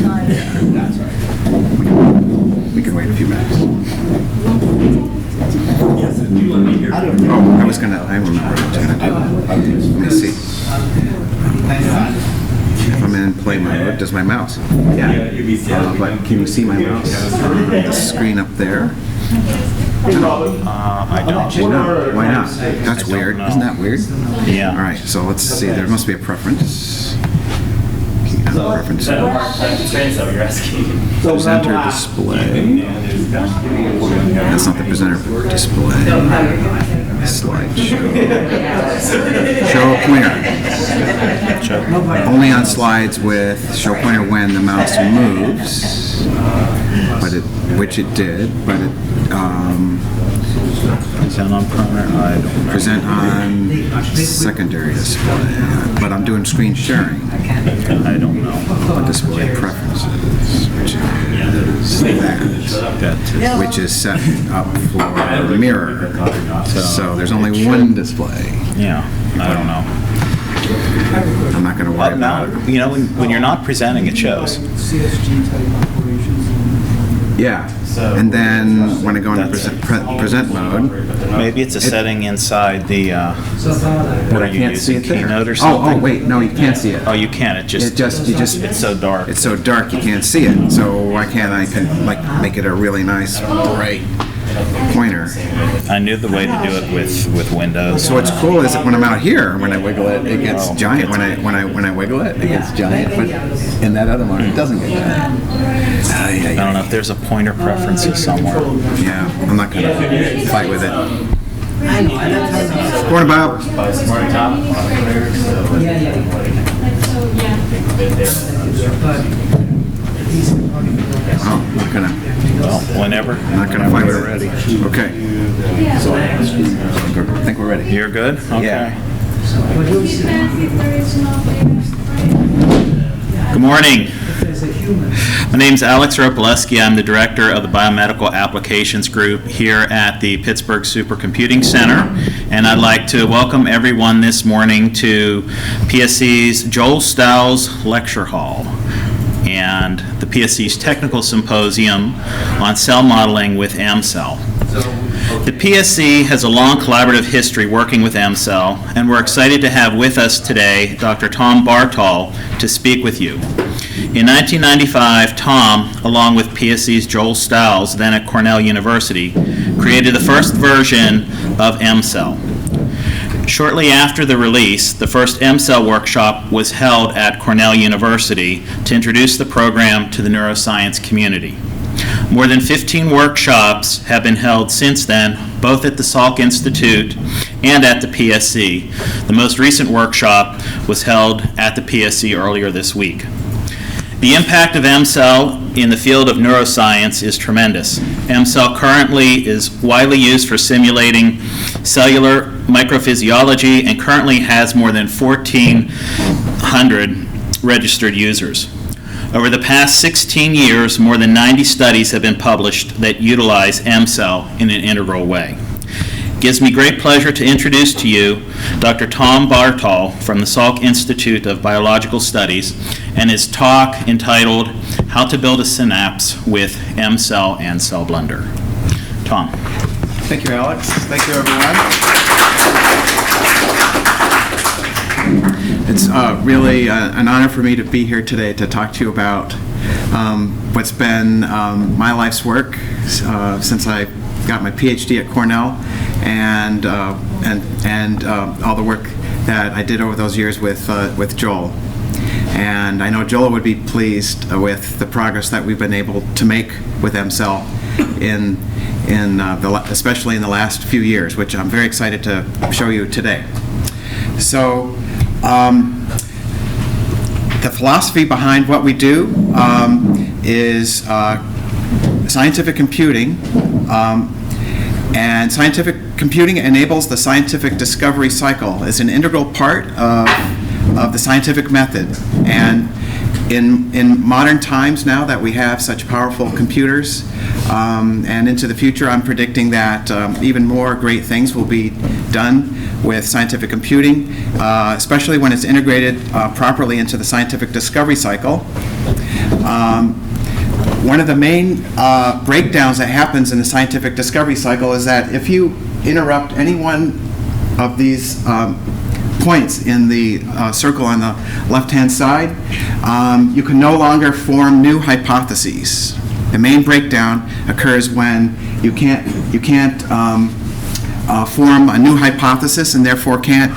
That's right. We can wait a few minutes. Yes, if you let me hear. I remember what I was going to do. Let me see. If I'm in play mode, does my mouse? Yeah. But can you see my mouse? The screen up there? I don't. No. Why not? That's weird. Isn't that weird? Yeah. All right, so let's see. There must be a preference. Preferences. You're asking. Presenter display. That's not the presenter display. Slideshow. Show pointer. Only on slides with show pointer when the mouse moves, which it did, but it Present on primary? I don't know. present on secondary display. But I'm doing screen sharing. I don't know. But display preferences, which is that, which is set up for mirror. So there's only one display. Yeah, I don't know. I'm not going to worry Now, about it. you know, when you're not presenting, it shows. Yeah. And then when I go into present mode, Maybe it's a setting inside the, but I can't see it there. Keynote or something? Oh, wait, no, you can't see it. Oh, you can. It's so dark. It's so dark you can't see it. So why can't I make it a really nice bright pointer? I knew the way to do it with Windows. So what's cool is that when I'm out here, when I wiggle it, it gets giant. When I wiggle it, it gets giant. But in that other one, it doesn't get giant. I don't know if there's a pointer preferences somewhere. Yeah, I'm not gonna fight with it. Morning, Bob. Oh, I'm not gonna. Well, whenever. I'm not gonna fight with it. Ready. Okay. I think we're ready. You're good? Okay. Yeah. Good morning. My name is Alex Ropaleski. I'm the director of the Biomedical Applications Group here at the Pittsburgh Supercomputing Center, and I'd like to welcome everyone this morning to PSC's Joel Stow's Lecture Hall and the PSC's Technical Symposium on Cell Modeling with MCell. The PSC has a long collaborative history working with MCell, and we're excited to have with us today Dr. Tom Bartol to speak with you. In 1995, Tom, along with PSC's Joel Stowles, then at Cornell University, created the first version of MCell. Shortly after the release, the first MCell workshop was held at Cornell University to introduce the program to the neuroscience community. More than 15 workshops have been held since then, both at the Salk Institute and at the PSC. The most recent workshop was held at the PSC earlier this week. The impact of MCell in the field of neuroscience is tremendous. MCell currently is widely used for simulating cellular microphysiology and currently has more than 1,400 registered users. Over the past 16 years, more than 90 studies have been published that utilize MCell in an integral way. It gives me great pleasure to introduce to you Dr. Tom Bartol from the Salk Institute of Biological Studies and his talk entitled How to Build a Synapse with MCell and Cell Blender. Tom. Thank you, Alex. Thank you, everyone. It's really an honor for me to be here today to talk to you about what's been my life's work since I got my PhD at Cornell, and all the work that I did over those years with Joel. And I know Joel would be pleased with the progress that we've been able to make with MCell especially in the last few years, which I'm very excited to show you today. So the philosophy behind what we do is scientific computing, and scientific computing enables the scientific discovery cycle. It's an integral part of the scientific method, and in modern times, now that we have such powerful computers, and into the future, I'm predicting that even more great things will be done with scientific computing, especially when it's integrated properly into the scientific discovery cycle. One of the main breakdowns that happens in the scientific discovery cycle is that if you interrupt any one of these points in the circle on the left-hand side, you can no longer form new hypotheses. The main breakdown occurs when you can't form a new hypothesis and therefore can't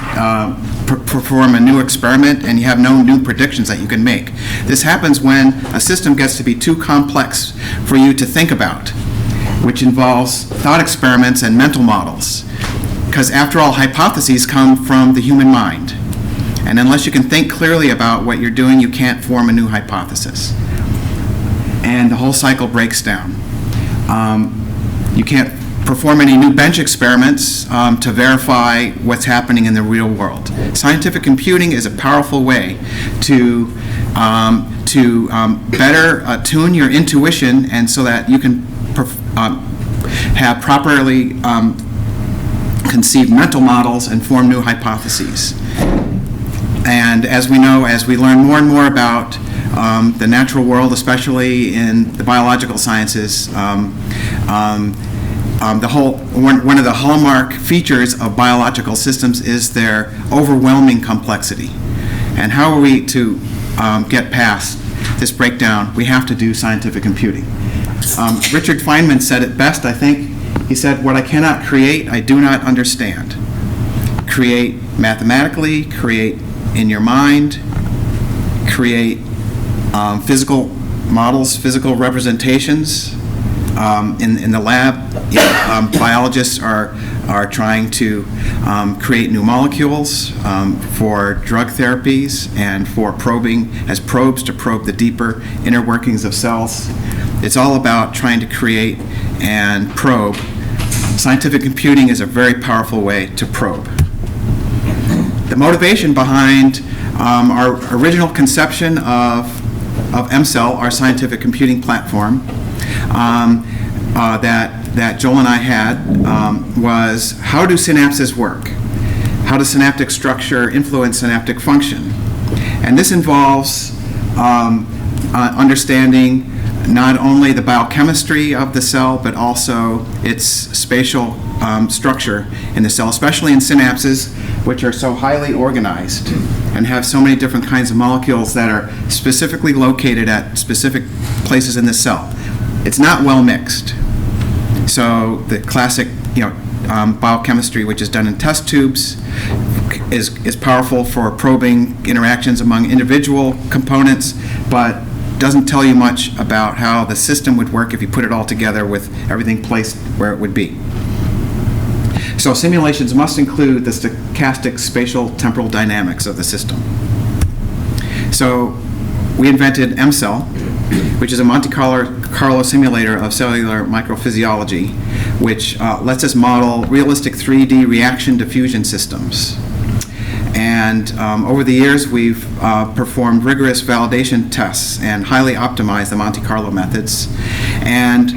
perform a new experiment, and you have no new predictions that you can make. This happens when a system gets to be too complex for you to think about, which involves thought experiments and mental models. Because after all, hypotheses come from the human mind. And unless you can think clearly about what you're doing, you can't form a new hypothesis. And the whole cycle breaks down. You can't perform any new bench experiments to verify what's happening in the real world. Scientific computing is a powerful way to better tune your intuition, and so that you can have properly conceived mental models and form new hypotheses. And as we know, as we learn more and more about the natural world, especially in the biological sciences, one of the hallmark features of biological systems is their overwhelming complexity. And how are we to get past this breakdown? We have to do scientific computing. Richard Feynman said it best, I think. He said, "What I cannot create, I do not understand." Create mathematically, create in your mind, create physical models, physical representations. In the lab, biologists are trying to create new molecules for drug therapies and for probing as probes to probe the deeper inner workings of cells. It's all about trying to create and probe. Scientific computing is a very powerful way to probe. The motivation behind our original conception of MCell, our scientific computing platform, that Joel and I had, was how do synapses work? How does synaptic structure influence synaptic function? And this involves understanding not only the biochemistry of the cell, but also its spatial structure in the cell, especially in synapses, which are so highly organized and have so many different kinds of molecules that are specifically located at specific places in the cell. It's not well mixed. So the classic, biochemistry, which is done in test tubes, is powerful for probing interactions among individual components, but doesn't tell you much about how the system would work if you put it all together with everything placed where it would be. So simulations must include the stochastic spatial temporal dynamics of the system. So we invented MCell, which is a Monte Carlo simulator of cellular microphysiology, which lets us model realistic 3D reaction diffusion systems. And over the years, we've performed rigorous validation tests and highly optimized the Monte Carlo methods. And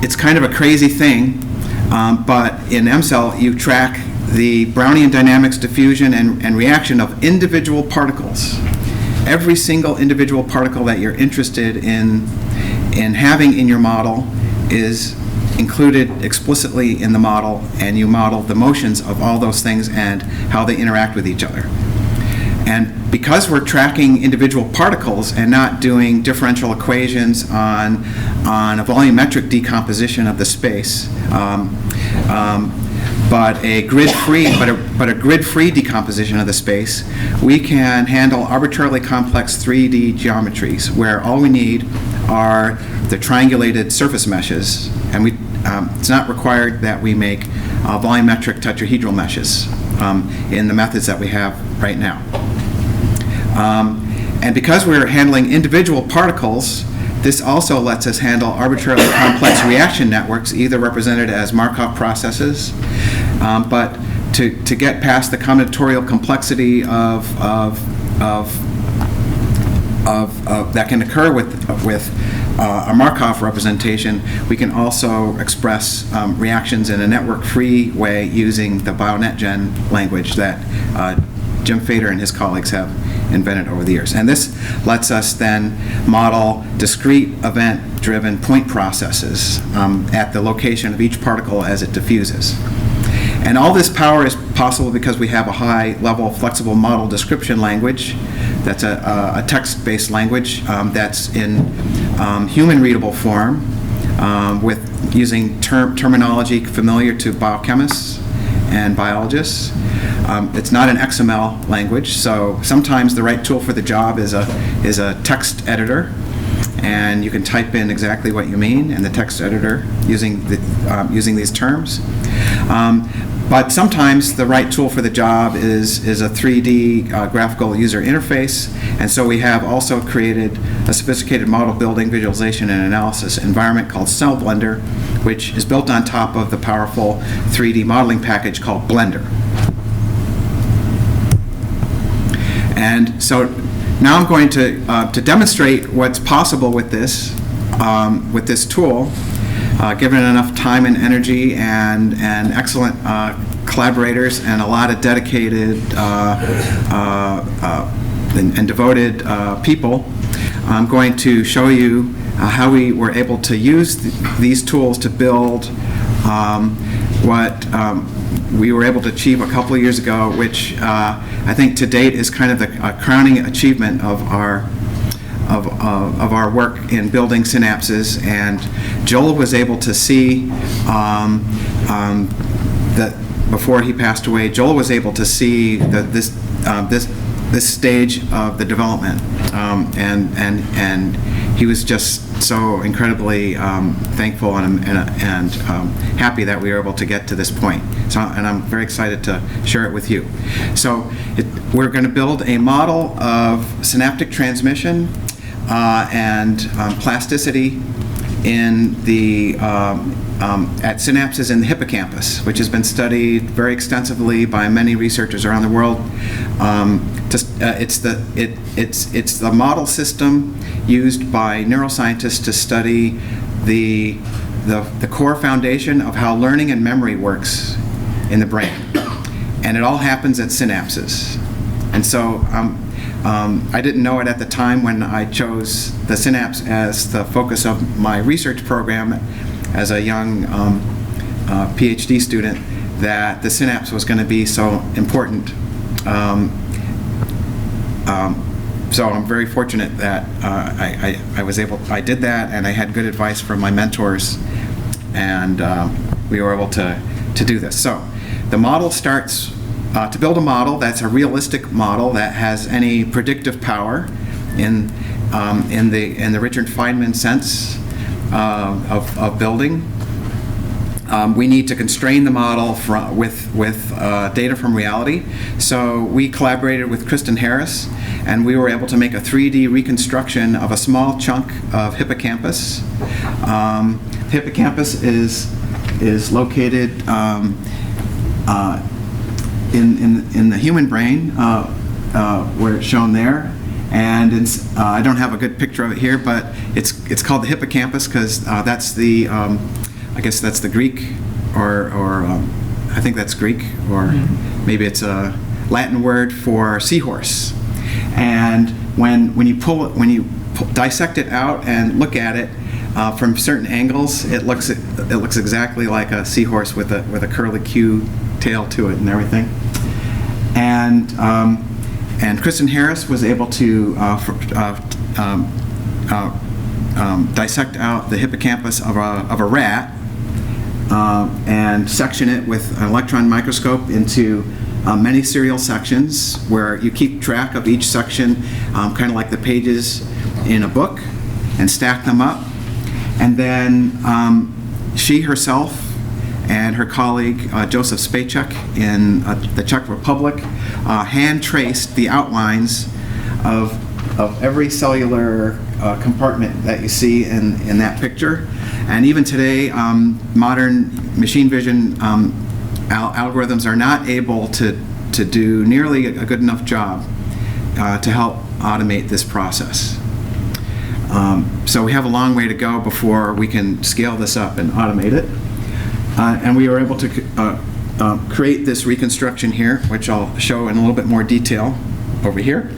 it's kind of a crazy thing, but in MCell, you track the Brownian dynamics diffusion and reaction of individual particles. Every single individual particle that you're interested in having in your model is included explicitly in the model, and you model the motions of all those things and how they interact with each other. And because we're tracking individual particles and not doing differential equations on a volumetric decomposition of the space, but a grid-free decomposition of the space, we can handle arbitrarily complex 3D geometries where all we need are the triangulated surface meshes, and it's not required that we make volumetric tetrahedral meshes in the methods that we have right now. And because we're handling individual particles, this also lets us handle arbitrarily complex reaction networks, either represented as Markov processes, but to get past the combinatorial complexity of that can occur with a Markov representation, we can also express reactions in a network-free way using the BioNetGen language that Jim Fader and his colleagues have invented over the years. And this lets us then model discrete event-driven point processes at the location of each particle as it diffuses. And all this power is possible because we have a high-level flexible model description language. That's a text-based language that's in human-readable form with using terminology familiar to biochemists and biologists. It's not an XML language, so sometimes the right tool for the job is a text editor, and you can type in exactly what you mean in the text editor using these terms. But sometimes the right tool for the job is a 3D graphical user interface, and so we have also created a sophisticated model building, visualization, and analysis environment called Cell Blender, which is built on top of the powerful 3D modeling package called Blender. And so now I'm going to demonstrate what's possible with this tool. Given enough time and energy and excellent collaborators and a lot of dedicated and devoted people, I'm going to show you how we were able to use these tools to build what we were able to achieve a couple of years ago, which I think to date is kind of the crowning achievement of our work in building synapses. And Joel was able to see that before he passed away. Joel was able to see this stage of the development, and he was just so incredibly thankful and happy that we were able to get to this point. So, and I'm very excited to share it with you. So we're going to build a model of synaptic transmission and plasticity in the at synapses in the hippocampus, which has been studied very extensively by many researchers around the world. It's the model system used by neuroscientists to study the core foundation of how learning and memory works in the brain, and it all happens at synapses. And so I didn't know it at the time when I chose the synapse as the focus of my research program as a young PhD student, that the synapse was going to be so important. So I'm very fortunate that I did that, and I had good advice from my mentors, and we were able to do this. So the model starts. To build a model that's a realistic model that has any predictive power in the Richard Feynman sense of building, we need to constrain the model with data from reality. So we collaborated with Kristen Harris, and we were able to make a 3D reconstruction of a small chunk of hippocampus. Hippocampus is located in the human brain, where it's shown there, and I don't have a good picture of it here, but it's called the hippocampus because that's the I guess that's the Greek, or I think that's Greek, or maybe it's a Latin word for seahorse. And when you dissect it out and look at it from certain angles, it looks exactly like a seahorse with a curly Q tail to it and everything. And Kristen Harris was able to dissect out the hippocampus of a rat and section it with an electron microscope into many serial sections where you keep track of each section, kind of like the pages in a book, and stack them up. And then she herself and her colleague Joseph Spacek in the Czech Republic hand-traced the outlines of every cellular compartment that you see in that picture. And even today, modern machine vision algorithms are not able to do nearly a good enough job to help automate this process. So we have a long way to go before we can scale this up and automate it. And we were able to create this reconstruction here, which I'll show in a little bit more detail over here.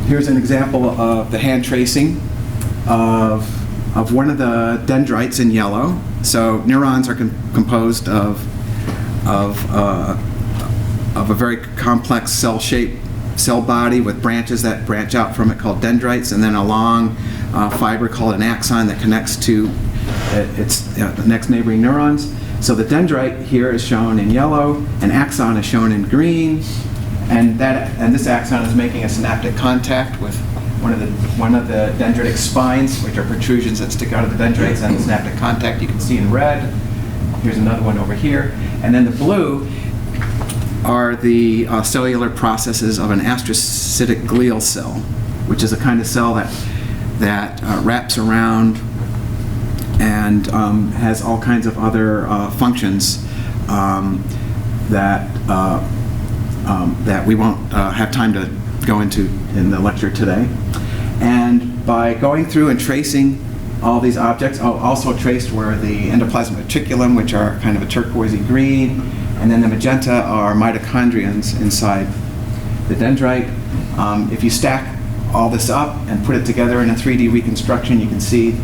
Here's an example of the hand tracing of one of the dendrites in yellow. So neurons are composed of a very complex cell body with branches that branch out from it called dendrites, and then a long fiber called an axon that connects to the next neighboring neurons. So the dendrite here is shown in yellow, an axon is shown in green, and this axon is making a synaptic contact with one of the dendritic spines, which are protrusions that stick out of the dendrites, and the synaptic contact you can see in red. Here's another one over here. And then the blue are the cellular processes of an astrocytic glial cell, which is a kind of cell that wraps around and has all kinds of other functions that we won't have time to go into in the lecture today. And by going through and tracing all these objects, also traced were the endoplasmic reticulum, which are kind of a turquoisey green, and then the magenta are mitochondrions inside the dendrite. If you stack all this up and put it together in a 3D reconstruction, you can see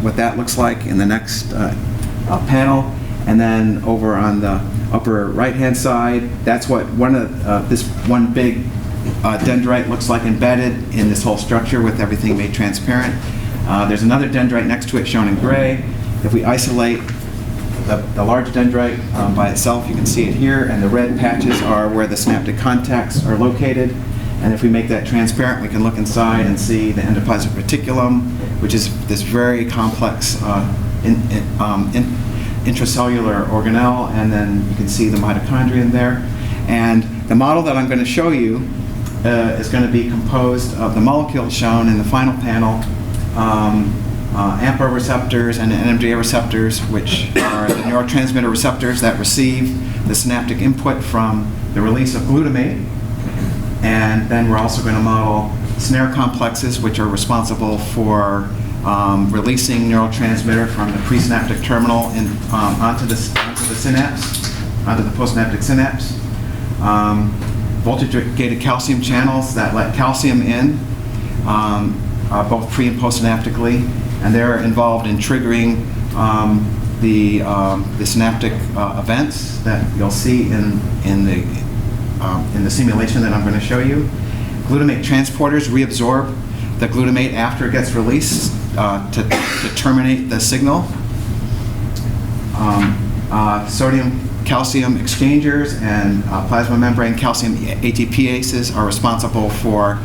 what that looks like in the next panel. And then over on the upper right-hand side, that's what this one big dendrite looks like embedded in this whole structure with everything made transparent. There's another dendrite next to it shown in gray. If we isolate the large dendrite by itself, you can see it here, and the red patches are where the synaptic contacts are located. And if we make that transparent, we can look inside and see the endoplasmic reticulum, which is this very complex intracellular organelle, and then you can see the mitochondria in there. And the model that I'm going to show you is going to be composed of the molecules shown in the final panel, AMPA receptors and NMDA receptors, which are the neurotransmitter receptors that receive the synaptic input from the release of glutamate. And then we're also going to model snare complexes, which are responsible for releasing neurotransmitter from the presynaptic terminal onto the synapse, onto the postsynaptic synapse. Voltage-gated calcium channels that let calcium in, both pre and postsynaptically, and they're involved in triggering the synaptic events that you'll see in the simulation that I'm going to show you. Glutamate transporters reabsorb the glutamate after it gets released to terminate the signal. Sodium-calcium exchangers and plasma membrane calcium ATPases are responsible for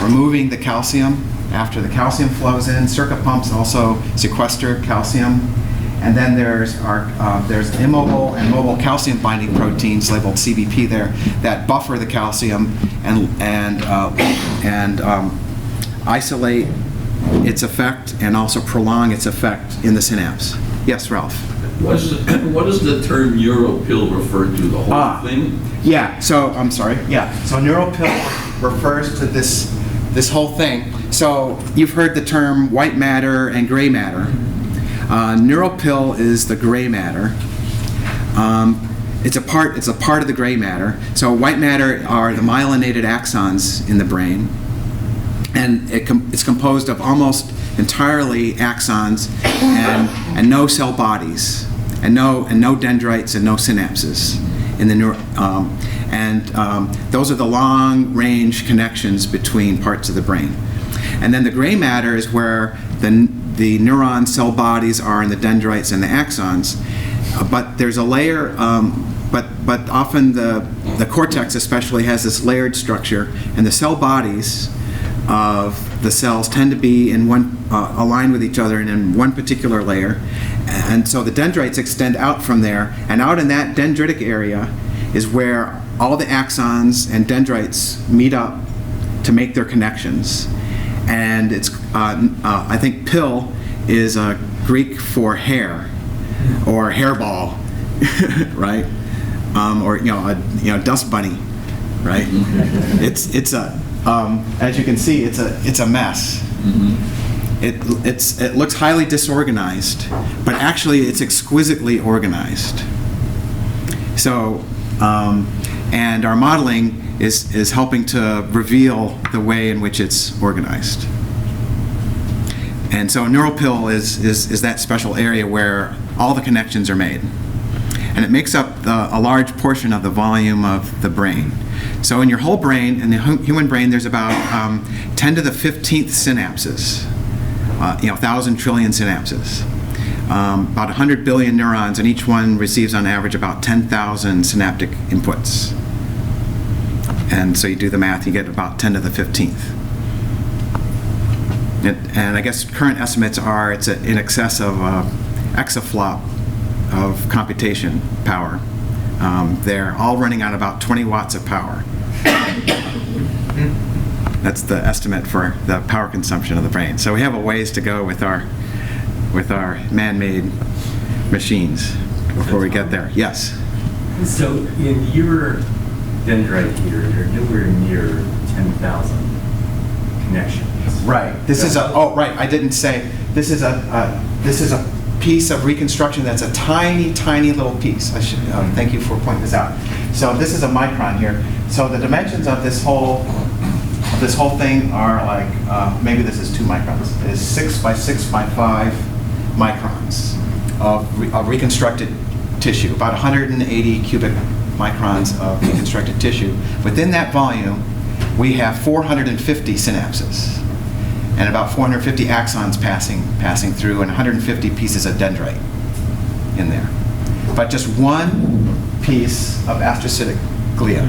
removing the calcium after the calcium flows in. Circuit pumps also sequester calcium. And then there's immobile and mobile calcium binding proteins labeled CBP there that buffer the calcium and isolate its effect and also prolong its effect in the synapse. Yes, Ralph? What does the term neuropill refer to? The whole thing? Yeah, so I'm sorry. Yeah, so neuropill refers to this whole thing. So you've heard the term white matter and gray matter. Neuropill is the gray matter. It's a part of the gray matter. So white matter are the myelinated axons in the brain, and it's composed of almost entirely axons and no cell bodies, and no dendrites and no synapses in the those are the long-range connections between parts of the brain. And then the gray matter is where the neuron cell bodies are in the dendrites and the axons, but there's a layer, but often the cortex especially has this layered structure, and the cell bodies of the cells tend to be in one aligned with each other and in one particular layer, and so the dendrites extend out from there, and out in that dendritic area is where all the axons and dendrites meet up to make their connections. And it's I think pill is Greek for hair or hairball, right? Or a dust bunny. right? It's a as you can see, it's a mess. It looks highly disorganized, but actually it's exquisitely organized. So, and our modeling is helping to reveal the way in which it's organized. And so a neural pill is that special area where all the connections are made. And it makes up a large portion of the volume of the brain. So in your whole brain, in the human brain, there's about 10 to the 15th synapses, 1,000 trillion synapses. About 100 billion neurons, and each one receives on average about 10,000 synaptic inputs. And so you do the math, you get about 10 to the 15th. And I guess current estimates are it's in excess of exaflop of computation power. They're all running on about 20 watts of power. That's the estimate for the power consumption of the brain. So we have a ways to go with our man-made machines before we get there. Yes? So in your dendrite here, you're nowhere near 10,000 connections. Right. This is I didn't say this is a piece of reconstruction that's a tiny, tiny little piece. I should thank you for pointing this out. So this is a micron here. So the dimensions of this whole thing are like maybe this is 2 microns. It is 6 by 6 by 5 microns of reconstructed tissue. About 180 cubic microns of reconstructed tissue. Within that volume, we have 450 synapses and about 450 axons passing through and 150 pieces of dendrite in there. But just one piece of astrocytic glia,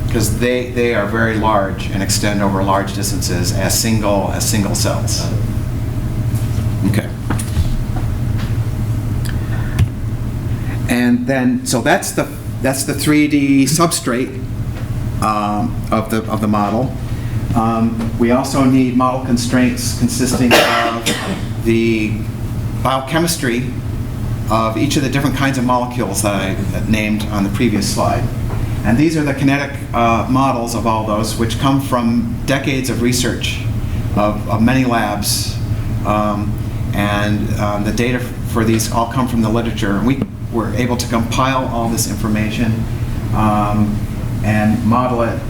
because they are very large and extend over large distances as single cells. Okay. And then, so that's the 3D substrate of the model. We also need model constraints consisting of the biochemistry of each of the different kinds of molecules that I named on the previous slide. And these are the kinetic models of all those, which come from decades of research of many labs. The data for these all come from the literature. And we were able to compile all this information and model it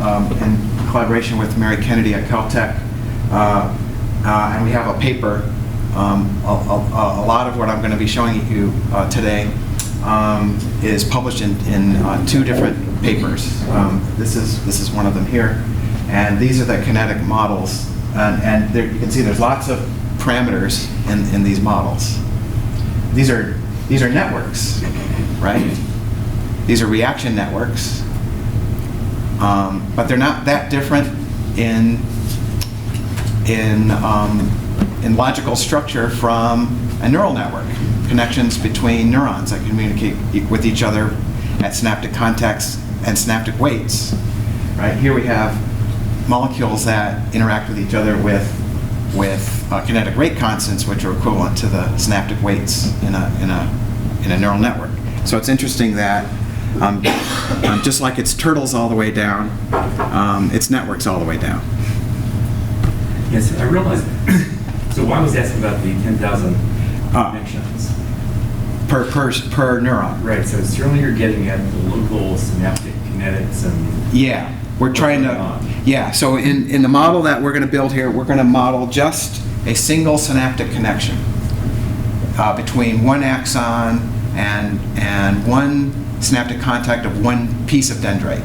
in collaboration with Mary Kennedy at Caltech. And we have a paper. A lot of what I'm going to be showing you today is published in 2 different papers. This is one of them here. And these are the kinetic models. And there, you can see there's lots of parameters in these models. These are networks, right? These are reaction networks. But they're not that different in logical structure from a neural network. Connections between neurons that communicate with each other at synaptic contacts and synaptic weights. Right here we have molecules that interact with each other with kinetic rate constants, which are equivalent to the synaptic weights in a neural network. So it's interesting that just like it's turtles all the way down, it's networks all the way down. Yes, I realized. So I was asking about the 10,000 connections. Per neuron. Right, so certainly you're getting at the local synaptic kinetics and... Yeah, we're trying to... Yeah, so in the model that we're going to build here, we're going to model just a single synaptic connection between one axon and one synaptic contact of one piece of dendrite.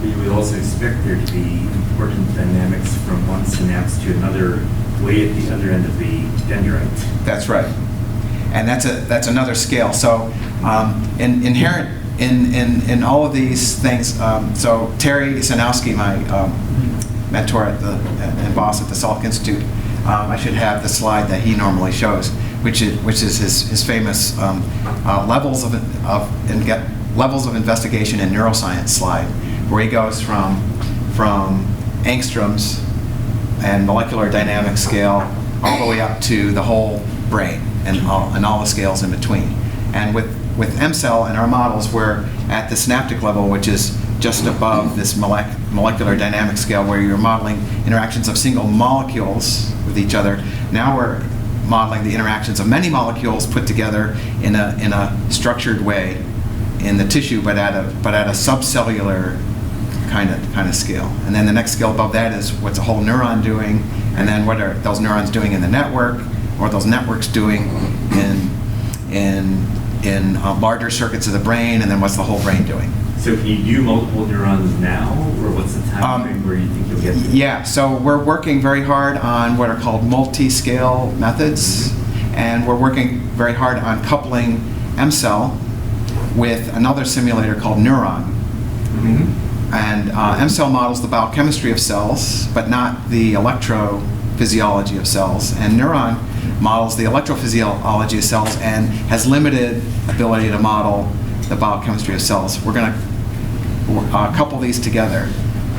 But you would also expect there to be important dynamics from one synapse to another way at the other end of the dendrite. That's right. And that's another scale. So inherent in all of these things, so Terry Sanowski, my mentor and boss at the Salk Institute, I should have the slide that he normally shows, which is his famous levels of investigation in neuroscience slide, where he goes from angstroms and molecular dynamics scale all the way up to the whole brain and all the scales in between. And with MCell and our models, we're at the synaptic level, which is just above this molecular dynamic scale where you're modeling interactions of single molecules with each other. Now we're modeling the interactions of many molecules put together in a structured way in the tissue, but at a subcellular kind of scale. And then the next scale above that is what's a whole neuron doing, and then what are those neurons doing in the network, or those networks doing in larger circuits of the brain, and then what's the whole brain doing. So can you do multiple neurons now, or what's the time frame where you think you'll get there? Yeah, so we're working very hard on what are called multi-scale methods, and we're working very hard on coupling MCell with another simulator called Neuron. And MCell models the biochemistry of cells, but not the electrophysiology of cells. And Neuron models the electrophysiology of cells and has limited ability to model the biochemistry of cells. We're going to couple these together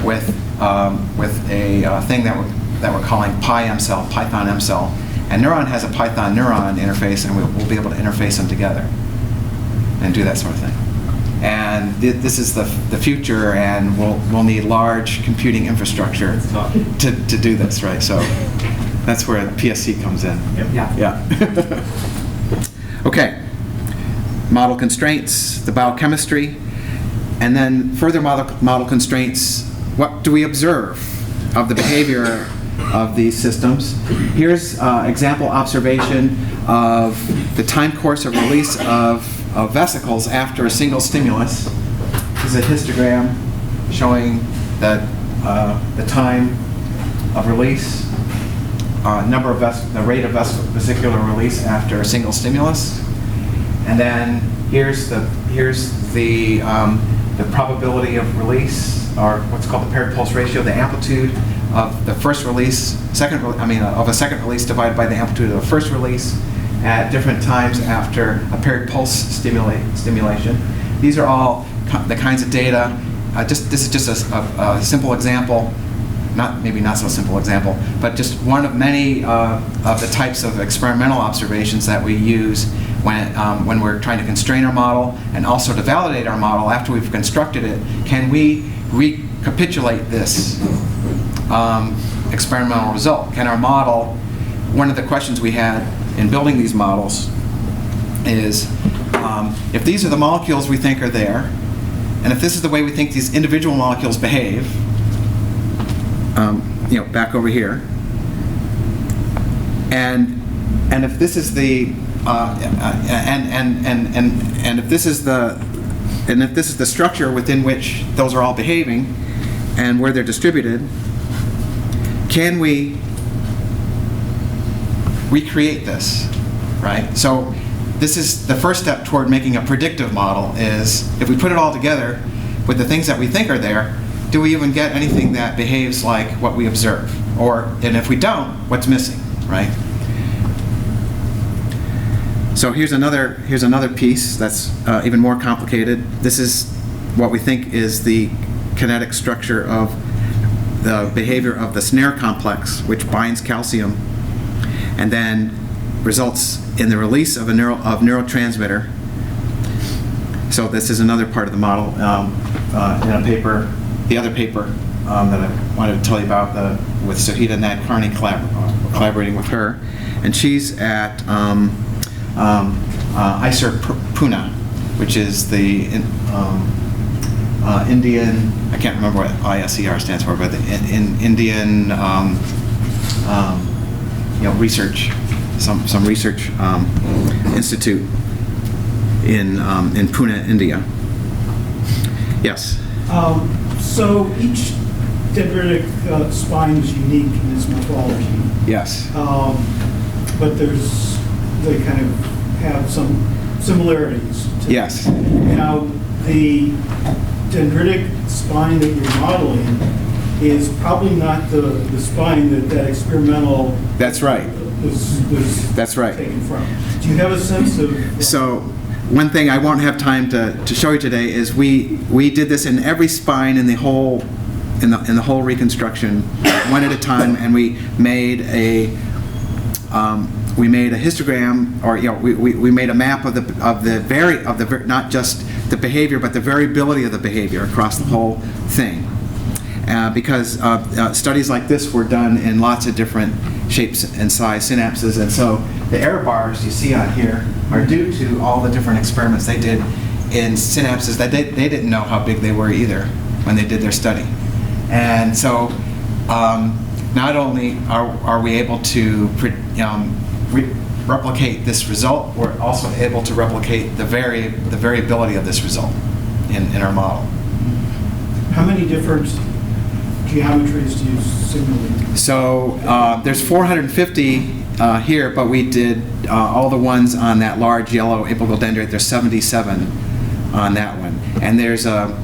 with a thing that we're calling PyMCell, Python MCell. And Neuron has a Python neuron interface, and we'll be able to interface them together and do that sort of thing. And this is the future, and we'll need large computing infrastructure to do this, right? So that's where Psc comes in. Yep. Yeah. Okay. Model constraints, the biochemistry, and then further model constraints. What do we observe of the behavior of these systems? Here's example observation of the time course of release of vesicles after a single stimulus. This is a histogram showing the time of release, the rate of vesicular release after a single stimulus, and then here's the probability of release, or what's called the paired pulse ratio, the amplitude of the first release, of a second release divided by the amplitude of the first release at different times after a paired pulse stimulation. These are all the kinds of data. This is just a simple example, maybe not so simple example, but just one of many of the types of experimental observations that we use when we're trying to constrain our model, and also to validate our model after we've constructed it. Can we recapitulate this experimental result? Can our model, one of the questions we had in building these models is, if these are the molecules we think are there, and if this is the way we think these individual molecules behave, back over here, and if this is the if this is the structure within which those are all behaving and where they're distributed, can we recreate this, right? So this is the first step toward making a predictive model, is if we put it all together with the things that we think are there, do we even get anything that behaves like what we observe? And if we don't, what's missing, right? So here's another piece that's even more complicated. This is what we think is the kinetic structure of the behavior of the snare complex, which binds calcium and then results in the release of neurotransmitter. So this is another part of the model in a paper, the other paper that I wanted to tell you about, with Sohita Nadkarni collaborating with her, and she's at ISER Pune, which is the Indian, I can't remember what ISER stands for, but the Indian research, some research institute in Pune, India. Yes. So each dendritic spine is unique in its morphology. Yes. But they kind of have some similarities. Yes. Now, the dendritic spine that you're modeling is probably not the spine that experimental. That's right. Was That's right. taken from. Do you have a sense of? So one thing I won't have time to show you today is we did this in every spine in the whole reconstruction, one at a time, and we made we made a histogram, or we made a map of not just the behavior, but the variability of the behavior across the whole thing. Because studies like this were done in lots of different shapes and size synapses, and so the error bars you see on here are due to all the different experiments they did in synapses that they didn't know how big they were either when they did their study. And so not only are we able to replicate this result, we're also able to replicate the variability of this result in our model. How many different geometries do you simulate? So there's 450 here, but we did all the ones on that large yellow apical dendrite. There's 77 on that one, and there's a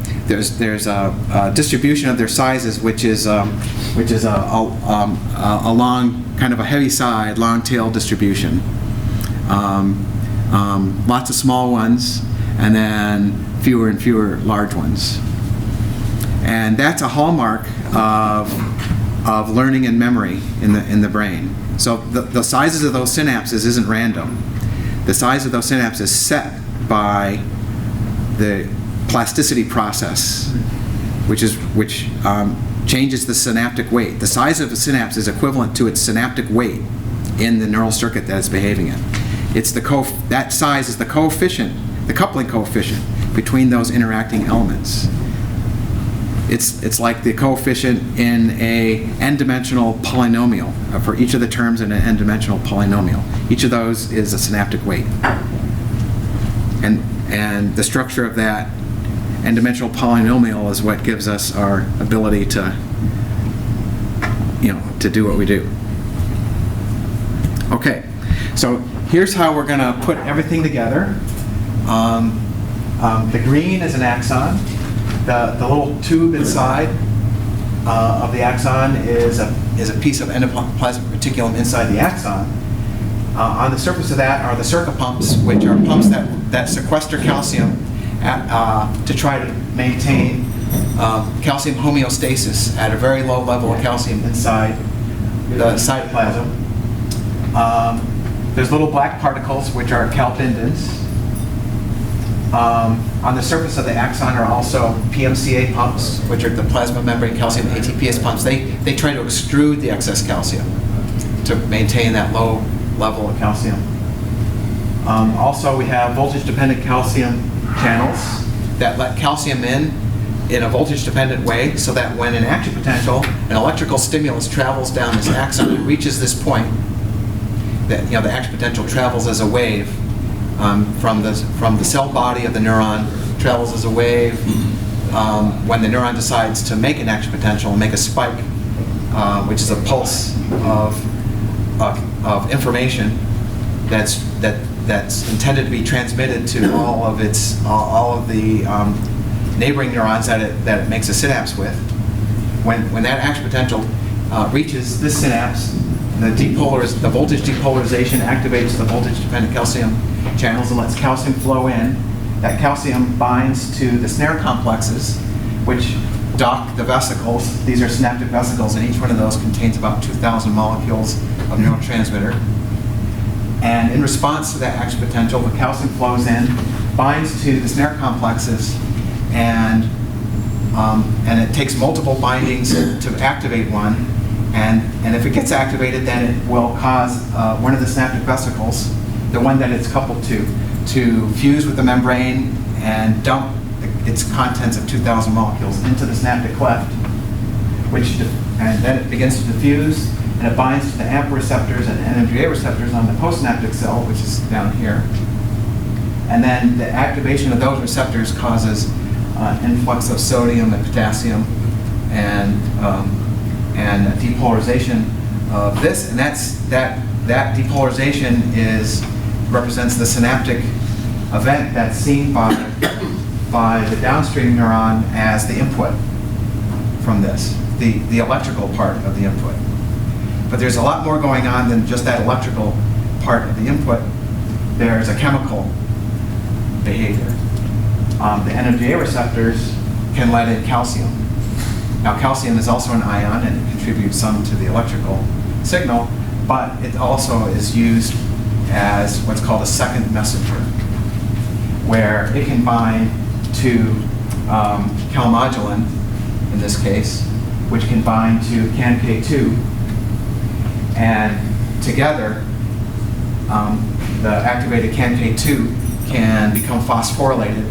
distribution of their sizes, which is a long, kind of a heavy side, long tail distribution. Lots of small ones, and then fewer and fewer large ones. And that's a hallmark of learning and memory in the brain. So the sizes of those synapses isn't random. The size of those synapses is set by the plasticity process, which changes the synaptic weight. The size of a synapse is equivalent to its synaptic weight in the neural circuit that it's behaving in. That size is the coefficient, the coupling coefficient between those interacting elements. It's like the coefficient in a n-dimensional polynomial, for each of the terms in an n-dimensional polynomial. Each of those is a synaptic weight. And the structure of that n-dimensional polynomial is what gives us our ability to do what we do. Okay, so here's how we're going to put everything together. The green is an axon. The little tube inside of the axon is a piece of endoplasmic reticulum inside the axon. On the surface of that are the Circa pumps, which are pumps that sequester calcium to try to maintain calcium homeostasis at a very low level of calcium inside the cytoplasm. There's little black particles, which are calbindins. On the surface of the axon are also PMCA pumps, which are the plasma membrane calcium ATPase pumps. They try to extrude the excess calcium to maintain that low level of calcium. Also, we have voltage-dependent calcium channels that let calcium in a voltage-dependent way, so that when an action potential, an electrical stimulus travels down this axon and reaches this point, that the action potential travels as a wave from the cell body of the neuron, travels as a wave. When the neuron decides to make an action potential and make a spike, which is a pulse of information that's intended to be transmitted to all of the neighboring neurons that it makes a synapse with. When that action potential reaches this synapse, the voltage depolarization activates the voltage-dependent calcium channels and lets calcium flow in. That calcium binds to the snare complexes, which dock the vesicles. These are synaptic vesicles, and each one of those contains about 2,000 molecules of neurotransmitter. And in response to that action potential, the calcium flows in, binds to the snare complexes, and it takes multiple bindings to activate one. And if it gets activated, then it will cause one of the synaptic vesicles, the one that it's coupled to fuse with the membrane and dump its contents of 2,000 molecules into the synaptic cleft, and then it begins to diffuse, and it binds to the AMP receptors and NMDA receptors on the postsynaptic cell, which is down here. And then the activation of those receptors causes influx of sodium and potassium and a depolarization of this, and that depolarization represents the synaptic event that's seen by the downstream neuron as the input from this, the electrical part of the input. But there's a lot more going on than just that electrical part of the input. There's a chemical behavior. The NMDA receptors can let in calcium. Now, calcium is also an ion and it contributes some to the electrical signal, but it also is used as what's called a second messenger, where it can bind to calmodulin, in this case, which can bind to CANK2, and together the activated CANK2 can become phosphorylated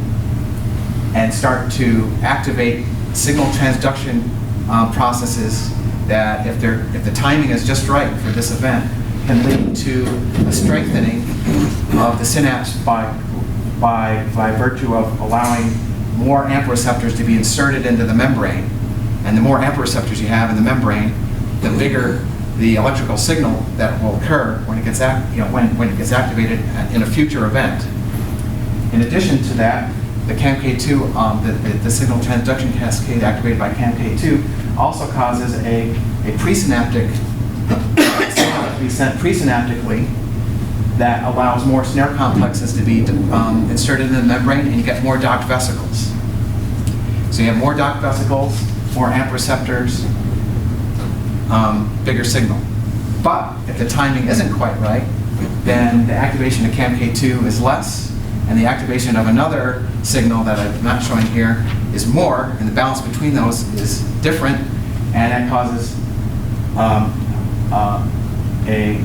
and start to activate signal transduction processes that, if the timing is just right for this event, can lead to a strengthening of the synapse by virtue of allowing more AMP receptors to be inserted into the membrane. And the more AMP receptors you have in the membrane, the bigger the electrical signal that will occur when it gets when it gets activated in a future event. In addition to that, the CAMK2, the signal transduction cascade activated by CAMK2 also causes a presynaptic signal to be sent presynaptically that allows more snare complexes to be inserted in the membrane, and you get more docked vesicles. So you have more docked vesicles, more AMP receptors, bigger signal. But if the timing isn't quite right, then the activation of CAMK2 is less, and the activation of another signal that I'm not showing here is more, and the balance between those is different, and that causes a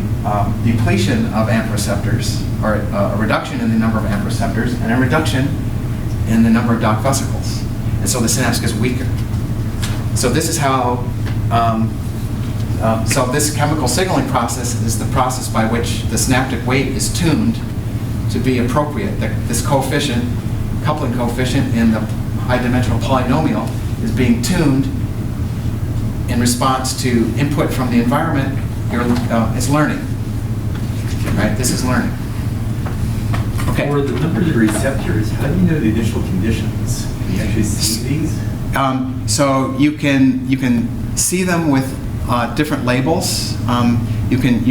depletion of AMP receptors, or a reduction in the number of AMP receptors, and a reduction in the number of docked vesicles. And so the synapse gets weaker. So this is how, so this chemical signaling process is the process by which the synaptic weight is tuned to be appropriate. This coefficient, coupling coefficient in the high-dimensional polynomial is being tuned in response to input from the environment. It's learning, right? This is learning. Okay. For the number of receptors, how do you know the initial conditions? Can you actually see these? So you can see them with different labels. You can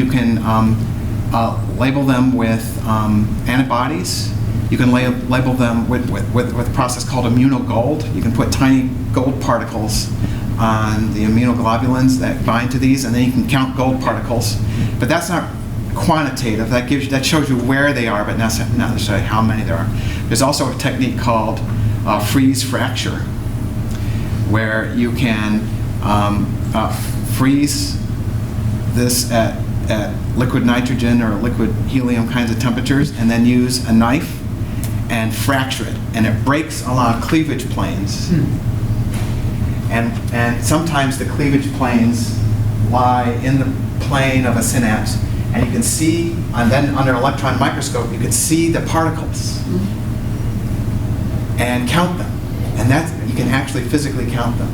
label them with antibodies. You can label them with a process called immunogold. You can put tiny gold particles on the immunoglobulins that bind to these, and then you can count gold particles. But that's not quantitative. That shows you where they are, but not necessarily how many there are. There's also a technique called freeze fracture, where you can freeze this at liquid nitrogen or liquid helium kinds of temperatures, and then use a knife and fracture it, and it breaks along cleavage planes. And sometimes the cleavage planes lie in the plane of a synapse, and you can see, and then under electron microscope, you can see the particles and count them. And that you can actually physically count them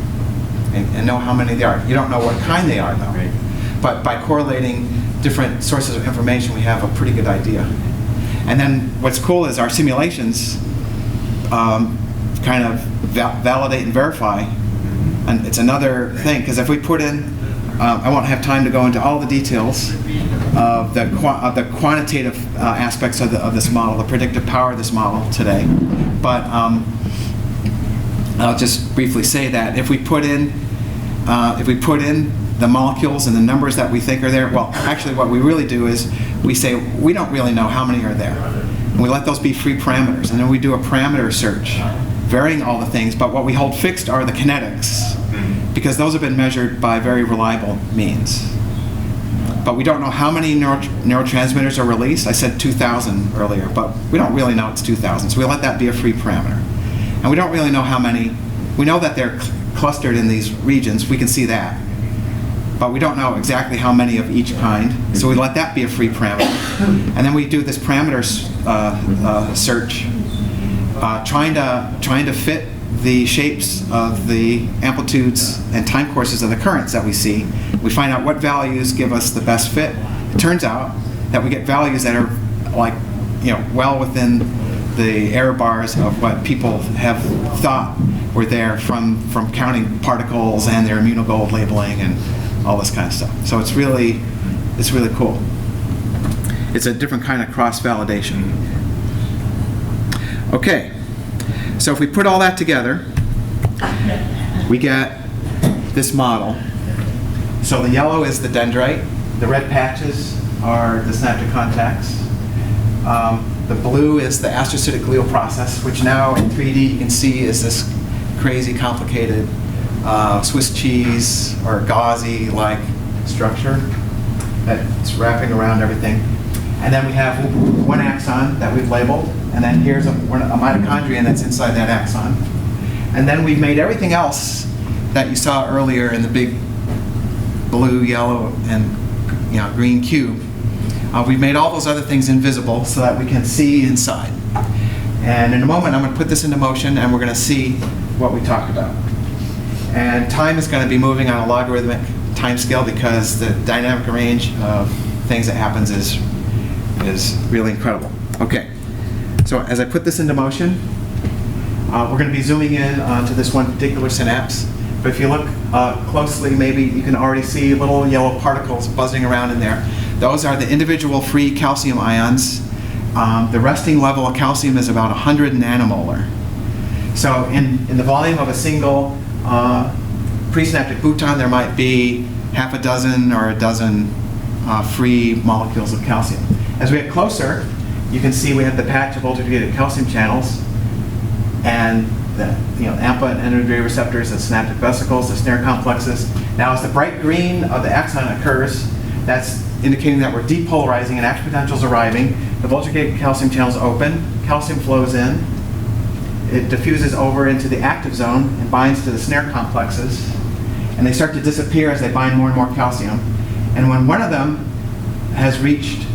and know how many there are. You don't know what kind they are, though. Right. But by correlating different sources of information, we have a pretty good idea. And then what's cool is our simulations kind of validate and verify. And it's another thing, because if we put in, I won't have time to go into all the details of the quantitative aspects of this model, the predictive power of this model today. But I'll just briefly say that if we put in the molecules and the numbers that we think are there, well, actually what we really do is we say we don't really know how many are there. And we let those be free parameters, and then we do a parameter search, varying all the things, but what we hold fixed are the kinetics, because those have been measured by very reliable means. But we don't know how many neurotransmitters are released. I said 2,000 earlier, but we don't really know it's 2,000, so we let that be a free parameter. And we don't really know how many. We know that they're clustered in these regions. We can see that. But we don't know exactly how many of each kind, so we let that be a free parameter. And then we do this parameter search, trying to fit the shapes of the amplitudes and time courses of the currents that we see. We find out what values give us the best fit. It turns out that we get values that are well within the error bars of what people have thought were there from counting particles and their immunogold labeling and all this kind of stuff. So it's really cool. It's a different kind of cross-validation. Okay, so if we put all that together, we get this model. So the yellow is the dendrite, The red patches are the synaptic contacts. The blue is the astrocytic glial process, which now in 3D you can see is this crazy, complicated Swiss cheese or gauzy-like structure that's wrapping around everything. And then we have one axon that we've labeled, and then here's a mitochondrion that's inside that axon. And then we've made everything else that you saw earlier in the big blue, yellow, and green cube. We've made all those other things invisible so that we can see inside. And in a moment, I'm going to put this into motion, and we're going to see what we talked about. And time is going to be moving on a logarithmic time scale because the dynamic range of things that happens is really incredible. Okay, so as I put this into motion, we're going to be zooming in to this one particular synapse. But if you look closely, maybe you can already see little yellow particles buzzing around in there. Those are the individual free calcium ions. The resting level of calcium is about 100 nanomolar. So in the volume of a single presynaptic photon, there might be half a dozen or a dozen free molecules of calcium. As we get closer, you can see we have the patch of voltage-gated calcium channels, and the AMPA and NMDA receptors, the synaptic vesicles, the snare complexes. Now, as the bright green of the axon occurs, that's indicating that we're depolarizing and action potentials arriving. The voltage-gated calcium channels open, calcium flows in, it diffuses over into the active zone and binds to the snare complexes, and they start to disappear as they bind more and more calcium. And when one of them has reached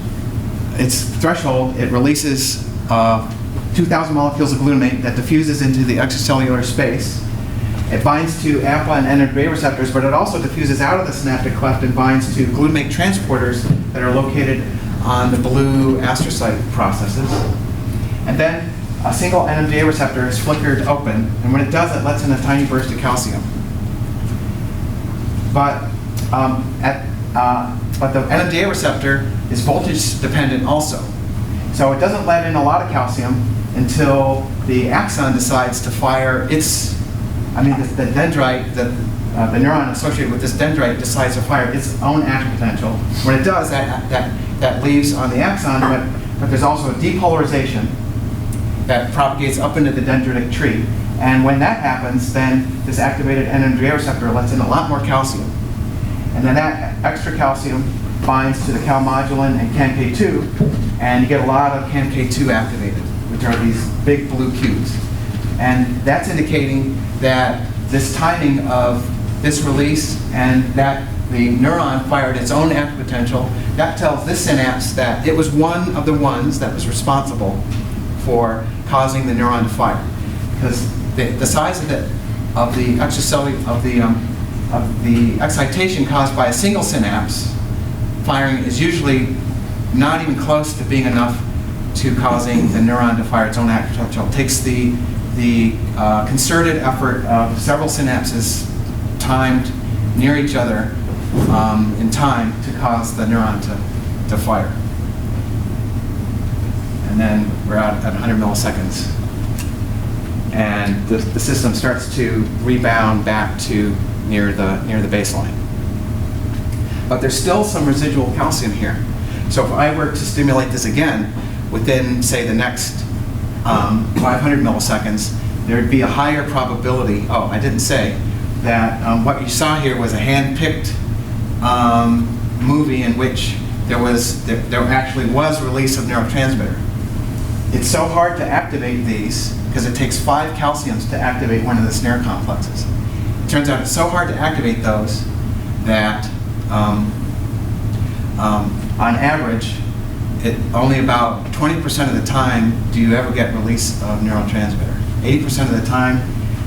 its threshold, it releases 2,000 molecules of glutamate that diffuses into the extracellular space. It binds to AMPA and NMDA receptors, but it also diffuses out of the synaptic cleft and binds to glutamate transporters that are located on the blue astrocyte processes. And then a single NMDA receptor is flickered open, and when it does, it lets in a tiny burst of calcium. But the NMDA receptor is voltage dependent also. So it doesn't let in a lot of calcium until the axon decides to fire the dendrite, the neuron associated with this dendrite decides to fire its own action potential. When it does, that leaves on the axon, but there's also a depolarization that propagates up into the dendritic tree. And when that happens, then this activated NMDA receptor lets in a lot more calcium. And then that extra calcium binds to the calmodulin and CAMK2, and you get a lot of CAMK2 activated, which are these big blue cubes. And that's indicating that this timing of this release and that the neuron fired its own action potential, that tells this synapse that it was one of the ones that was responsible for causing the neuron to fire. Because the size of the extracellular of the excitation caused by a single synapse firing is usually not even close to being enough to causing the neuron to fire its own action potential. It takes the concerted effort of several synapses timed near each other in time to cause the neuron to fire. And then we're out at 100 milliseconds. And the system starts to rebound back to near the baseline. But there's still some residual calcium here. So if I were to stimulate this again within, say, the next 500 milliseconds, there'd be a higher probability, I didn't say, that what you saw here was a hand-picked movie in which there actually was release of neurotransmitter. It's so hard to activate these because it takes 5 calciums to activate one of the snare complexes. It turns out it's so hard to activate those that on average, only about 20% of the time do you ever get release of neurotransmitter. 80% of the time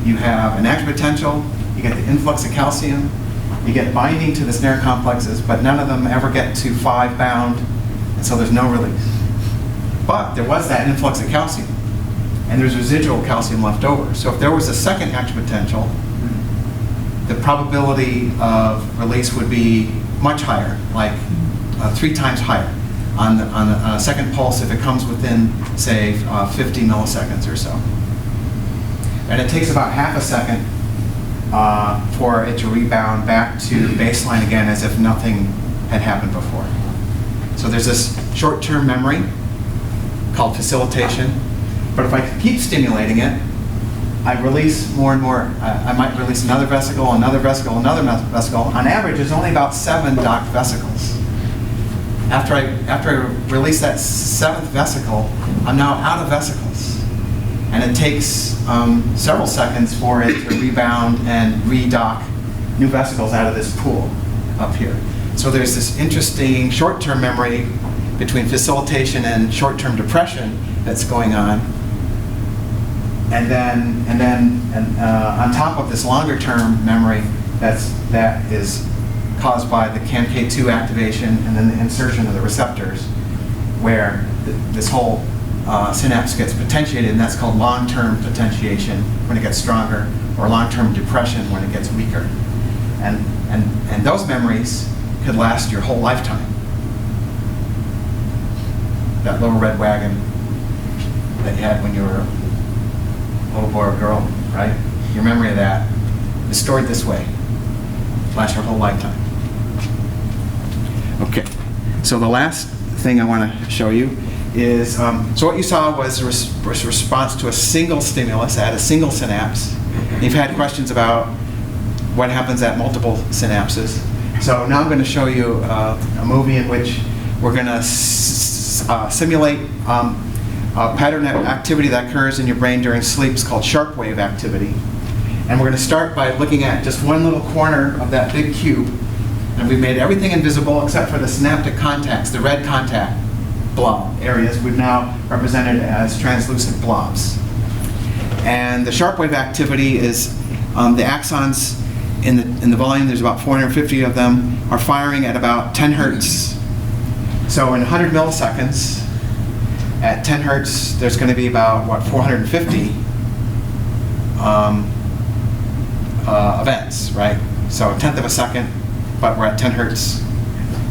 you have an action potential, you get the influx of calcium, you get binding to the snare complexes, but none of them ever get to 5 bound, and so there's no release. But there was that influx of calcium, and there's residual calcium left over. So if there was a second action potential, the probability of release would be much higher, like 3 times higher on a second pulse if it comes within, say, 50 milliseconds or so. And it takes about half a second for it to rebound back to baseline again as if nothing had happened before. So there's this short-term memory called facilitation, but if I keep stimulating it, I release more and more. I might release another vesicle, another vesicle, another vesicle. On average, there's only about 7 docked vesicles. After I release that 7th vesicle, I'm now out of vesicles. And it takes several seconds for it to rebound and redock new vesicles out of this pool up here. So there's this interesting short-term memory between facilitation and short-term depression that's going on. And then on top of this longer-term memory that is caused by the CAMK2 activation and then the insertion of the receptors, where this whole synapse gets potentiated, and that's called long-term potentiation when it gets stronger, or long-term depression when it gets weaker. And those memories could last your whole lifetime. That little red wagon that you had when you were a little boy or girl, right? Your memory of that is stored this way. Lasts your whole lifetime. Okay, so the last thing I want to show you is, so what you saw was a response to a single stimulus at a single synapse. You've had questions about what happens at multiple synapses. So now I'm going to show you a movie in which we're going to simulate a pattern of activity that occurs in your brain during sleep. It's called sharp wave activity. And we're going to start by looking at just one little corner of that big cube. And we've made everything invisible except for the synaptic contacts, the red contact blob areas we've now represented as translucent blobs. And the sharp wave activity is the axons in the volume, there's about 450 of them, are firing at about 10 hertz. So in 100 milliseconds, at 10 hertz, there's going to be about, 450 events, right? So a tenth of a second, but we're at 10 hertz.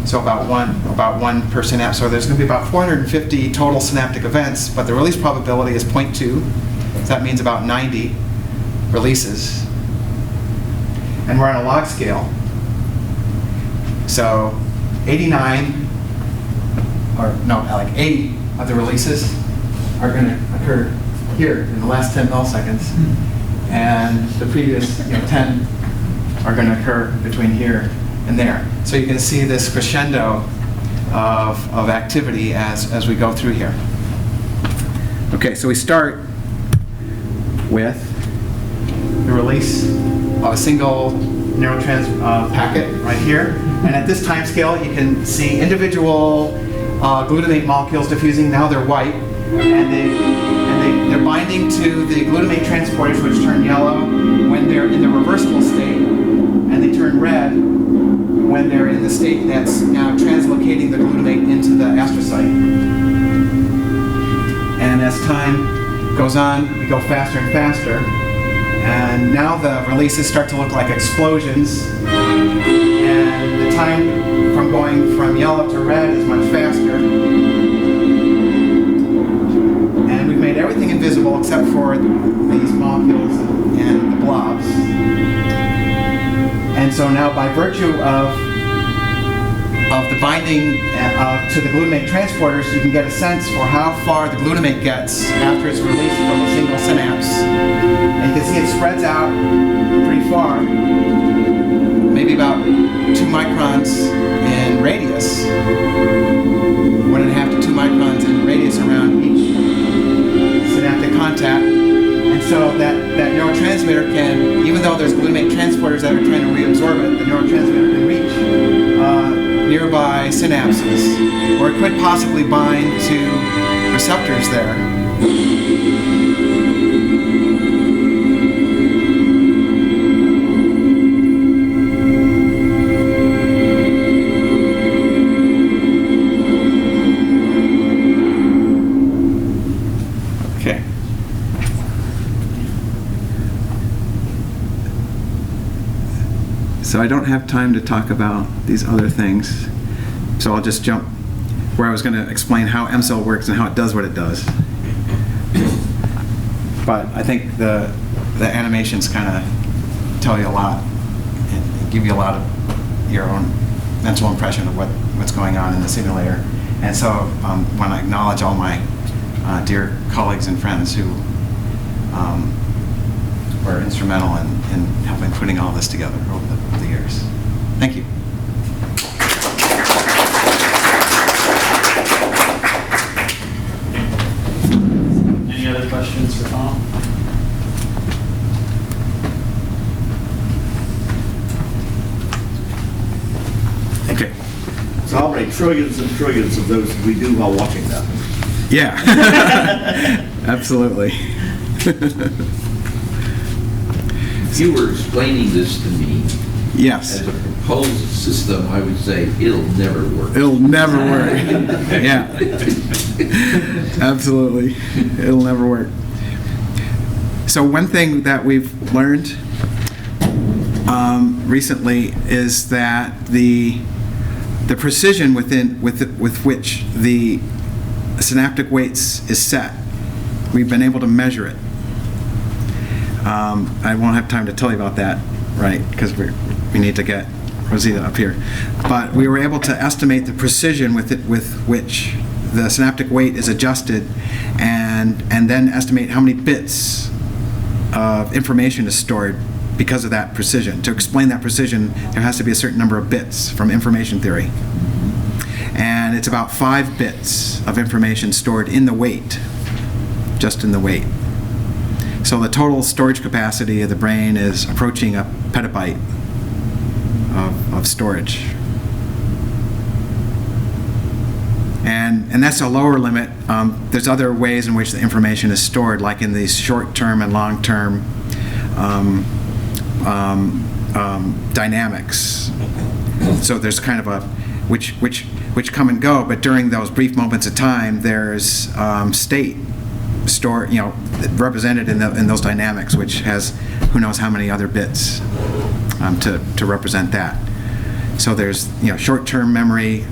So about one per synapse. So there's going to be about 450 total synaptic events, but the release probability is 0.2. So that means about 90 releases. And we're on a log scale. So 89, or no, like 80 of the releases are going to occur here in the last 10 milliseconds. And the previous 10 are going to occur between here and there. So you can see this crescendo of activity as we go through here. Okay, so we start with the release of a single neurotrans packet right here. And at this time scale, you can see individual glutamate molecules diffusing. Now they're white, and they're binding to the glutamate transporters, which turn yellow when they're in the reversible state, and they turn red when they're in the state that's now translocating the glutamate into the astrocyte. And as time goes on, we go faster and faster. And now the releases start to look like explosions. And the time from going from yellow to red is much faster. And we've made everything invisible except for these molecules and the blobs. And so now by virtue of the binding to the glutamate transporters, you can get a sense for how far the glutamate gets after it's released from a single synapse. And you can see it spreads out pretty far, maybe about 2 microns in radius, 1.5 to 2 microns in radius around each synaptic contact. And so that neurotransmitter can, even though there's glutamate transporters that are trying to reabsorb it, the neurotransmitter can reach nearby synapses, or it could possibly bind to receptors there. Okay. So I don't have time to talk about these other things, so I'll just jump where I was going to explain how MCell works and how it does what it does. But I think the animations kind of tell you a lot and give you a lot of your own mental impression of what's going on in the simulator. And so I want to acknowledge all my dear colleagues and friends who were instrumental in helping putting all this together over the years. Thank you. Any other questions for Tom? Okay. So how many trillions and trillions of those did we do while watching that? Yeah. Absolutely. If you were explaining this to me Yes. as a proposed system, I would say it'll never work. It'll never work. Yeah. Absolutely. It'll never work. So one thing that we've learned recently is that the precision with which the synaptic weights is set, we've been able to measure it. I won't have time to tell you about that, right, because we need to get Rosita up here. But we were able to estimate the precision with which the synaptic weight is adjusted, and then estimate how many bits of information is stored because of that precision. To explain that precision, there has to be a certain number of bits from information theory. And it's about 5 bits of information stored in the weight, just in the weight. So the total storage capacity of the brain is approaching a petabyte of storage. And that's a lower limit. There's other ways in which the information is stored, like in these short-term and long-term dynamics. So there's kind of a which come and go, but during those brief moments of time, there's state stored, represented in those dynamics, which has who knows how many other bits to represent that. So there's short-term memory.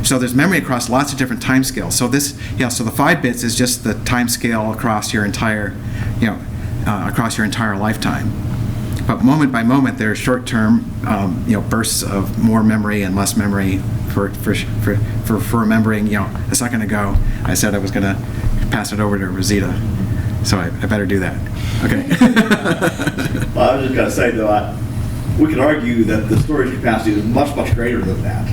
So there's memory across lots of different time scales. So so the 5 bits is just the time scale across your entire, lifetime. But moment by moment, there's short-term, bursts of more memory and less memory for remembering. A second ago, I said I was going to pass it over to Rosita, so I better do that. Okay. Well, I was just going to say, though, we can argue that the storage capacity is much, much greater than that,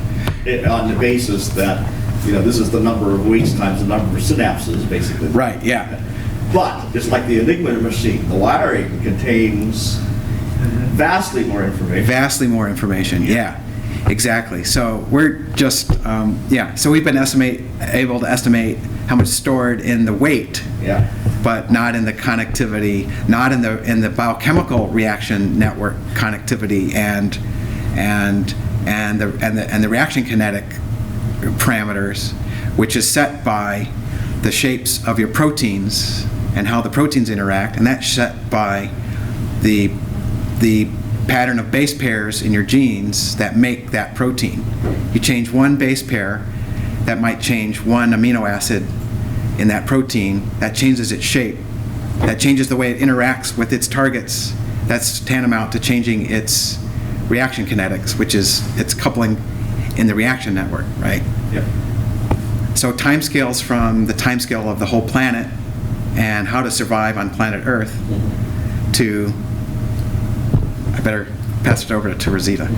on the basis that, this is the number of weights times the number of synapses, basically. Right, yeah. But, just like the Enigma machine, the wiring contains vastly more information. Vastly more information, yeah. Exactly. So we're just, so we've been able to estimate how much stored in the weight, but not in the connectivity, not in the biochemical reaction network connectivity and the reaction kinetic parameters, which is set by the shapes of your proteins and how the proteins interact, and that's set by the pattern of base pairs in your genes that make that protein. You change one base pair, that might change one amino acid in that protein, that changes its shape, that changes the way it interacts with its targets. That's tantamount to changing its reaction kinetics, which is its coupling in the reaction network, right? Yep. So timescales from the timescale of the whole planet and how to survive on planet Earth to, I better pass it over to Rosita. Go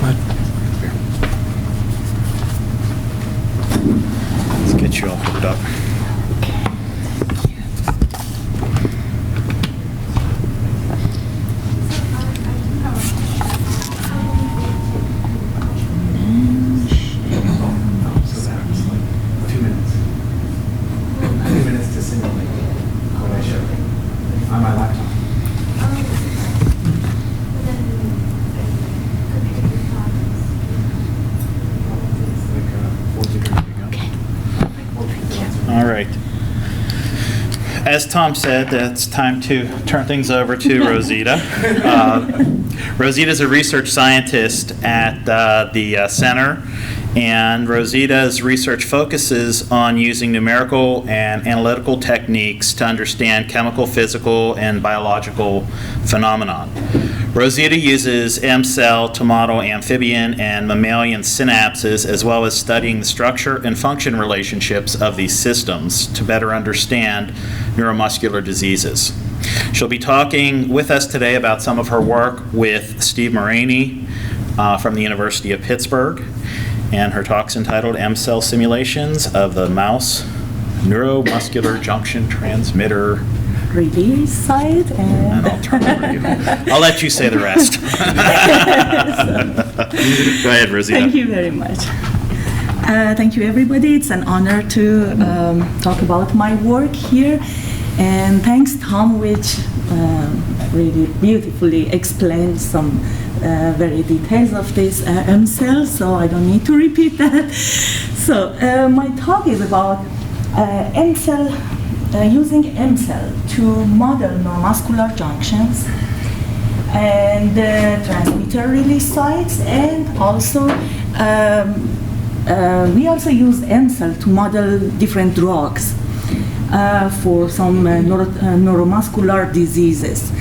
ahead. Let's get you all hooked up. As Tom said, it's time to turn things over to Rosita. Rosita is a research scientist at the center And Rosita's research focuses on using numerical and analytical techniques to understand chemical, physical, and biological phenomenon. Rosita uses MCell to model amphibian and mammalian synapses, as well as studying the structure and function relationships of these systems to better understand neuromuscular diseases. She'll be talking with us today about some of her work with Steve Moraney from the University of Pittsburgh, and her talk's entitled MCell Simulations of the Mouse Neuromuscular Junction Transmitter Release side and I'll turn over to you. I'll let you say the rest. Go ahead, Rosita. Thank you very much. Thank you, everybody. It's an honor to talk about my work here. And thanks, Tom, which really beautifully explained some very details of this MCell, so I don't need to repeat that. So my talk is about MCell, using MCell to model neuromuscular junctions and transmitter release sites, and also we also use MCell to model different drugs for some neuromuscular diseases.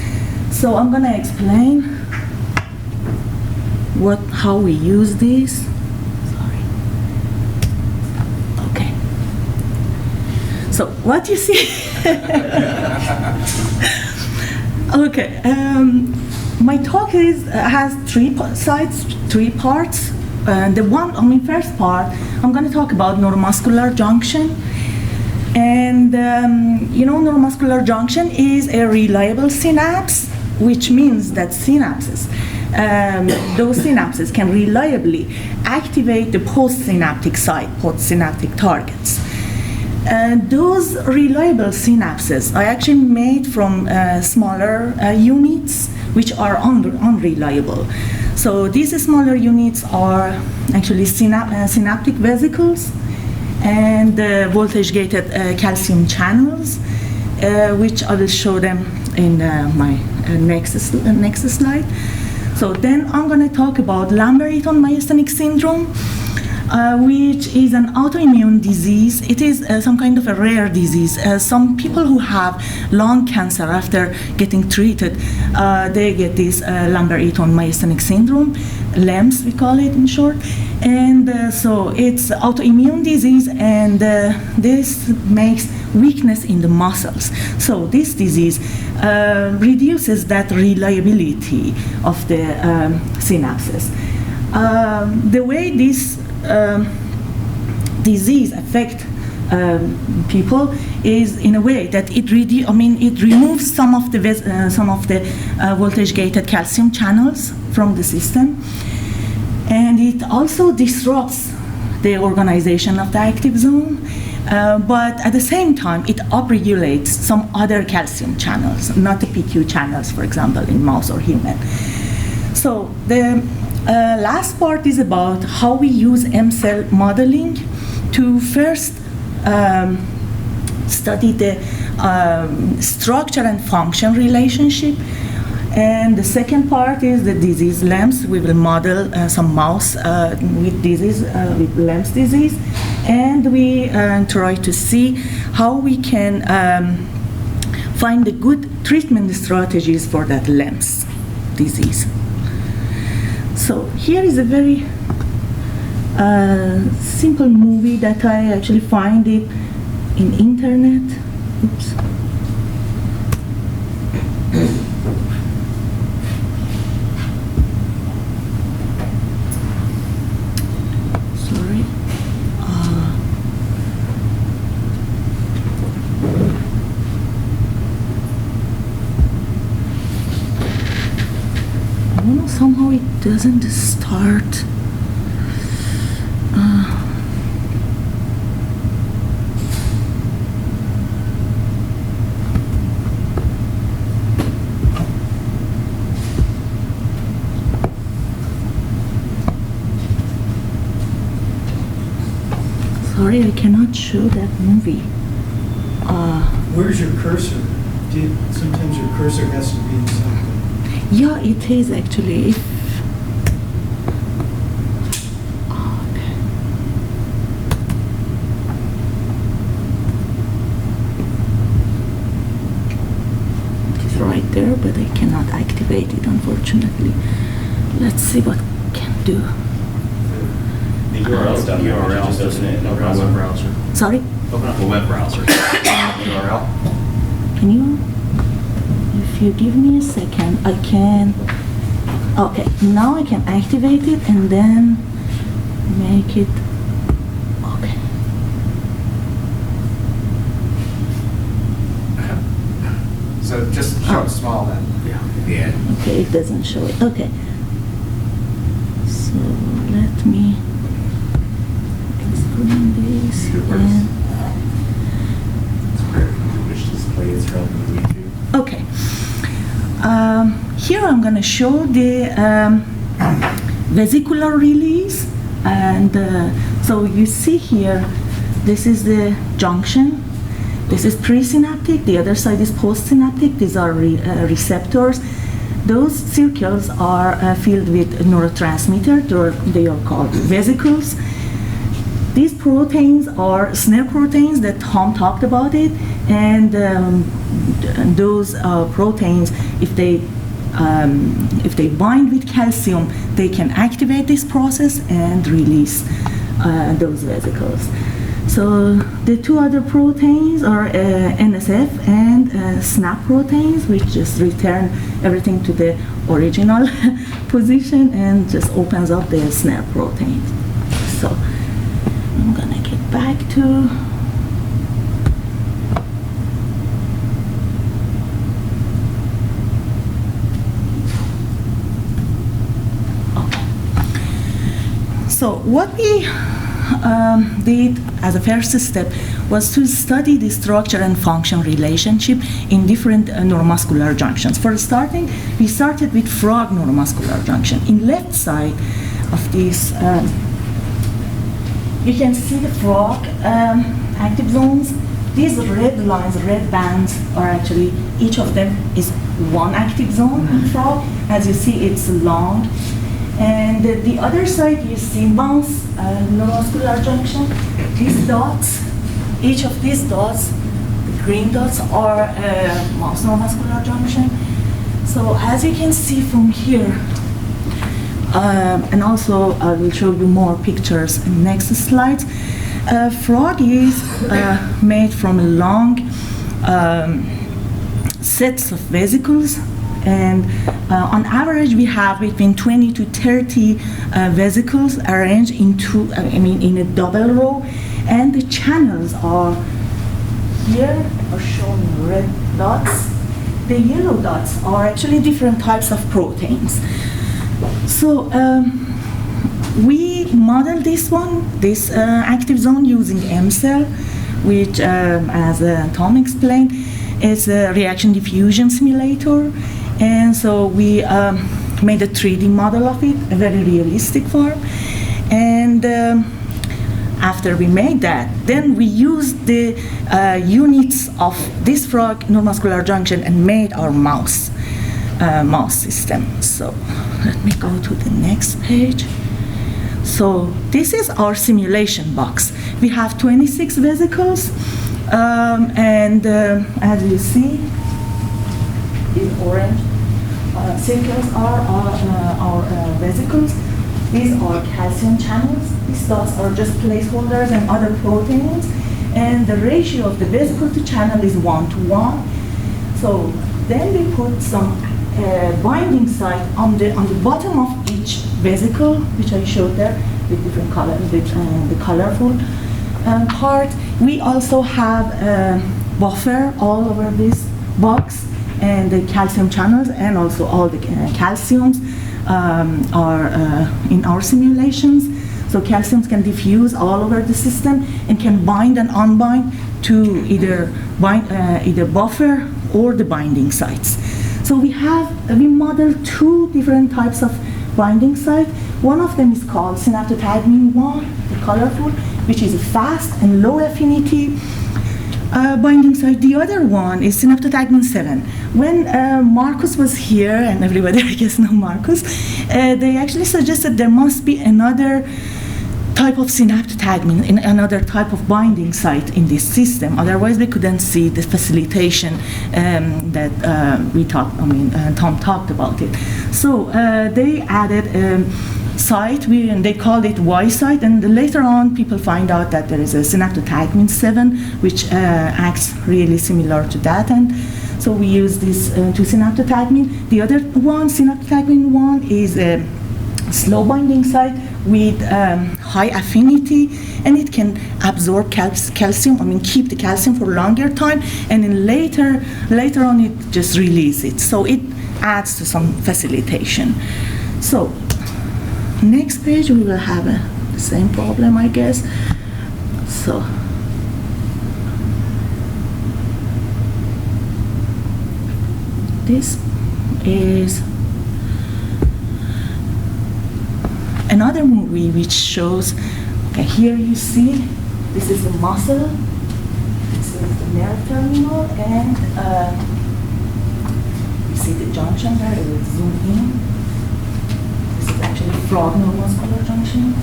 So I'm going to explain how we use this. So what you see, okay, my talk has three parts. First part, I'm going to talk about neuromuscular junction. And, neuromuscular junction is a reliable synapse, which means that those synapses can reliably activate the postsynaptic site, postsynaptic targets. Those reliable synapses are actually made from smaller units, which are unreliable. So these smaller units are actually synaptic vesicles and voltage-gated calcium channels, which I will show them in my next slide. So then I'm going to talk about Lambert-Eaton myasthenic syndrome, which is an autoimmune disease. It is some kind of a rare disease. Some people who have lung cancer after getting treated, they get this Lambert-Eaton myasthenic syndrome, LEMS we call it in short. And so it's autoimmune disease, and this makes weakness in the muscles. So this disease reduces that reliability of the synapses. The way this disease affect people is in a way that it removes some of the voltage-gated calcium channels from the system, and it also disrupts the organization of the active zone. But at the same time, it upregulates some other calcium channels, not the PQ channels, for example, in mouse or human. So the last part is about how we use MCell modeling to first study the structure and function relationship. And the second part is the disease LEMS. We will model some mouse with LEMS disease, and we try to see how we can find the good treatment strategies for that LEMS disease. So here is a very simple movie that I actually find it in internet. Oops. Sorry. I don't know, somehow it doesn't start. Sorry, I cannot show that movie. Where's your cursor? Sometimes your cursor has to be in something. Yeah, it is actually. Okay. activated, unfortunately. Let's see what can do. The URL's down there. URL. Just open it in the Open up a web browser. Sorry, Open up a web browser. URL. can you? If you give me a second, I can. Okay, now I can activate it and then make it. Okay. So just show it small then. Yeah. Okay, it doesn't show it. Okay. So let me explain this and. Which display is relevant to YouTube. Okay. Here I'm going to show the vesicular release, and so you see here, this is the junction. This is presynaptic. The other side is postsynaptic. These are receptors. Those circles are filled with neurotransmitter. They are called vesicles. These proteins are snare proteins that Tom talked about it, and those proteins, if they bind with calcium, they can activate this process and release those vesicles. So the two other proteins are NSF and SNAP proteins, which just return everything to the original position and just opens up the snare proteins. So I'm gonna get back to. So what we did as a first step was to study the structure and function relationship in different neuromuscular junctions. For starting, we started with frog neuromuscular junction. In left side of this, you can see the frog active zones. These red lines, red bands, are actually, each of them is one active zone in frog. As you see, it's long. And the other side, you see mouse neuromuscular junction. These dots, each of these dots, the green dots, are mouse neuromuscular junction. So as you can see from here, and also I will show you more pictures in next slides. Frog is made from long sets of vesicles. And on average, we have between 20 to 30 vesicles arranged into, in a double row. And the channels are here, are shown in red dots. The yellow dots are actually different types of proteins. So we model this one, this active zone, using MCell, which, as Tom explained, is a reaction diffusion simulator. And so we made a 3D model of it, a very realistic form. And after we made that, then we used the units of this frog neuromuscular junction and made our mouse system. So let me go to the next page. So this is our simulation box. We have 26 vesicles, and as you see, these orange circles are our vesicles. These are calcium channels. These dots are just placeholders and other proteins. And the ratio of the vesicle to channel is 1:1. So then we put some binding site on the bottom of each vesicle, which I showed there with different colors, with the colorful part. We also have a buffer all over this box, and the calcium channels, and also all the calciums are in our simulations. So calciums can diffuse all over the system and can bind and unbind to either buffer or the binding sites. So we model two different types of binding site. One of them is called synaptotagmin 1, the colorful, which is a fast and low affinity binding site. The other one is synaptotagmin 7. When Marcus was here, and everybody I guess know Marcus, they actually suggested there must be another type of synaptotagmin, in another type of binding site in this system. Otherwise, we couldn't see the facilitation that Tom talked about it. So they added site, and they called it Y site, and later on people find out that there is a synaptotagmin 7, which acts really similar to that, and so we use this to synaptotagmin. The other one, synaptotagmin 1, is a slow binding site with high affinity, and it can absorb calcium, keep the calcium for a longer time, and then later on it just release it. So it adds to some facilitation. So next page we will have the same problem, I guess. So this is another movie which shows, okay, here you see, this is the muscle, this is the nerve terminal, and you see the junction there, it will zoom in. This is actually frog neuromuscular junction.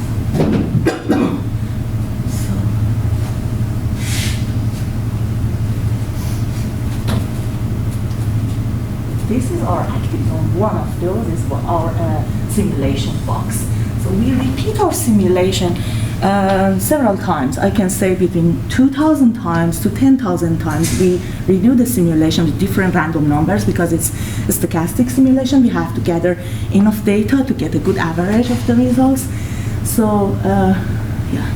So, this is our active zone. One of those is our simulation box. So we repeat our simulation several times. I can say between 2,000 times to 10,000 times. We redo the simulation with different random numbers because it's a stochastic simulation. We have to gather enough data to get a good average of the results. So, yeah.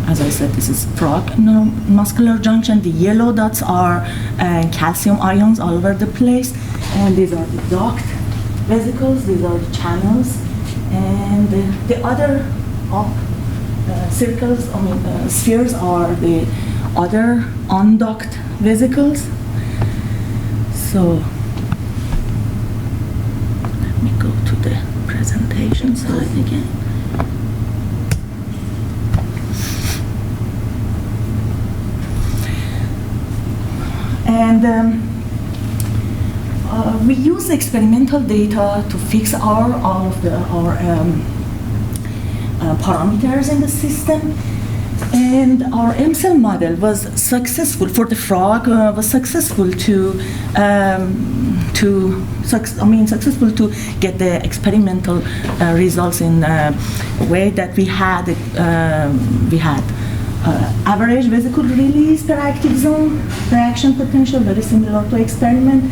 As I said, this is frog neuromuscular junction. The yellow dots are calcium ions all over the place. And these are the duct vesicles, these are the channels. And the other circles, spheres are the other unduct vesicles. So let me go to the presentation slide again. And we use experimental data to fix all of our parameters in the system, and our MCell model was successful for the frog. Was successful successful to get the experimental results in a way that we had average vesicular release per active zone, reaction potential, very similar to experiment.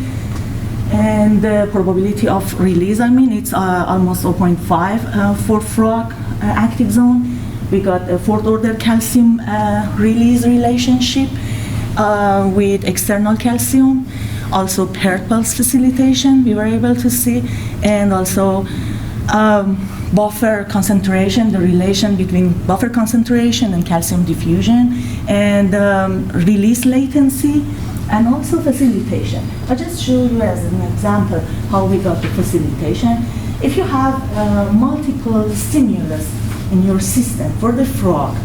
And the probability of release, it's almost 0.5 for frog active zone. We got a fourth order calcium release relationship with external calcium. Also paired pulse facilitation we were able to see, and also buffer concentration, the relation between buffer concentration and calcium diffusion, and release latency, and also facilitation. I just showed you as an example how we got the facilitation. If you have multiple stimulus in your system for the frog,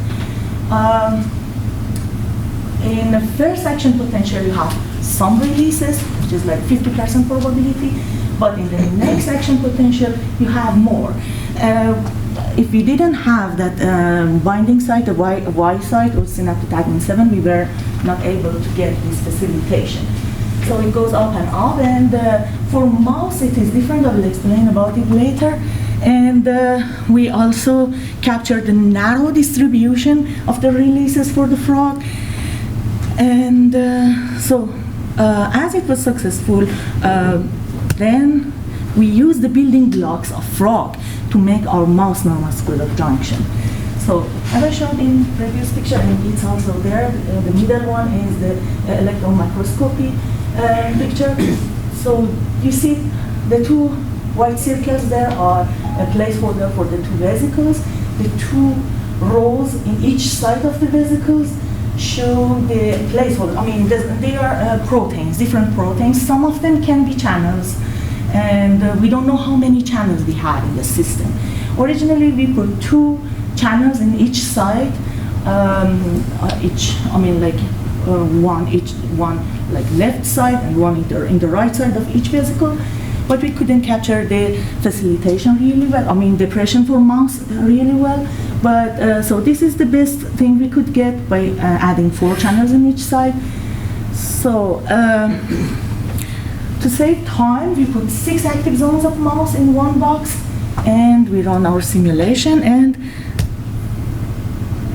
in the first action potential you have some releases, which is like 50% probability, but in the next action potential you have more. If we didn't have that binding site, a Y site or synaptotagmin 7, we were not able to get this facilitation. So it goes up and up, and for mouse it is different. I will explain about it later. And we also captured the narrow distribution of the releases for the frog. And as it was successful, then we used the building blocks of frog to make our mouse neuromuscular junction. So as I showed in previous picture, and it's also there, the middle one is the electron microscopy picture. So you see the two white circles there are a placeholder for the two vesicles. The two rows in each side of the vesicles show the placeholder. They are proteins, different proteins. Some of them can be channels, and we don't know how many channels we had in the system. Originally, we put two channels in each side, one left side and one in the right side of each vesicle. but we couldn't capture the facilitation really well, I mean depression for mouse really well. But so this is the best thing we could get by adding 4 channels in each side. So to save time, we put 6 active zones of mouse in one box, and we run our simulation. And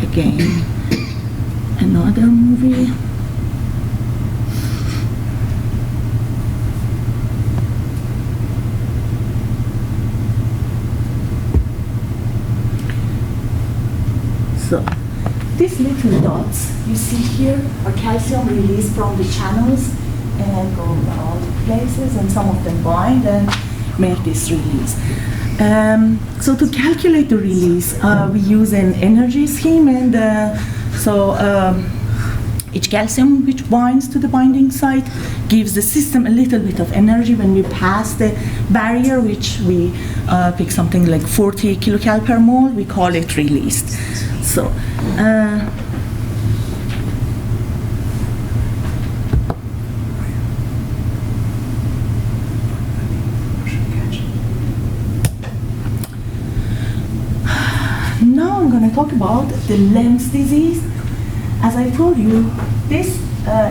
again, another movie. So these little dots you see here are calcium released from the channels and go all places, and some of them bind and make this release. So to calculate the release, we use an energy scheme, and each calcium which binds to the binding site gives the system a little bit of energy. When we pass the barrier, which we pick something like 40 kilocal per mole, we call it released. So now I'm going to talk about the LEMS disease. As I told you, this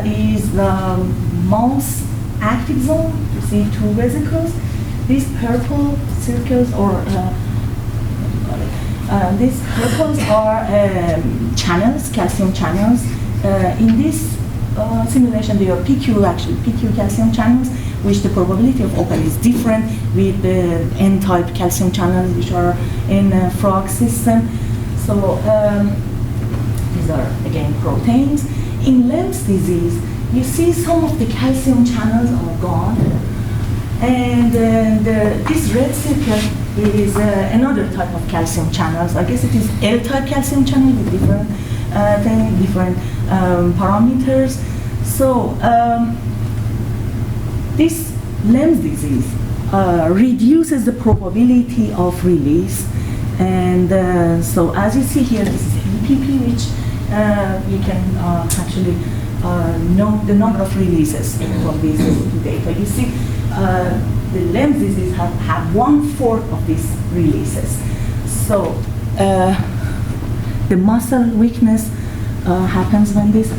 is the mouse active zone. You see 2 vesicles. These purple circles, or these purples are channels, calcium channels. In this simulation, they are PQ calcium channels, which the probability of open is different with the N-type calcium channels, which are in a frog system. So these are, again, proteins. In LEMS disease, you see some of the calcium channels are gone. And this red circle is another type of calcium channels. I guess it is Airtight calcium channel with different parameters. So this LEMS disease reduces the probability of release. And so as you see here, this is EPP, which you can actually know the number of releases from these data. You see, the LEMS disease have 1/4 of these releases. So the muscle weakness happens when this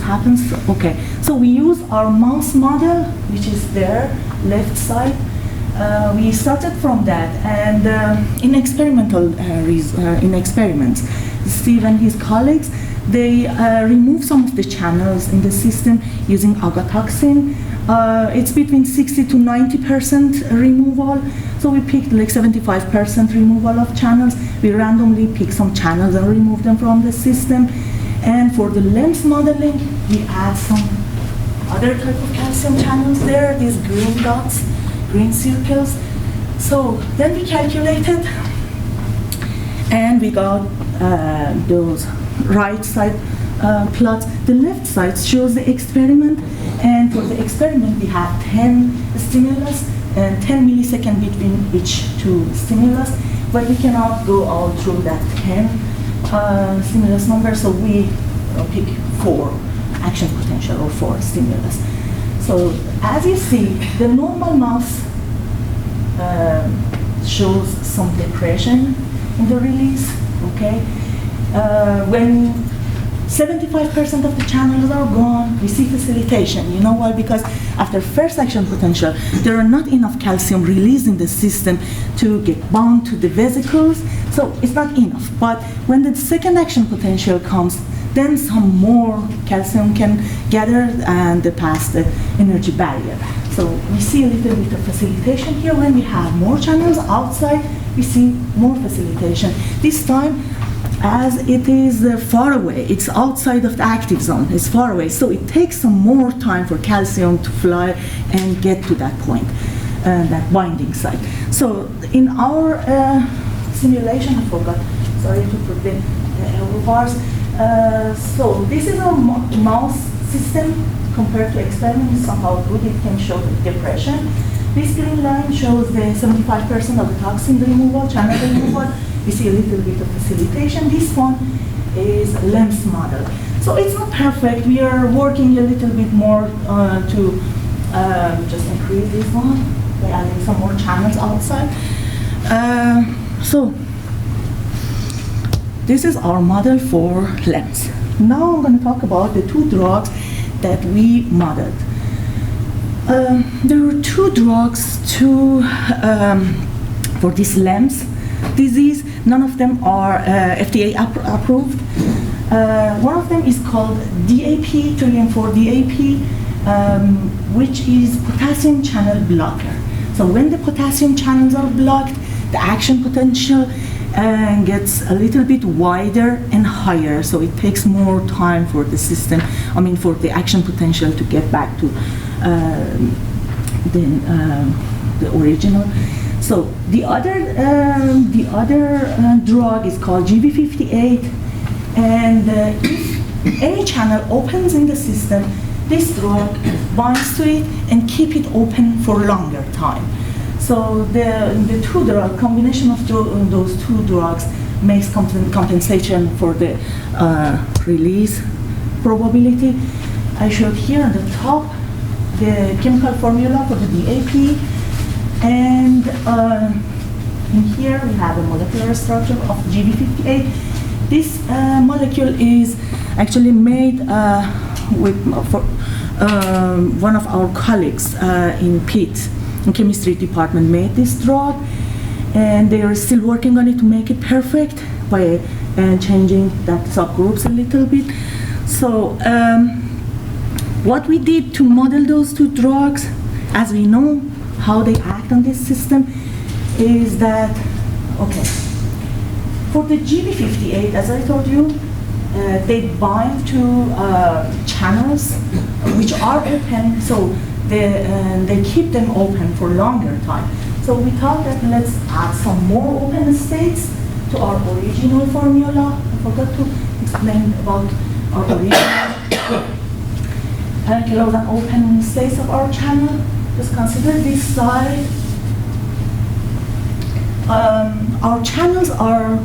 happens. Okay, so we use our mouse model, which is there, left side. We started from that, and in experiments, Steve and his colleagues, they remove some of the channels in the system using agatoxin. It's between 60 to 90% removal. So we picked like 75% removal of channels. We randomly pick some channels and remove them from the system. And for the LEMS modeling, we add some other type of calcium channels there, these green dots, green circles. So then we calculated, and we got those right side plots. The left side shows the experiment, and for the experiment we have 10 stimulus and 10 milliseconds between each 2 stimulus, but we cannot go all through that 10 stimulus number, so we pick 4 action potential or 4 stimulus. So as you see, the normal mouse shows some depression in the release, okay? When 75% of the channels are gone, we see facilitation. You know why? Because after first action potential, there are not enough calcium released in the system to get bound to the vesicles, so it's not enough. But when the second action potential comes, then some more calcium can gather and pass the energy barrier. So we see a little bit of facilitation here. When we have more channels outside, we see more facilitation. This time, as it is far away, it's outside of the active zone, it's far away, so it takes some more time for calcium to fly and get to that point, that binding site. So in our simulation, I forgot, sorry to put the error bars. So this is a mouse system compared to experiment, is somehow good, it can show the depression. This green line shows the 75% of the toxin removal, channel removal. We see a little bit of facilitation. This one is LEMS model. So it's not perfect. We are working a little bit more to just increase increase this one by adding some more channels outside. So this is our model for LEMS. Now I'm going to talk about the two drugs that we modeled. There were two drugs for this LEMS disease. None of them are FDA approved. One of them is called DAP, 3 and 4 DAP, which is potassium channel blocker. So when the potassium channels are blocked, the action potential gets a little bit wider and higher, so it takes more time for the system, for the action potential to get back to the original. So the other drug is called GB58, and if any channel opens in the system, this drug binds to it and keep it open for longer time. So the two drug combination of those two drugs makes compensation for the release probability. I showed here on the top the chemical formula for the DAP, and in here we have a molecular structure of GB58. This molecule is actually made for one of our colleagues in Pitt. In chemistry department made this drug, and they are still working on it to make it perfect by changing that subgroups a little bit. So what we did to model those two drugs, as we know how they act on this system, is that, okay, for the GB58, as I told you, they bind to channels which are open, so they keep them open for longer time. So we thought that let's add some more open states to our original formula. I forgot to explain about our original closed and open states of our channel. Just consider this side. Our channels are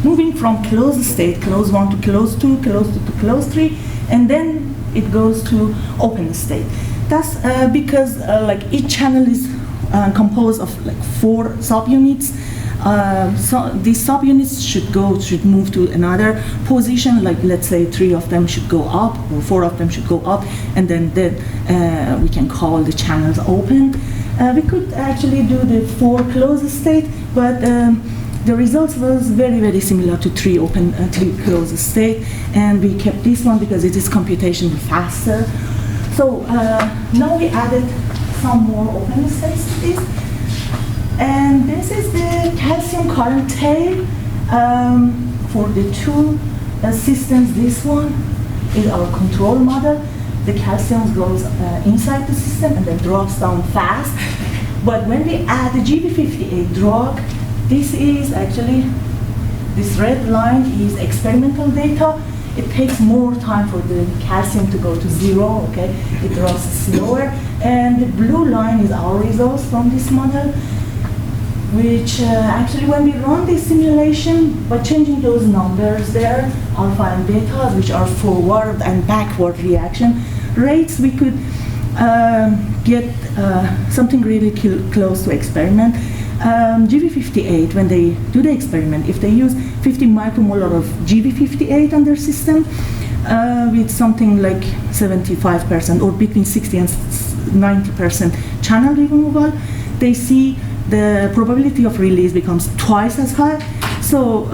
moving from closed state, closed 1 to closed 2, closed 2 to closed 3, and then it goes to open state. That's because like each channel is composed of like 4 subunits. So these subunits should move to another position. Like let's say 3 of them should go up, or 4 of them should go up, and then we can call the channels open. We could actually do the 4 closed state, but the results was very, very similar to 3 open, 3 closed state, and we kept this one because it is computationally faster. So now we added some more open states to this, and this is the calcium current tail for the 2 systems. This one is our control model. The calcium goes inside the system and then drops down fast. But when we add the GB58 drug, this is actually, this red line is experimental data. It takes more time for the calcium to go to 0, okay? It drops slower. And the blue line is our results from this model, which actually when we run this simulation, by changing those numbers there, alpha and beta, which are forward and backward reaction rates, we could get something really close to experiment. GB58, when they do the experiment, if they use 50 micromolar of GB58 on their system with something like 75% or between 60 and 90% channel removal, they see the probability of release becomes twice as high. So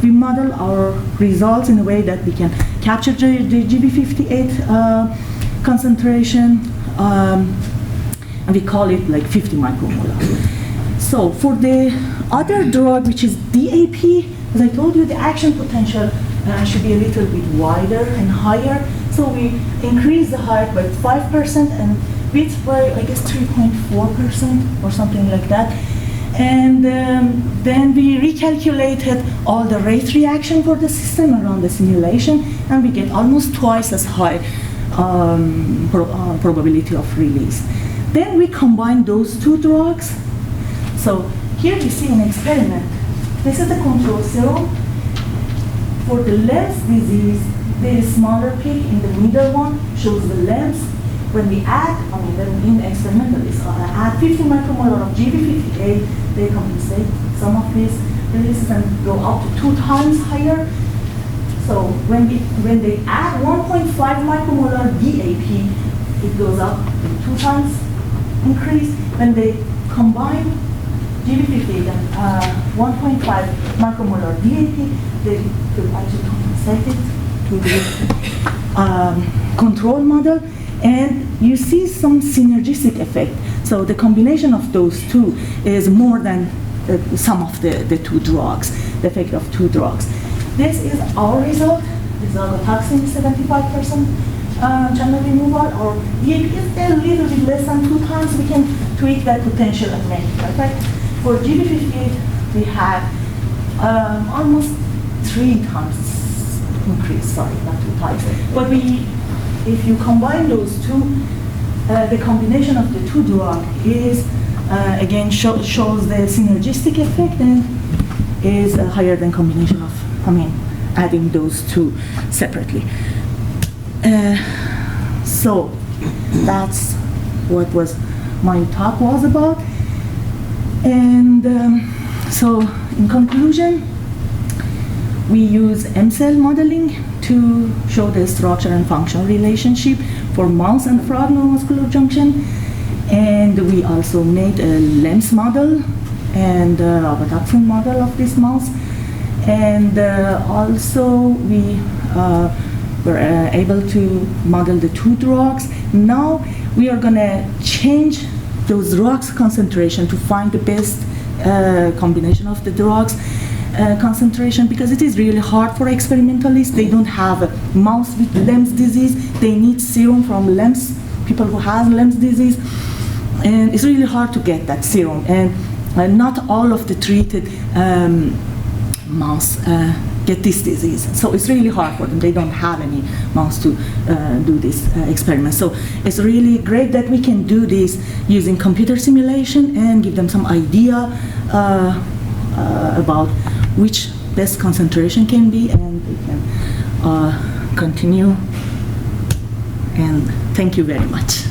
we model our results in a way that we can capture the GB58 concentration, and we call it like 50 micromolar. So for the other drug, which is DAP, as I told you, the action potential should be a little bit wider and higher. So we increase the height by 5% and width by, I guess, 3.4% or something like that. And then we recalculated all the rate reaction for the system around the simulation, and we get almost twice as high probability of release. Then we combine those 2 drugs. So here we see an experiment. This is the control serum. For the LEMS disease, the smaller peak in the middle one shows the LEMS, when we add, in experimentalists add 50 micromolar of GB58, they compensate some of these releases and go up to 2 times higher. So when they add 1.5 micromolar DAP, it goes up to 2 times increase. When they combine GB58 and 1.5 micromolar DAP, they will actually compensate it to the control model, and you see some synergistic effect. So the combination of those two is more than the sum of the two drugs, the effect of two drugs. This is our result. This is toxin 75% channel removal, or DAP is a little bit less than 2 times. We can tweak that potential and make it perfect. For GB58, we have almost 3 times increase, sorry, not 2 times. But if you combine those two, the combination of the two drugs is, again, shows the synergistic effect and is higher than combination of, adding those two separately. So that's what my talk was about. And so in conclusion, we use MCell modeling to show the structure and functional relationship for mouse and frog neuromuscular junction. And we also made a LEMS model and a robotoxin model of this mouse. And also we were able to model the two drugs. Now we are going to change those drugs concentration to find the best combination of the drugs concentration, because it is really hard for experimentalists. They don't have a mouse with LEMS disease. They need serum from LEMS, people who have LEMS disease. And it's really hard to get that serum. And not all of the treated mouse get this disease. So it's really hard for them. They don't have any mouse to do this experiment. So it's really great that we can do this using computer simulation and give them some idea about which best concentration can be, and we can continue. And thank you very much.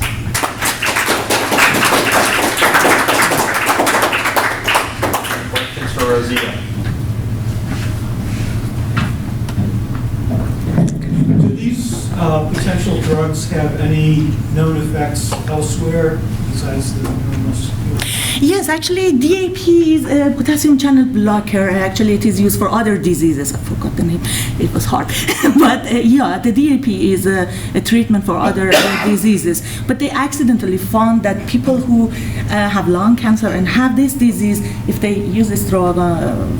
Questions for Rosita? Do these potential drugs have any known effects elsewhere besides the neuromuscular? Yes, actually, DAP is a potassium channel blocker. Actually, it is used for other diseases. I forgot the name. It was hard. But yeah, the DAP is a treatment for other diseases. But they accidentally found that people who have lung cancer and have this disease, if they use this drug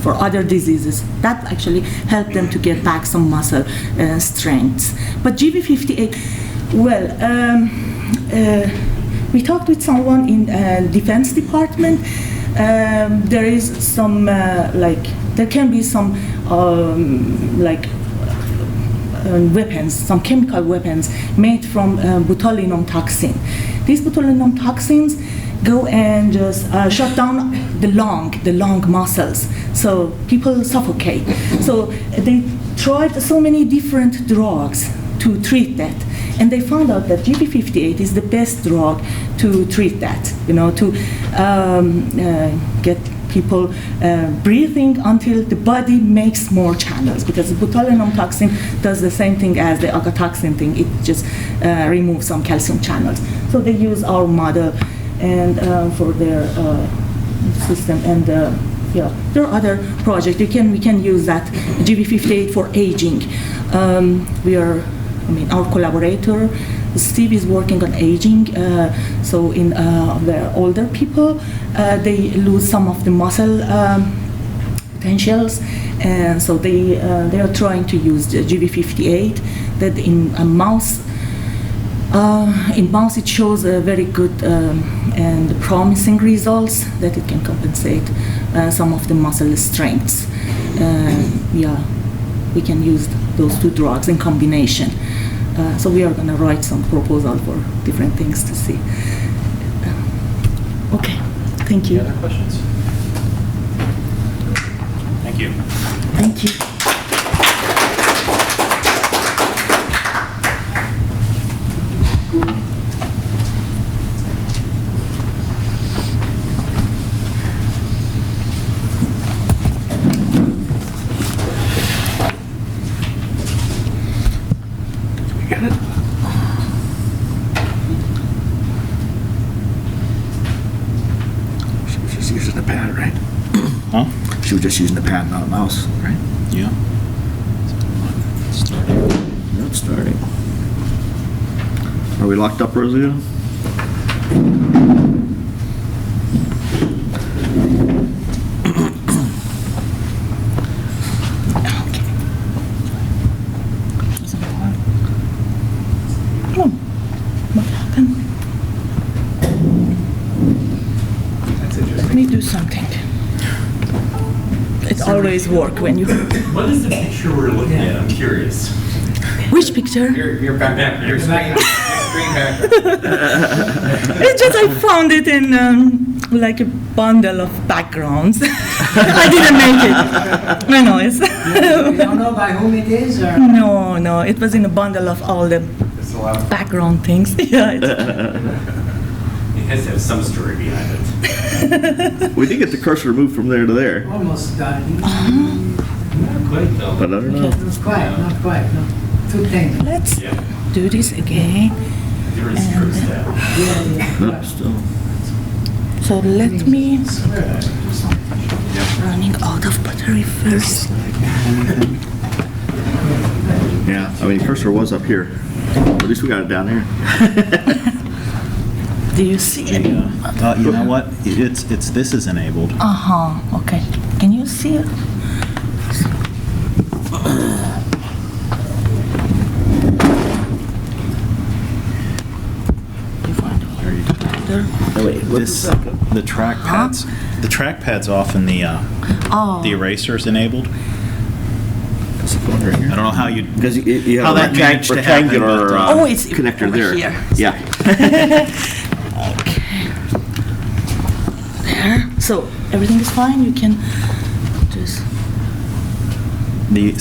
for other diseases, that actually helped them to get back some muscle strength. But GB58, well, we talked with someone in Defense Department. There is some, there can be some, weapons, some chemical weapons made from botulinum toxin. These botulinum toxins go and just shut down the lung muscles, so people suffocate. So they tried so many different drugs to treat that. And they found out that GB58 is the best drug to treat that, to get people breathing until the body makes more channels, because the botulinum toxin does the same thing as the agatoxin thing. It just removes some calcium channels. So they use our model and for their system. And yeah, there are other projects. We can use that GB58 for aging. Our collaborator, Steve, is working on aging. So in the older people, they lose some of the muscle potentials, and so they are trying to use the GB58. That in a mouse, it shows a very good and promising results that it can compensate some of the muscle strengths. Yeah, we can use those two drugs in combination. So we are going to write some proposal for different things to see. Okay, thank you. Any other questions? Thank you. Thank you. using the pad, right? Huh? She was just using the pad, not a mouse, right? Yeah. Not starting. Are we locked up, Rosita? Oh, what happened? Let me do something. It always works when you... What is the picture we're looking at? I'm curious. Which picture? Your back, your screen background. It's just I found it in like a bundle of backgrounds. I didn't make it. I know it's... You don't know by whom it is, or? No, it was in a bundle of all the There's a lot of background things. Yeah, It has to have some story behind it. We did get the cursor moved from there to there, Almost done. Not quite though. but I don't know. Not quite, not quite, no. Too thin. Let's Yeah, do this again. different stroke step. Yeah. Nope, still. So let me running out of battery first. Yeah, I mean, cursor was up here. At least we got it down here. Do you see it? You know what? This is enabled. Okay. Can you see it? You find it there? Oh, wait, This, the trackpad's off and the eraser's enabled. I don't know how you, Because you How have that a managed to happen, rectangular but, Oh, it's connector over there. here. Yeah. Okay. There. So everything is fine. You can just.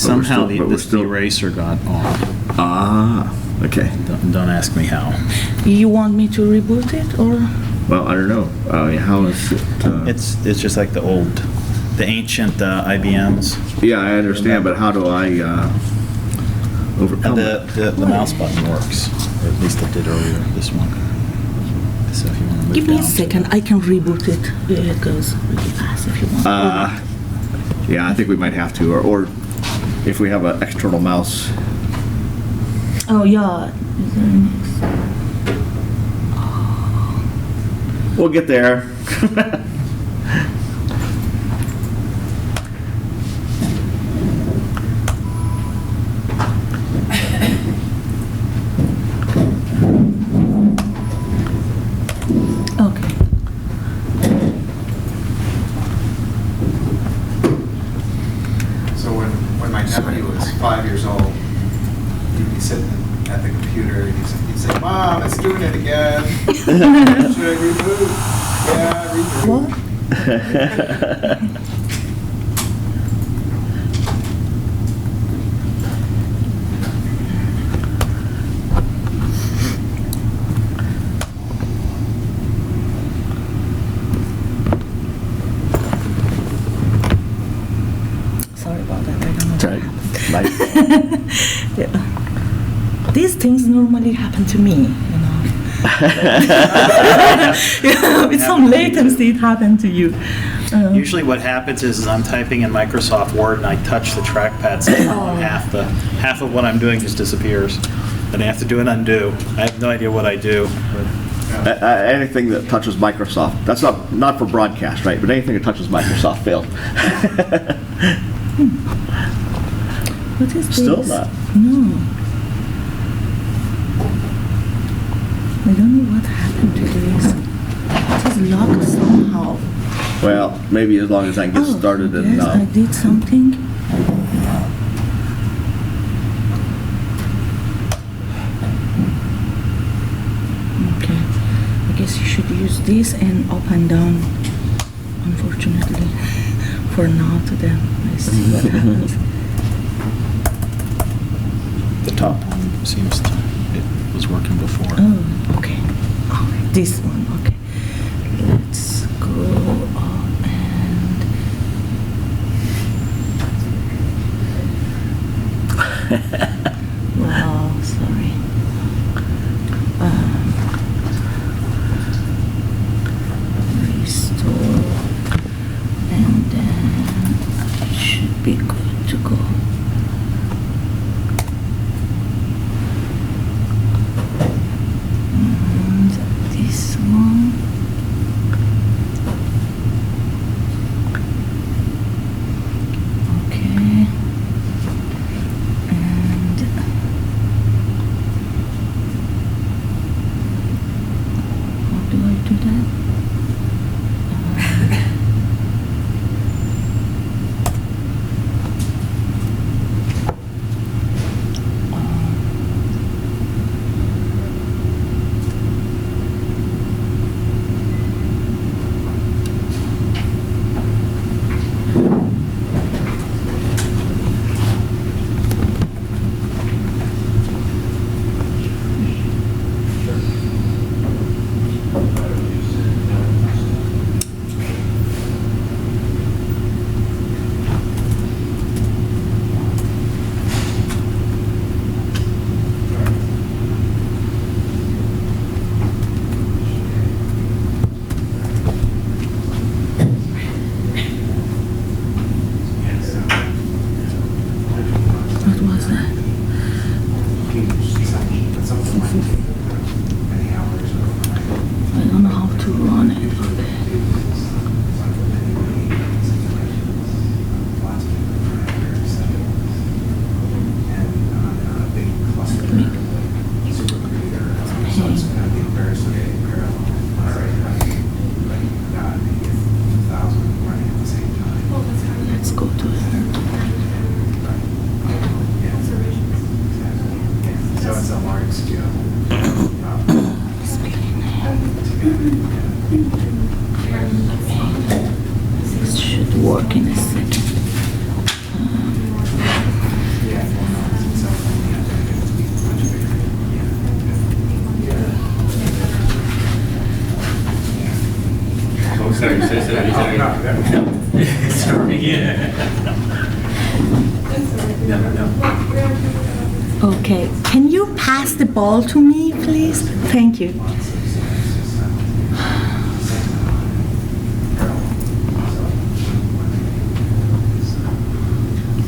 somehow but we're the still- eraser got on. Ah, okay. Don't ask me how. You want me to reboot it or? Well, I don't know. How is it? It's just like the ancient IBMs. Yeah, I understand, but how do I overcome it? The mouse button works, or at least it did earlier, this one. So if you want to move Give me a down to second. the- I can reboot it. It goes really fast if you want. Yeah, I think we might have to, or if we have an external mouse. Oh yeah. We'll get there. Okay. So when my nephew was 5 years old, he'd be sitting at the computer and he'd say, "Mom, it's doing it again. Should I reboot? Yeah, reboot." What? Sorry about that. I don't know. Sorry. Yeah. These things normally happen to me, you know. Yeah, with some latency, it happened to you. Usually what happens is I'm typing in Microsoft Word and I touch the trackpad, so half of what I'm doing just disappears. Then I have to do an undo. I have no idea what I do. Anything that touches Microsoft, that's not for broadcast, right? But anything that touches Microsoft failed. What is this? Still not. No. I don't know what happened to this. It is locked somehow. Well, maybe as long as I can get started and. Yes, I did something. Okay. I guess you should use this and up and down. Unfortunately, for now to them, I see what happens. The top one seems to, it was working before. Oh, okay. Oh, this one, okay. Let's go up and... Wow, sorry. Restore. be good to go. And this one. Okay. And how do I do that? What was that? I don't know how to run it. Let's go to her. So it's a large scale. This should work in a second. Oh, sorry, sorry, yeah. No. Okay, can you pass the ball to me, please? Thank you.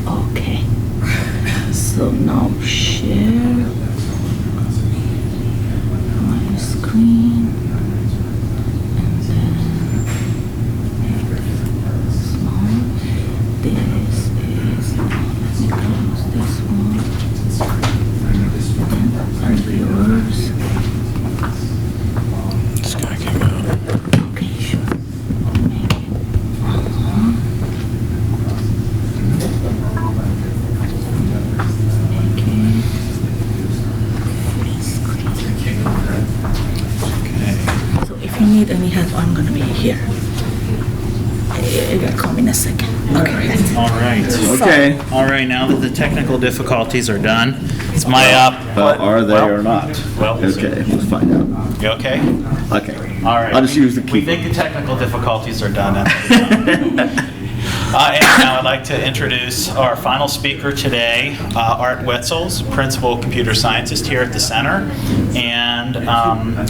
Okay, so now share my screen, and then small. This is, let me close this one. And yours. This guy can go. Okay, sure. Make it. Make it full screen. Okay. So if you need any help, I'm gonna be here. It will come in a second. Okay. All right. Okay. All right, now that the technical difficulties are done, it's my Are they or not? Well, we'll see. Okay, let's find out. You okay? Okay. All right. I'll just use the We key. think the technical difficulties are done. And now I'd like to introduce our final speaker today, Art Wetzel's principal computer scientist here at the center. And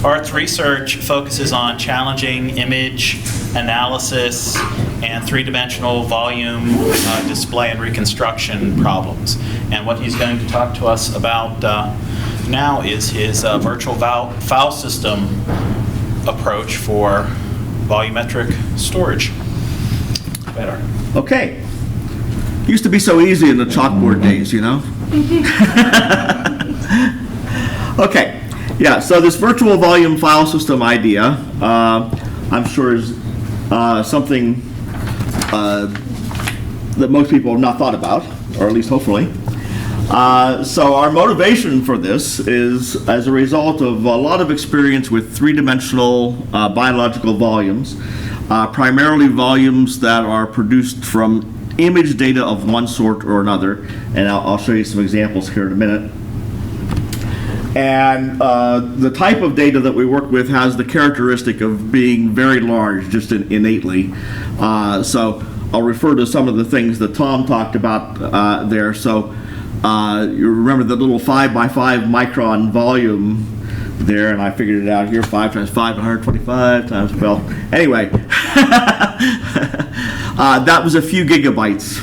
Art's research focuses on challenging image analysis and three-dimensional volume display and reconstruction problems. And what he's going to talk to us about now is his virtual file system approach for volumetric storage. Better. Okay. Used to be so easy in the chalkboard days, you know? Okay. Yeah, so this virtual volume file system idea, I'm sure is something that most people have not thought about, or at least hopefully. So our motivation for this is as a result of a lot of experience with three-dimensional biological volumes, primarily volumes that are produced from image data of one sort or another, and I'll show you some examples here in a minute. And the type of data that we work with has the characteristic of being very large, just innately. So I'll refer to some of the things that Tom talked about there. So you remember the little 5 by 5 micron volume there, and I figured it out here, 5 times 5, 125 times, well, anyway. That was a few gigabytes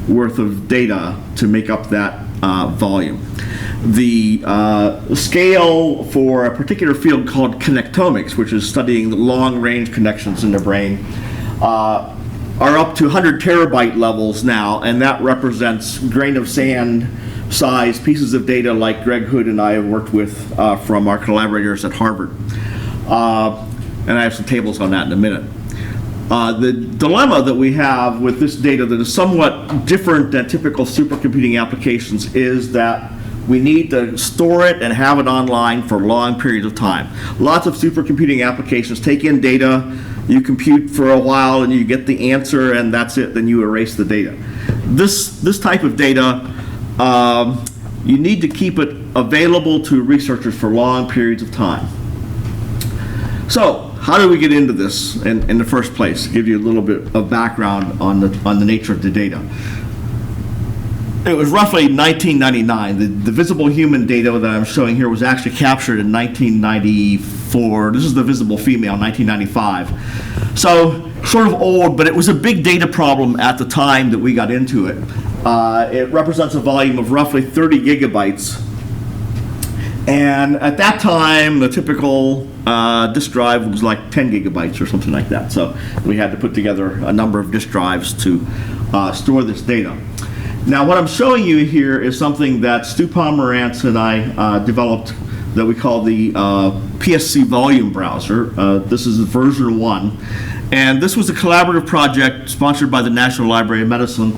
worth of data to make up that volume. The scale for a particular field called connectomics, which is studying the long-range connections in the brain, are up to 100 terabyte levels now, and that represents grain of sand size pieces of data like Greg Hood and I have worked with from our collaborators at Harvard. And I have some tables on that in a minute. The dilemma that we have with this data that is somewhat different than typical supercomputing applications is that we need to store it and have it online for long periods of time. Lots of supercomputing applications take in data, you compute for a while and you get the answer and that's it, then you erase the data. This type of data, you need to keep it available to researchers for long periods of time. So, how did we get into this in the first place? Give you a little bit of background on the nature of the data. It was roughly 1999. The visible human data that I'm showing here was actually captured in 1994. This is the visible female, 1995. So, sort of old, but it was a big data problem at the time that we got into it. It represents a volume of roughly 30 gigabytes. And at that time, the typical disk drive was like 10 gigabytes or something like that. So we had to put together a number of disk drives to store this data. Now what I'm showing you here is something that Stu Pomerantz and I developed that we call the Psc Volume Browser. This is version 1. And this was a collaborative project sponsored by the National Library of Medicine,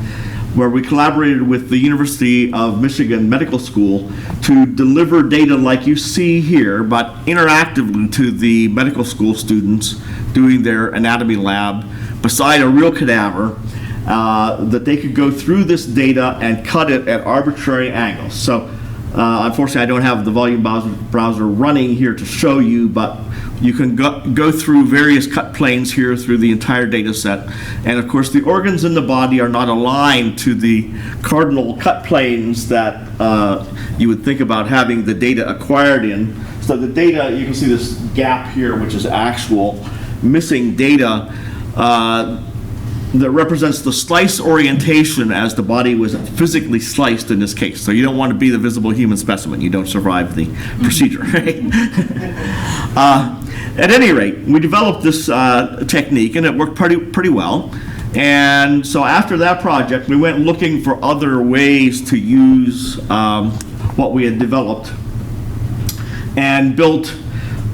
where we collaborated with the University of Michigan Medical School to deliver data like you see here, but interactively to the medical school students doing their anatomy lab beside a real cadaver, that they could go through this data and cut it at arbitrary angles. So unfortunately I don't have the volume browser running here to show you, but you can go through various cut planes here through the entire data set. And of course the organs in the body are not aligned to the cardinal cut planes that you would think about having the data acquired in. So the data, you can see this gap here, which is actual missing data that represents the slice orientation as the body was physically sliced in this case. So you don't want to be the visible human specimen. You don't survive the procedure. Right? At any rate, we developed this technique and it worked pretty well. And so after that project, we went looking for other ways to use what we had developed and built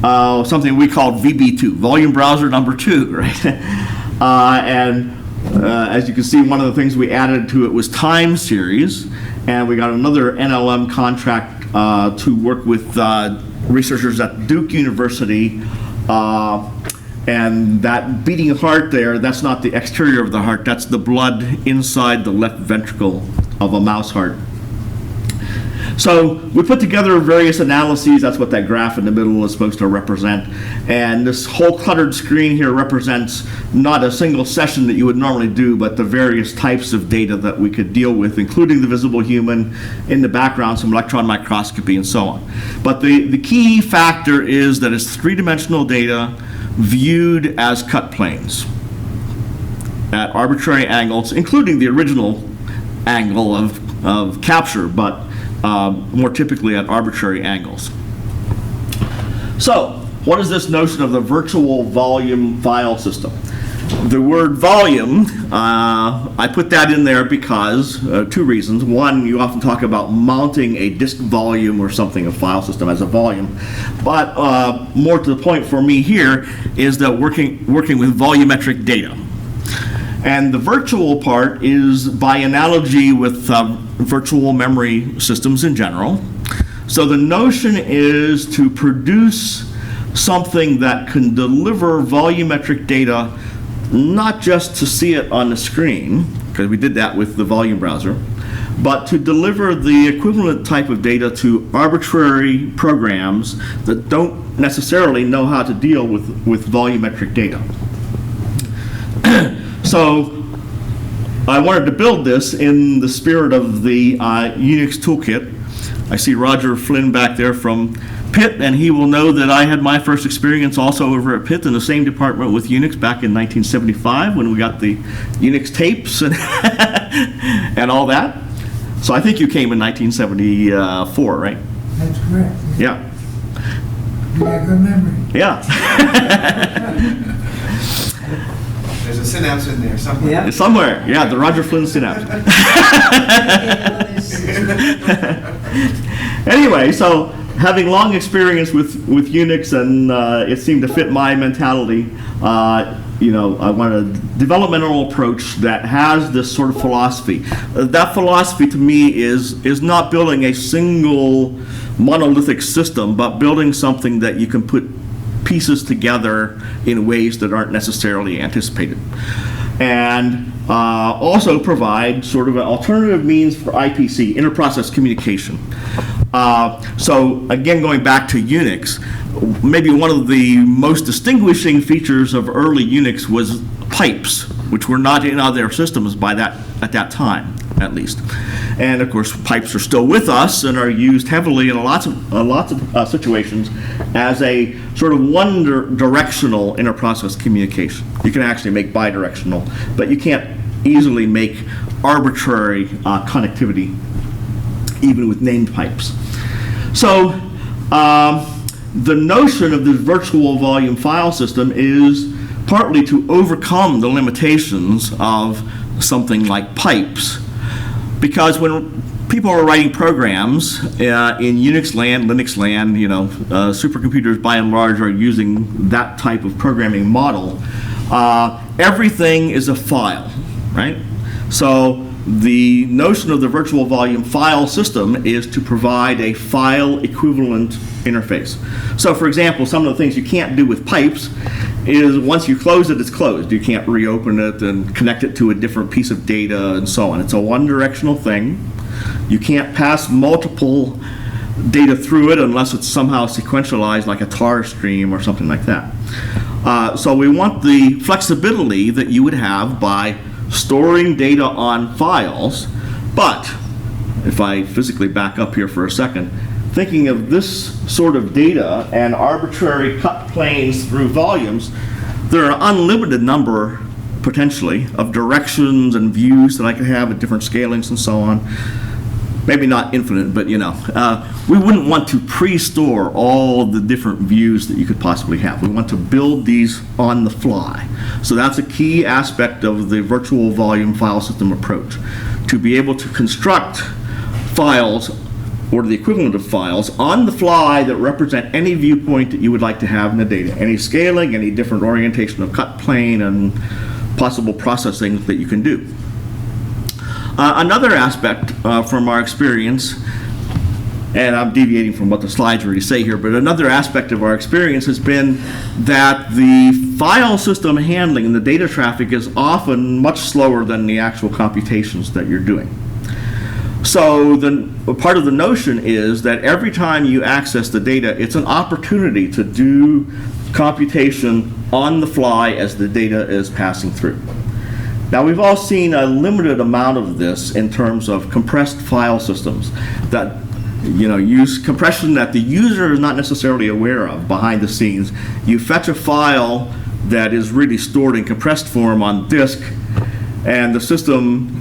something we called VB2, Volume Browser number 2, right? As you can see, one of the things we added to it was time series, and we got another NLM contract to work with researchers at Duke University, and that beating heart there, that's not the exterior of the heart, that's the blood inside the left ventricle of a mouse heart. So we put together various analyses. That's what that graph in the middle is supposed to represent. And this whole cluttered screen here represents not a single session that you would normally do, but the various types of data that we could deal with, including the visible human, in the background, some electron microscopy, and so on. But the key factor is that it's three-dimensional data viewed as cut planes at arbitrary angles, including the original angle of capture, but more typically at arbitrary angles. So, what is this notion of the virtual volume file system? The word volume, I put that in there because two reasons. One, you often talk about mounting a disk volume or something, a file system as a volume. But more to the point for me here is that working with volumetric data. And the virtual part is by analogy with virtual memory systems in general. So the notion is to produce something that can deliver volumetric data, not just to see it on the screen, because we did that with the volume browser, but to deliver the equivalent type of data to arbitrary programs that don't necessarily know how to deal with volumetric data. So I wanted to build this in the spirit of the Unix toolkit. I see Roger Flynn back there from Pitt, and he will know that I had my first experience also over at Pitt in the same department with Unix back in 1975 when we got the Unix tapes. And and all that. So I think you came in 1974, right? That's correct. Yeah. You got good memory. Yeah. There's a synapse in there somewhere. Yeah. Somewhere. Yeah, the Roger Flynn synapse. Anyway, so having long experience with Unix, and it seemed to fit my mentality, I want a developmental approach that has this sort of philosophy. That philosophy to me is not building a single monolithic system, but building something that you can put pieces together in ways that aren't necessarily anticipated. And also provide sort of an alternative means for IPC, interprocess communication. So again, going back to Unix, maybe one of the most distinguishing features of early Unix was pipes, which were not in other systems at that time, at least. And of course, pipes are still with us and are used heavily in lots of situations as a sort of one-directional interprocess communication. You can actually make bidirectional, but you can't easily make arbitrary connectivity, even with named pipes. So the notion of this virtual volume file system is partly to overcome the limitations of something like pipes. Because when people are writing programs in Unix land, Linux land, supercomputers by and large are using that type of programming model, everything is a file, right? So the notion of the virtual volume file system is to provide a file equivalent interface. So for example, some of the things you can't do with pipes is once you close it, it's closed. You can't reopen it and connect it to a different piece of data and so on. It's a one-directional thing. You can't pass multiple data through it unless it's somehow sequentialized like a tar stream or something like that. So we want the flexibility that you would have by storing data on files, but if I physically back up here for a second, thinking of this sort of data and arbitrary cut planes through volumes, there are unlimited number, potentially, of directions and views that I could have at different scalings and so on. Maybe not infinite, but we wouldn't want to pre-store all the different views that you could possibly have. We want to build these on the fly. So that's a key aspect of the virtual volume file system approach, to be able to construct files or the equivalent of files on the fly that represent any viewpoint that you would like to have in the data, any scaling, any different orientation of cut plane, and possible processing that you can do. Another aspect from our experience, and I'm deviating from what the slides already say here, but another aspect of our experience has been that the file system handling and the data traffic is often much slower than the actual computations that you're doing. So part of the notion is that every time you access the data, it's an opportunity to do computation on the fly as the data is passing through. Now, we've all seen a limited amount of this in terms of compressed file systems that use compression that the user is not necessarily aware of behind the scenes. You fetch a file that is really stored in compressed form on disk, and the system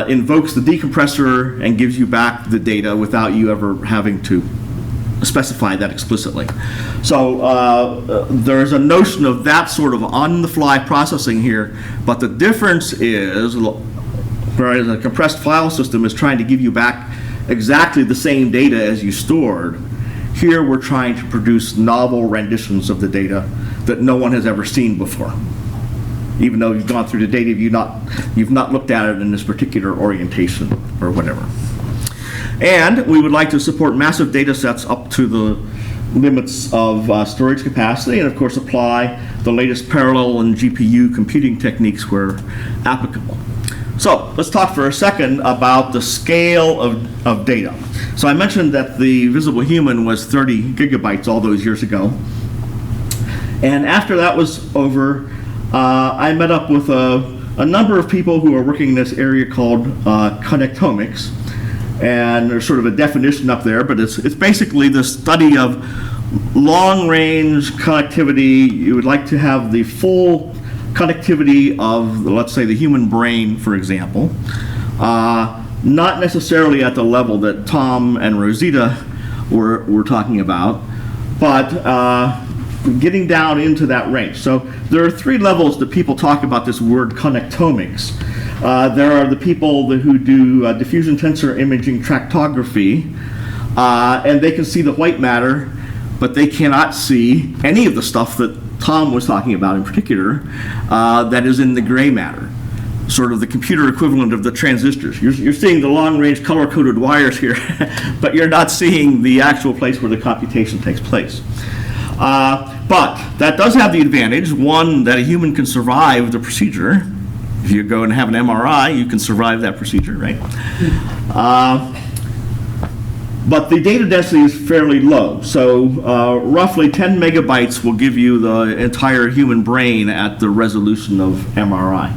invokes the decompressor and gives you back the data without you ever having to specify that explicitly. So there's a notion of that sort of on-the-fly processing here, but the difference is, whereas a compressed file system is trying to give you back exactly the same data as you stored, here we're trying to produce novel renditions of the data that no one has ever seen before. Even though you've gone through the data, you've not looked at it in this particular orientation or whatever. And we would like to support massive data sets up to the limits of storage capacity, and of course apply the latest parallel and GPU computing techniques where applicable. So let's talk for a second about the scale of data. So I mentioned that the visible human was 30 gigabytes all those years ago. And after that was over, I met up with a number of people who are working in this area called connectomics. And there's sort of a definition up there, but it's basically the study of long-range connectivity. You would like to have the full connectivity of, let's say, the human brain, for example. Not necessarily at the level that Tom and Rosita were talking about, but getting down into that range. So there are three levels that people talk about this word connectomics. There are the people who do diffusion tensor imaging tractography, and they can see the white matter, but they cannot see any of the stuff that Tom was talking about in particular, that is in the gray matter, sort of the computer equivalent of the transistors. You're seeing the long-range color-coded wires here, but you're not seeing the actual place where the computation takes place. But that does have the advantage, one, that a human can survive the procedure. If you go and have an MRI, you can survive that procedure, right? But the data density is fairly low. So roughly 10 megabytes will give you the entire human brain at the resolution of MRI.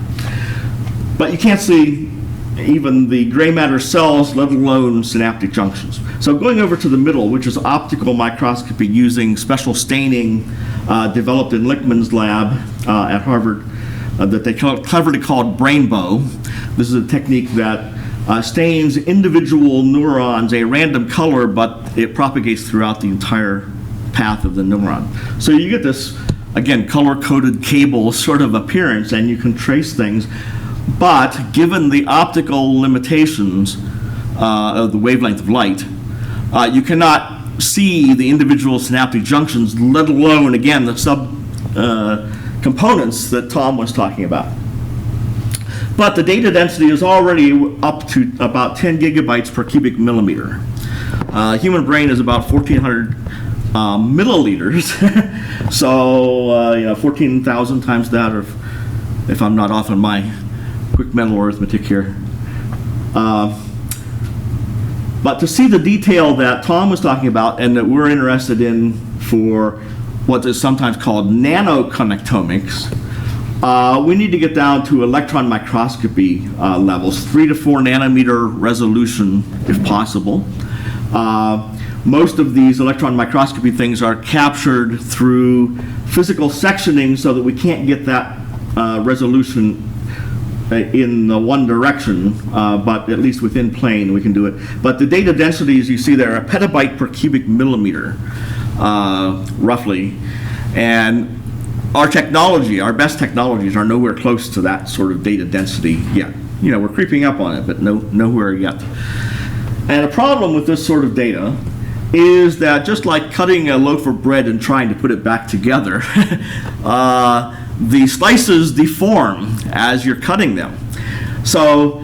But you can't see even the gray matter cells, let alone synaptic junctions. So going over to the middle, which is optical microscopy using special staining developed in Lichtman's lab at Harvard that they cleverly called Brainbow. This is a technique that stains individual neurons a random color, but it propagates throughout the entire path of the neuron. So you get this, again, color-coded cable sort of appearance, and you can trace things. But given the optical limitations of the wavelength of light, you cannot see the individual synaptic junctions, let alone, again, the components that Tom was talking about. But the data density is already up to about 10 gigabytes per cubic millimeter. Human brain is about 1,400 milliliters, so 14,000 times that, or if I'm not off on my quick mental arithmetic here. But to see the detail that Tom was talking about and that we're interested in for what is sometimes called Nano Connectomics, we need to get down to electron microscopy levels, 3 to 4 nanometer resolution if possible. Most of these electron microscopy things are captured through physical sectioning so that we can't get that resolution in the one direction, but at least within plane we can do it. But the data densities you see there are a petabyte per cubic millimeter, roughly. And our technology, our best technologies, are nowhere close to that sort of data density yet. We're creeping up on it, but nowhere yet. And a problem with this sort of data is that just like cutting a loaf of bread and trying to put it back together, the slices deform as you're cutting them. So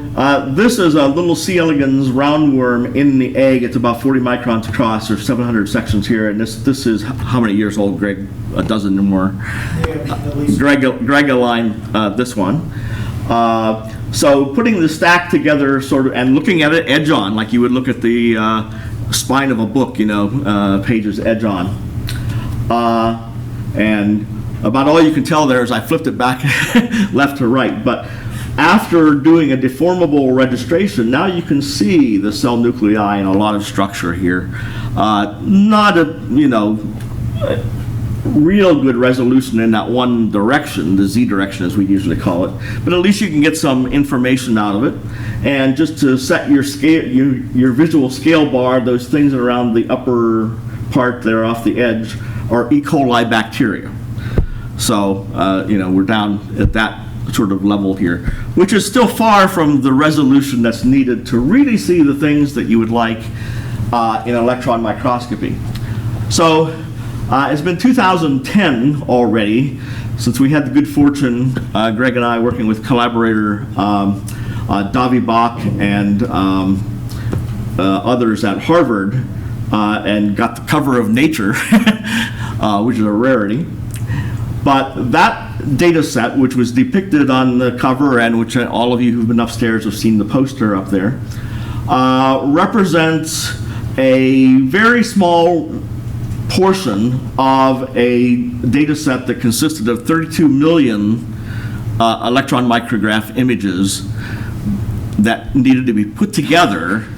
this is a little C. elegans roundworm in the egg. It's about 40 microns across. There's 700 sections here, and this is how many years old, Greg? A dozen or more. Greg-align this one. So putting the stack together, sort of, and looking at it edge on, like you would look at the spine of a book, pages edge on, and about all you can tell there is I flipped it back left to right. But after doing a deformable registration, now you can see the cell nuclei and a lot of structure here. Not a, real good resolution in that one direction, the Z direction as we usually call it, but at least you can get some information out of it. And just to set your scale, your visual scale bar, those things around the upper part there off the edge are E. coli bacteria. So, we're down at that sort of level here, which is still far from the resolution that's needed to really see the things that you would like in electron microscopy. So, it's been 2010 already since we had the good fortune, Greg and I working with collaborator Davi Bach and others at Harvard, and got the cover of Nature, which is a rarity. But that data set, which was depicted on the cover and which all of you who've been upstairs have seen the poster up there, represents a very small portion of a data set that consisted of 32 million electron micrograph images that needed to be put together,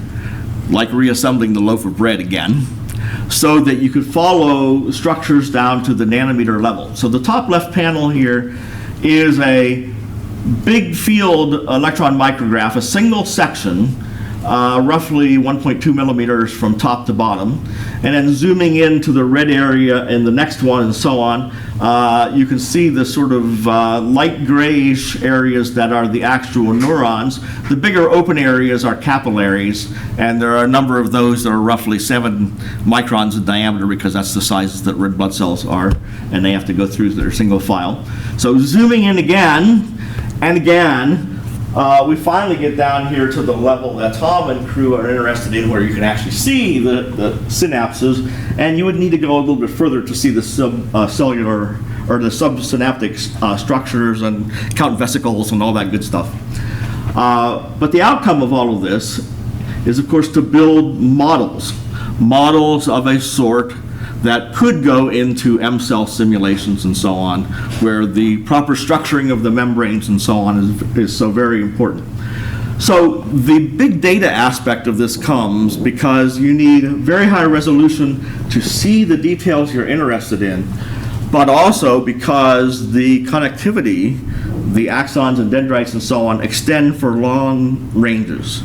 like reassembling the loaf of bread again, so that you could follow structures down to the nanometer level. So the top left panel here is a big field electron micrograph, a single section, roughly 1.2 millimeters from top to bottom, and then zooming into the red area in the next one and so on, you can see the sort of light grayish areas that are the actual neurons. The bigger open areas are capillaries, and there are a number of those that are roughly 7 microns in diameter because that's the sizes that red blood cells are, and they have to go through their single file. So zooming in again and again, we finally get down here to the level that Tom and crew are interested in, where you can actually see the synapses, and you would need to go a little bit further to see the subcellular or the subsynaptic structures and count vesicles and all that good stuff. But the outcome of all of this is, of course, to build models of a sort that could go into MCell simulations and so on, where the proper structuring of the membranes and so on is so very important. So the big data aspect of this comes because you need very high resolution to see the details you're interested in, but also because the connectivity, the axons and dendrites and so on, extend for long ranges.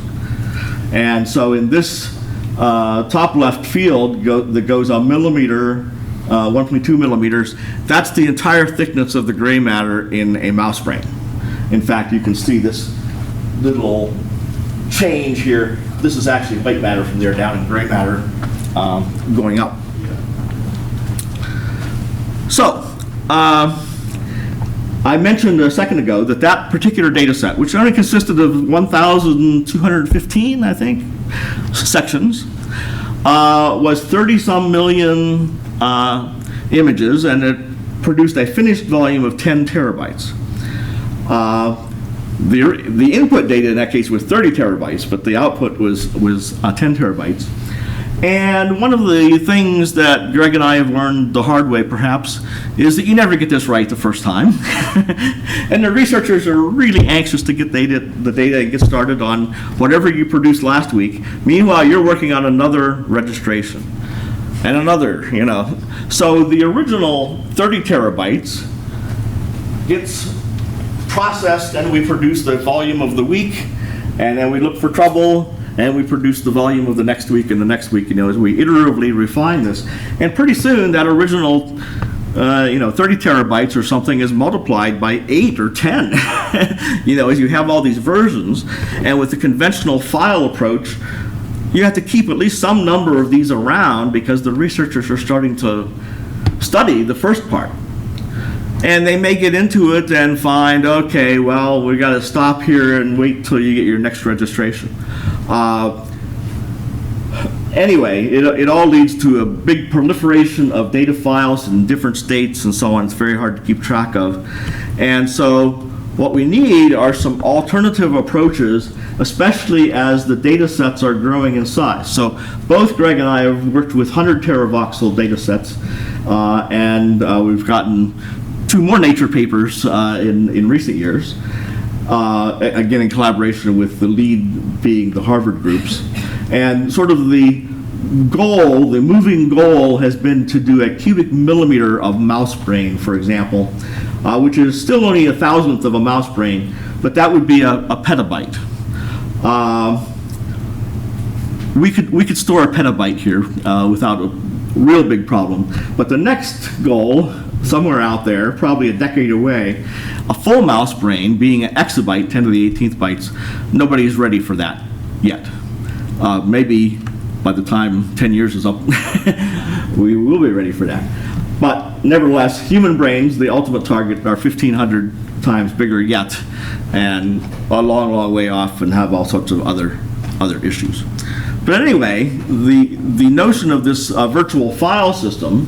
And so in this top left field that goes a millimeter, 1.2 millimeters, that's the entire thickness of the gray matter in a mouse brain. In fact, you can see this little change here. This is actually white matter from there down and gray matter going up. So, I mentioned a second ago that particular data set, which only consisted of 1,215, I think, sections, was 30-some million images, and it produced a finished volume of 10 terabytes. The input data in that case was 30 terabytes, but the output was 10 terabytes. And one of the things that Greg and I have learned the hard way, perhaps, is that you never get this right the first time. And the researchers are really anxious to get the data and get started on whatever you produced last week. Meanwhile, you're working on another registration and another, So the original 30 terabytes gets processed, and we produce the volume of the week, and then we look for trouble, and we produce the volume of the next week and the next week, as we iteratively refine this. And pretty soon that original 30 terabytes or something is multiplied by 8 or 10, as you have all these versions. And with the conventional file approach, you have to keep at least some number of these around because the researchers are starting to study the first part. And they may get into it and find, okay, well, we got to stop here and wait till you get your next registration. Anyway, it all leads to a big proliferation of data files in different states and so on. It's very hard to keep track of. And so what we need are some alternative approaches, especially as the data sets are growing in size. So both Greg and I have worked with 100 teravoxel data sets, and we've gotten 2 more Nature papers in recent years, again in collaboration with the lead being the Harvard groups. And sort of the moving goal has been to do a cubic millimeter of mouse brain, for example, which is still only 1,000th of a mouse brain, but that would be a petabyte. We could store a petabyte here without a real big problem, but the next goal, somewhere out there, probably a decade away, a full mouse brain being an exabyte, 10 to the 18th bytes, nobody's ready for that yet. Maybe by the time 10 years is up, we will be ready for that. But nevertheless, human brains, the ultimate target, are 1,500 times bigger yet, and a long, long way off, and have all sorts of other issues. But anyway, the notion of this virtual file system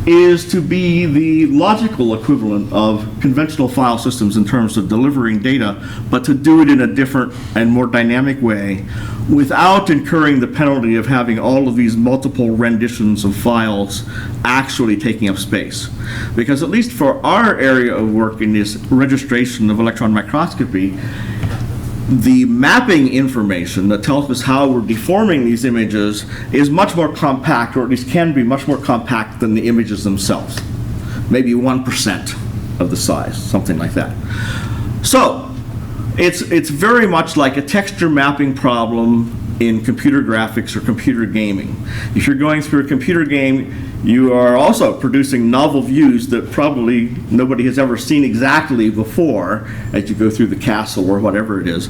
is to be the logical equivalent of conventional file systems in terms of delivering data, but to do it in a different and more dynamic way without incurring the penalty of having all of these multiple renditions of files actually taking up space. Because at least for our area of work in this registration of electron microscopy, the mapping information that tells us how we're deforming these images is much more compact, or at least can be much more compact than the images themselves. Maybe 1% of the size, something like that. So it's very much like a texture mapping problem in computer graphics or computer gaming. If you're going through a computer game, you are also producing novel views that probably nobody has ever seen exactly before as you go through the castle or whatever it is.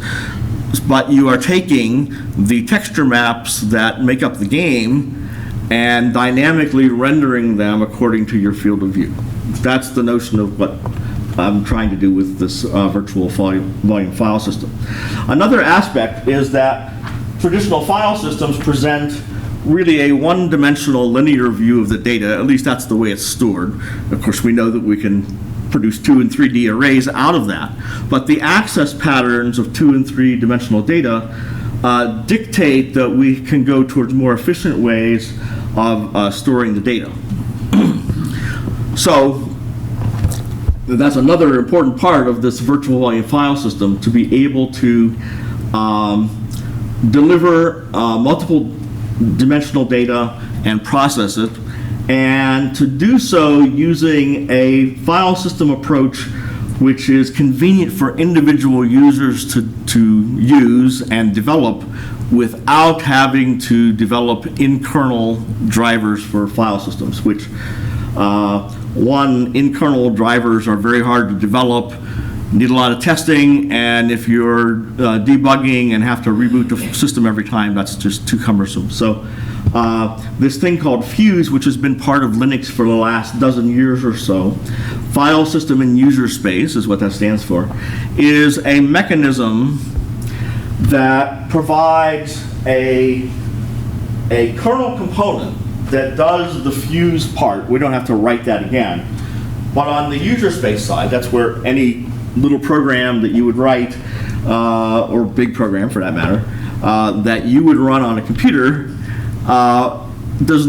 But you are taking the texture maps that make up the game and dynamically rendering them according to your field of view. That's the notion of what I'm trying to do with this virtual volume file system. Another aspect is that traditional file systems present really a one-dimensional linear view of the data. At least that's the way it's stored. Of course, we know that we can produce 2 and 3D arrays out of that. But the access patterns of 2 and 3-dimensional data dictate that we can go towards more efficient ways of storing the data. So that's another important part of this virtual volume file system, to be able to deliver multiple dimensional data and process it, and to do so using a file system approach which is convenient for individual users to use and develop without having to develop in-kernel drivers for file systems, which in-kernel drivers are very hard to develop, need a lot of testing, and if you're debugging and have to reboot the system every time, that's just too cumbersome. So this thing called Fuse, which has been part of Linux for the last dozen years or so, File System in User Space is what that stands for, is a mechanism that provides a kernel component that does the Fuse part. We don't have to write that again. But on the user space side, that's where any little program that you would write, or big program for that matter, that you would run on a computer is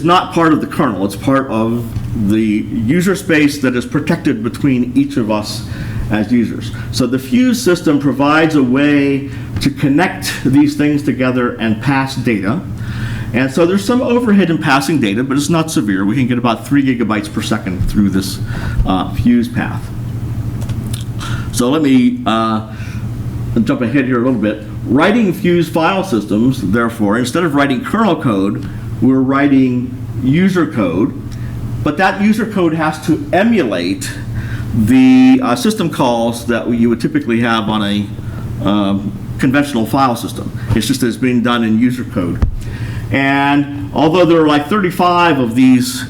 not part of the kernel. It's part of the user space that is protected between each of us as users. So the Fuse system provides a way to connect these things together and pass data. And so there's some overhead in passing data, but it's not severe. We can get about 3 gigabytes per second through this Fuse path. So let me jump ahead here a little bit. Writing Fuse file systems, therefore, instead of writing kernel code, we're writing user code, but that user code has to emulate the system calls that you would typically have on a conventional file system. It's just that it's being done in user code. And although there are like 35 of these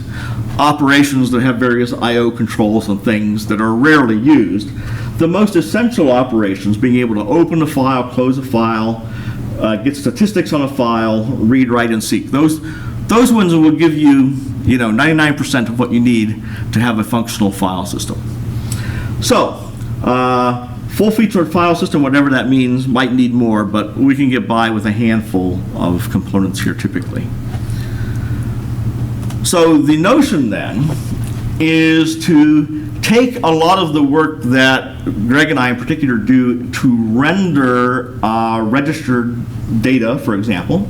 operations that have various I/O controls and things that are rarely used, the most essential operations, being able to open a file, close a file, get statistics on a file, read, write, and seek, those ones will give you 99% of what you need to have a functional file system. So, full-featured file system, whatever that means, might need more, but we can get by with a handful of components here typically. So the notion then is to take a lot of the work that Greg and I in particular do to render registered data, for example,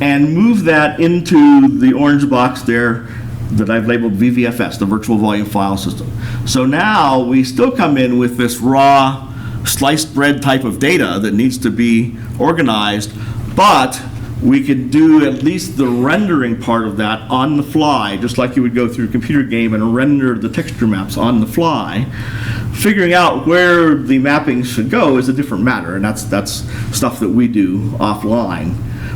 and move that into the orange box there that I've labeled VVFS, the virtual volume file system. So now we still come in with this raw sliced bread type of data that needs to be organized, but we could do at least the rendering part of that on the fly, just like you would go through a computer game and render the texture maps on the fly. Figuring out where the mappings should go is a different matter, and that's stuff that we do offline.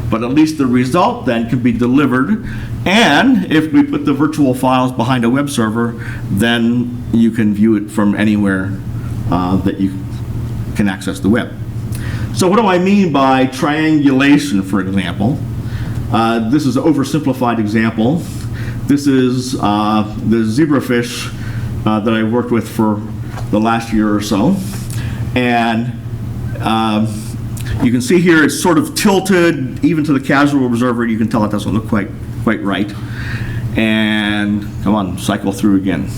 But at least the result then can be delivered, and if we put the virtual files behind a web server, then you can view it from anywhere that you can access the web. So what do I mean by triangulation, for example? This is an oversimplified example. This is the zebrafish that I've worked with for the last year or so. And you can see here it's sort of tilted, even to the casual observer. You can tell it doesn't look quite right. And come on, cycle through again.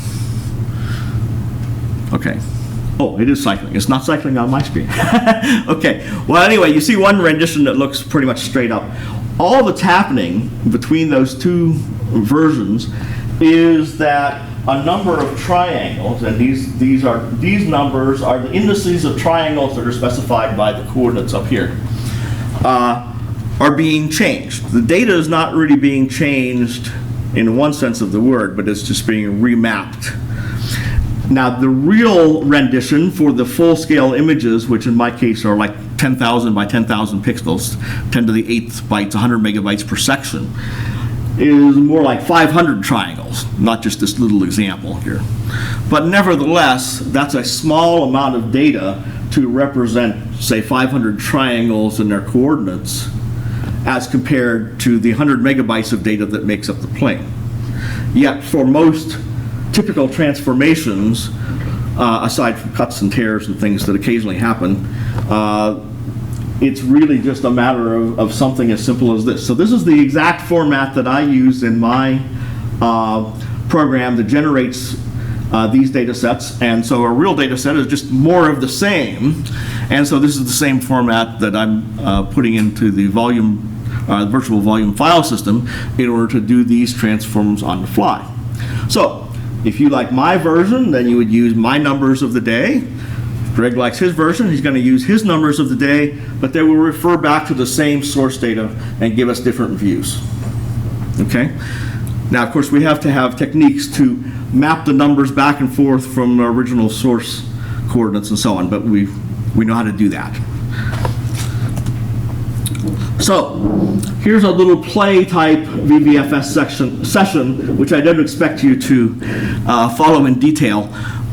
Okay. Oh, it is cycling. It's not cycling on my screen. Okay. Well, anyway, you see one rendition that looks pretty much straight up. All that's happening between those two versions is that a number of triangles, and these numbers are the indices of triangles that are specified by the coordinates up here, are being changed. The data is not really being changed in one sense of the word, but it's just being remapped. Now, the real rendition for the full-scale images, which in my case are like 10,000 by 10,000 pixels, 10 to the 8th bytes, 100 megabytes per section, is more like 500 triangles, not just this little example here. But nevertheless, that's a small amount of data to represent, say, 500 triangles and their coordinates as compared to the 100 megabytes of data that makes up the plane. Yet, for most typical transformations, aside from cuts and tears and things that occasionally happen, it's really just a matter of something as simple as this. So this is the exact format that I use in my program that generates these data sets. And so a real data set is just more of the same. And so this is the same format that I'm putting into the virtual volume file system in order to do these transforms on the fly. So if you like my version, then you would use my numbers of the day. Greg likes his version, he's going to use his numbers of the day, but they will refer back to the same source data and give us different views. Okay? Now, of course, we have to have techniques to map the numbers back and forth from the original source coordinates and so on, but we know how to do that. So, here's a little play type VBFS session, which I don't expect you to follow in detail.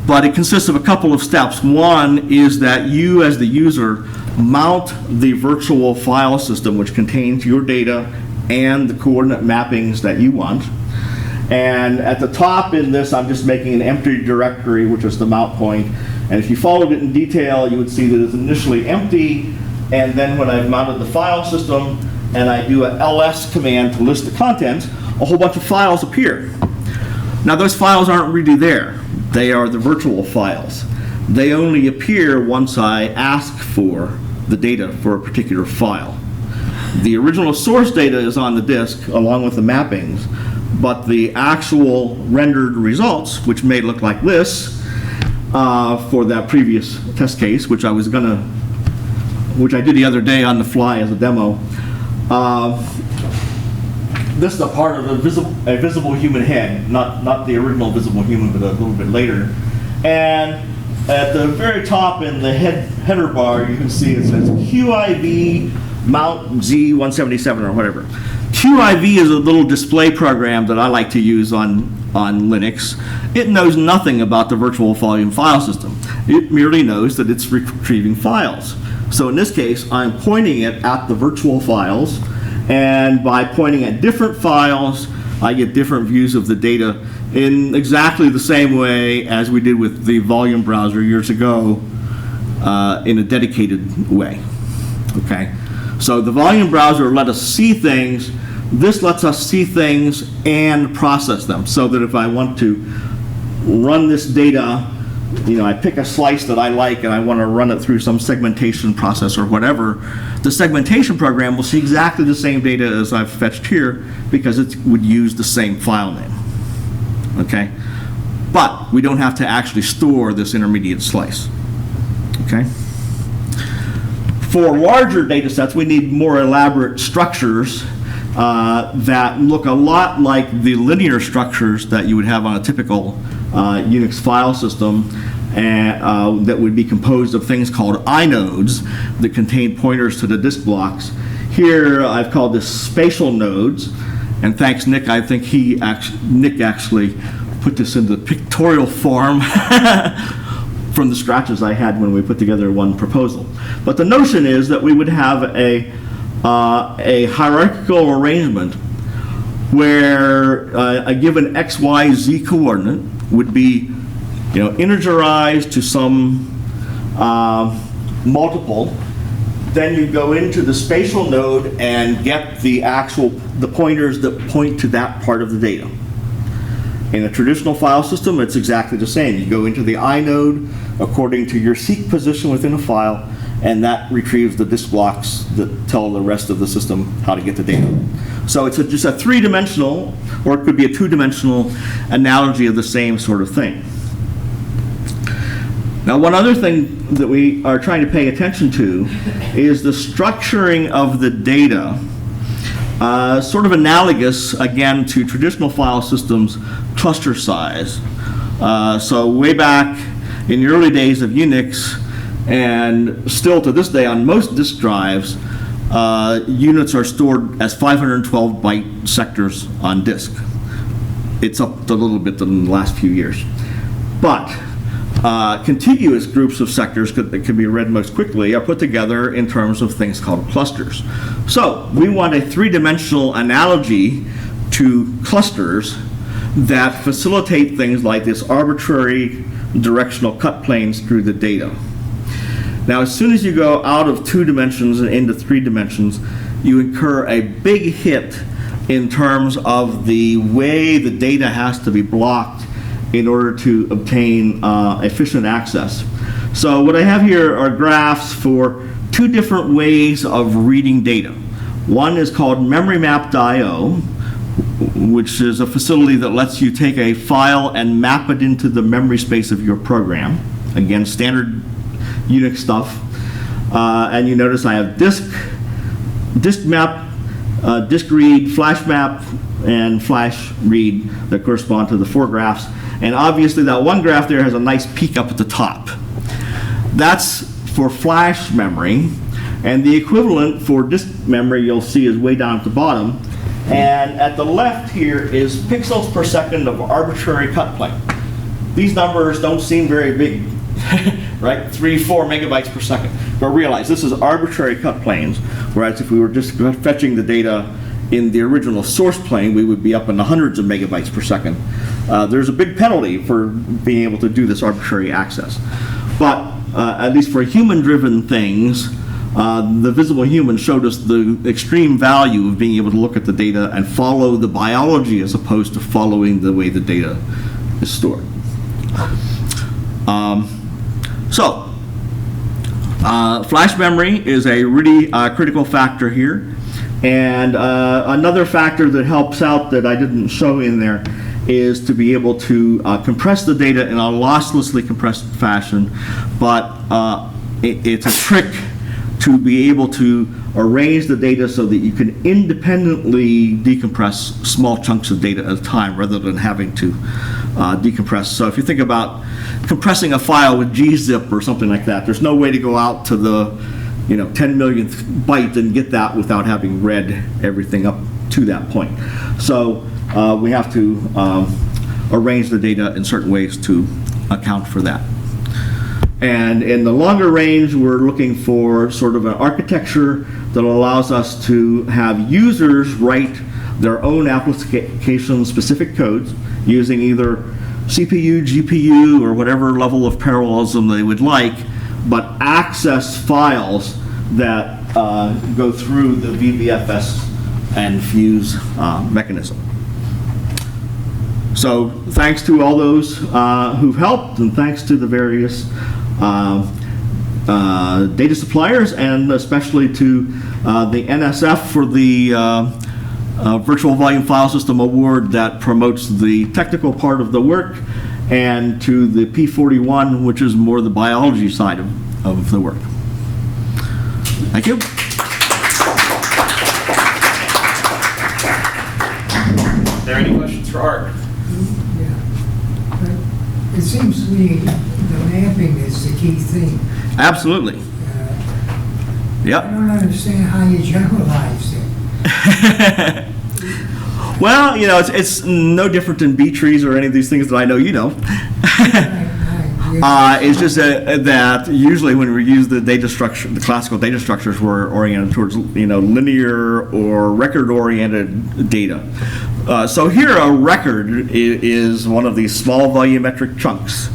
But it consists of a couple of steps. One is that you, as the user, mount the virtual file system, which contains your data and the coordinate mappings that you want. And at the top in this, I'm just making an empty directory, which is the mount point. And if you followed it in detail, you would see that it's initially empty. And then when I've mounted the file system and I do a ls command to list the contents, a whole bunch of files appear. Now, those files aren't really there. They are the virtual files. They only appear once I ask for the data for a particular file. The original source data is on the disk along with the mappings, but the actual rendered results, which may look like this for that previous test case, which I did the other day on the fly as a demo. This is a part of a visible human head, not the original visible human, but a little bit later. And at the very top in the header bar, you can see it says QIV mount Z177 or whatever. QIV is a little display program that I like to use on Linux. It knows nothing about the virtual volume file system. It merely knows that it's retrieving files. So in this case, I'm pointing it at the virtual files, and by pointing at different files, I get different views of the data in exactly the same way as we did with the Volume Browser years ago in a dedicated way. Okay? So the Volume Browser let us see things. This lets us see things and process them, so that if I want to run this data, I pick a slice that I like and I want to run it through some segmentation process or whatever, the segmentation program will see exactly the same data as I've fetched here because it would use the same file name. Okay? But we don't have to actually store this intermediate slice. Okay? For larger data sets, we need more elaborate structures that look a lot like the linear structures that you would have on a typical Unix file system, and that would be composed of things called inodes that contain pointers to the disk blocks. Here I've called this spatial nodes, and thanks Nick, I think Nick actually put this into pictorial form from the scratches I had when we put together one proposal. But the notion is that we would have a hierarchical arrangement where a given x, y, z coordinate would be, integerized to some multiple. Then you go into the spatial node and get the pointers that point to that part of the data. In a traditional file system, it's exactly the same. You go into the inode according to your seek position within a file, and that retrieves the disk blocks that tell the rest of the system how to get the data. So it's just a three-dimensional, or it could be a two-dimensional analogy of the same sort of thing. Now, one other thing that we are trying to pay attention to is the structuring of the data, sort of analogous, again, to traditional file systems cluster size. So way back in the early days of Unix, and still to this day on most disk drives, units are stored as 512 byte sectors on disk. It's up a little bit in the last few years. But contiguous groups of sectors that can be read most quickly are put together in terms of things called clusters. So we want a three-dimensional analogy to clusters that facilitate things like this arbitrary directional cut planes through the data. Now, as soon as you go out of 2 dimensions and into 3 dimensions, you incur a big hit in terms of the way the data has to be blocked in order to obtain efficient access. So what I have here are graphs for 2 different ways of reading data. One is called memory mapped.io, which is a facility that lets you take a file and map it into the memory space of your program. Again, standard Unix stuff. And you notice I have disk map, disk read, flash map, and flash read that correspond to the 4 graphs. And obviously that one graph there has a nice peak up at the top. That's for flash memory. And the equivalent for disk memory you'll see is way down at the bottom. And at the left here is pixels per second of arbitrary cut plane. These numbers don't seem very big, right? 3, 4 megabytes per second. But realize this is arbitrary cut planes, whereas if we were just fetching the data in the original source plane, we would be up in the hundreds of megabytes per second. There's a big penalty for being able to do this arbitrary access. But at least for human-driven things, the Visible Human showed us the extreme value of being able to look at the data and follow the biology as opposed to following the way the data is stored. Flash memory is a really critical factor here. And another factor that helps out that I didn't show in there is to be able to compress the data in a losslessly compressed fashion. But it's a trick to be able to arrange the data so that you can independently decompress small chunks of data at a time rather than having to decompress. So if you think about compressing a file with gzip or something like that, there's no way to go out to the 10 millionth byte and get that without having read everything up to that point. So we have to arrange the data in certain ways to account for that. And in the longer range, we're looking for sort of an architecture that allows us to have users write their own application-specific codes using either CPU, GPU, or whatever level of parallelism they would like, but access files that go through the VBFS and fuse mechanism. So thanks to all those who've helped, and thanks to the various data suppliers, and especially to the NSF for the Virtual Volume File System Award that promotes the technical part of the work, and to the P41, which is more the biology side of the work. Thank you. Are there any questions for Art? Yeah. But it seems to me the mapping is the key thing. Absolutely. Yep. I don't understand how you generalize it. Well, it's no different than B trees or any of these things that I know you know. It's just that usually when we use the data structure, the classical data structures, we're oriented towards linear or record-oriented data. So here, a record is one of these small volumetric chunks.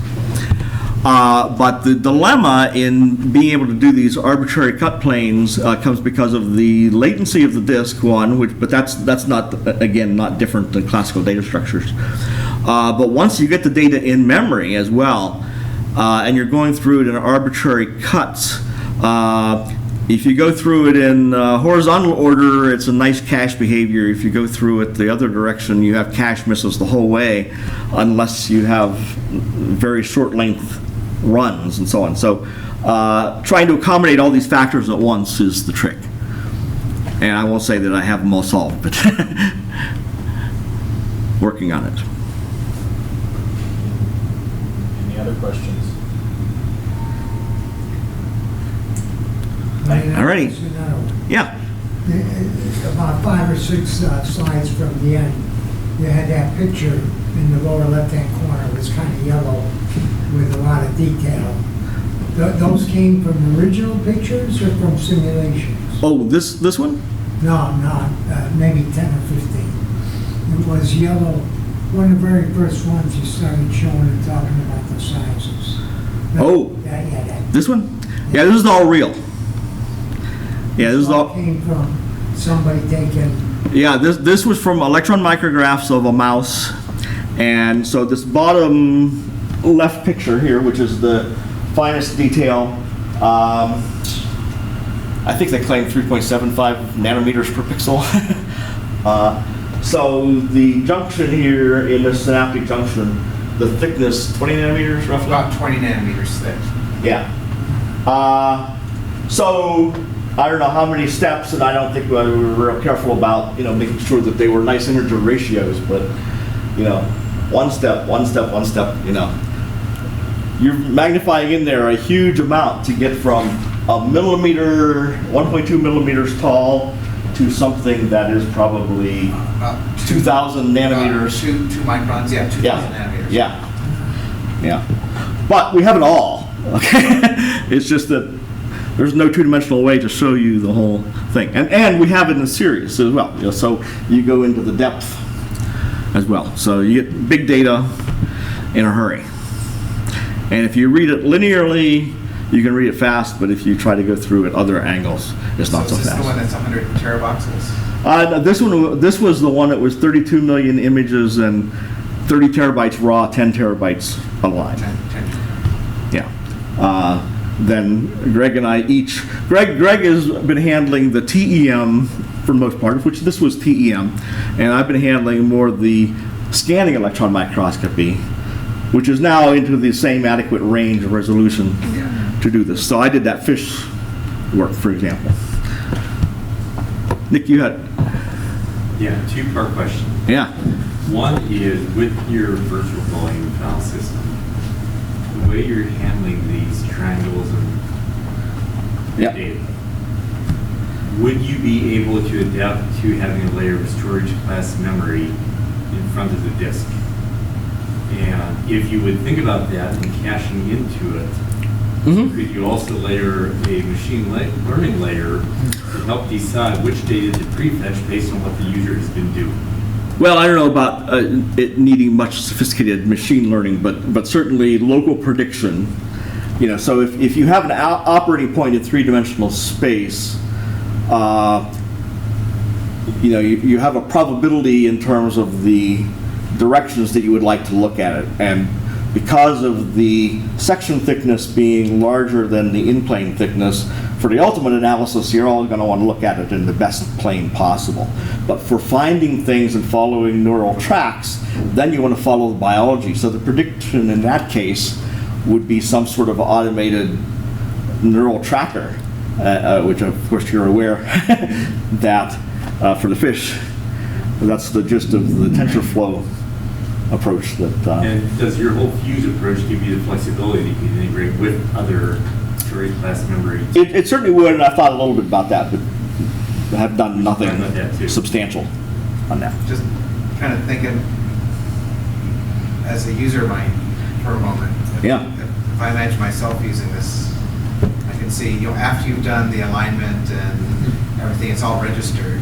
But the dilemma in being able to do these arbitrary cut planes comes because of the latency of the disk, but that's not, again, not different than classical data structures. But once you get the data in memory as well, and you're going through it in arbitrary cuts, If you go through it in horizontal order, it's a nice cache behavior. If you go through it the other direction, you have cache misses the whole way, unless you have very short length runs and so on. So trying to accommodate all these factors at once is the trick. And I won't say that I have them all solved, but working on it. Any other questions? Alrighty. Yeah. About 5 or 6 slides from the end, you had that picture in the lower left-hand corner. It was kind of yellow with a lot of detail. Those came from original pictures or from simulations? Oh, this one? No, not maybe 10 or 15. It was yellow. One of the very first ones you started showing and talking about the sizes. Oh, this one? Yeah, this is all real. Yeah, this is all came from somebody taking. Yeah, this was from electron micrographs of a mouse, and so this bottom left picture here, which is the finest detail, I think they claim 3.75 nanometers per pixel. So the junction here in the synaptic junction, the thickness 20 nanometers roughly. About 20 nanometers thick. Yeah. So I don't know how many steps, and I don't think we were real careful about, making sure that they were nice integer ratios, but, one step, you're magnifying in there a huge amount to get from a millimeter, 1.2 millimeters tall, to something that is probably 2,000 nanometers. 2 microns, yeah, 2,000 nanometers. Yeah. But we have it all, okay? It's just that there's no two-dimensional way to show you the whole thing. And we have it in series as well. So you go into the depth as well. So you get big data in a hurry. And if you read it linearly, you can read it fast, but if you try to go through at other angles, it's not so fast. So is this the one that's 100 teraboxes? No, this was the one that was 32 million images and 30 terabytes raw, 10 terabytes online. 10. Yeah. Then Greg and I each, Greg has been handling the TEM for the most part, which this was TEM, and I've been handling more the scanning electron microscopy, which is now into the same adequate range of resolution to do this. So I did that fish work, for example. Nick, you had? Yeah, 2-part question. Yeah. One is, with your virtual volume file system, the way you're handling these triangles and data, would you be able to adapt to having a layer of storage class memory in front of the disk? And if you would think about that and caching into it, could you also layer a machine learning layer to help decide which data to prefetch based on what the user has been doing? Well, I don't know about it needing much sophisticated machine learning, but certainly local prediction. So if you have an operating point in three-dimensional space, you have a probability in terms of the directions that you would like to look at it, and because of the section thickness being larger than the in-plane thickness, for the ultimate analysis, you're all going to want to look at it in the best plane possible. But for finding things and following neural tracks, then you want to follow the biology. So the prediction in that case would be some sort of automated neural tracker, which of course you're aware that for the fish, that's the gist of the TensorFlow approach. And does your whole fuse approach give you the flexibility to integrate with other storage class memory? It certainly would, and I thought a little bit about that, but I have done nothing substantial on that. Just kind of thinking as a user mind for a moment. If I imagine myself using this, I can see, after you've done the alignment and everything, it's all registered.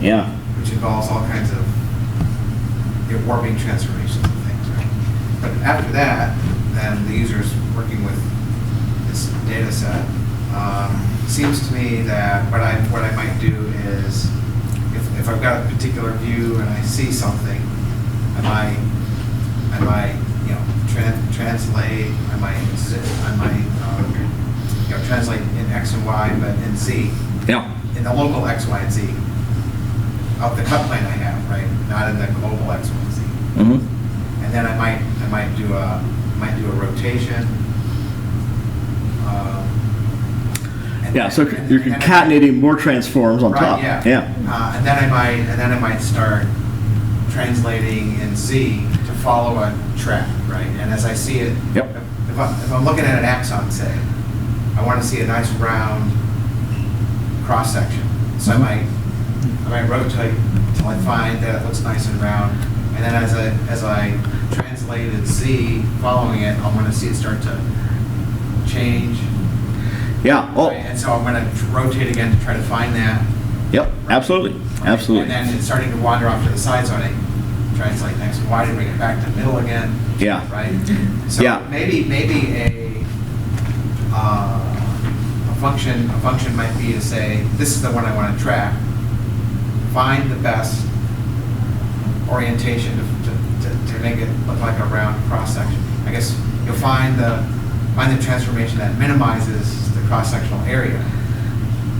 Yeah. Which involves all kinds of warping transformations and things, right? But after that, then the user's working with this data set. Seems to me that what I might do is, if I've got a particular view and I see something, I might translate. I might translate in X and Y, but in Z, Yeah. in the local X, Y, and Z, of the cut plane I have, right? Not in the global X, Y, and Z. Mm-hmm. And then I might do a rotation. Yeah, so you're concatenating more transforms on top. Right, Yeah. And then I might start translating in Z to follow a track, right? And as I see it, Yep. if I'm looking at an axon, say, I want to see a nice round cross section. So I might rotate until I find that it looks nice and round, and then as I translate in Z, following it, I'm going to see it start to change. Yeah. Oh. Right? And so I'm going to rotate again to try to find that. Yep. Absolutely. Absolutely. And then it's starting to wander off to the side, so I translate X and Y to bring it back to the middle again. Yeah. Right? So Yeah. maybe a function might be to say, this is the one I want to track. Find the best orientation to make it look like a round cross section. I guess you'll find the transformation that minimizes the cross-sectional area.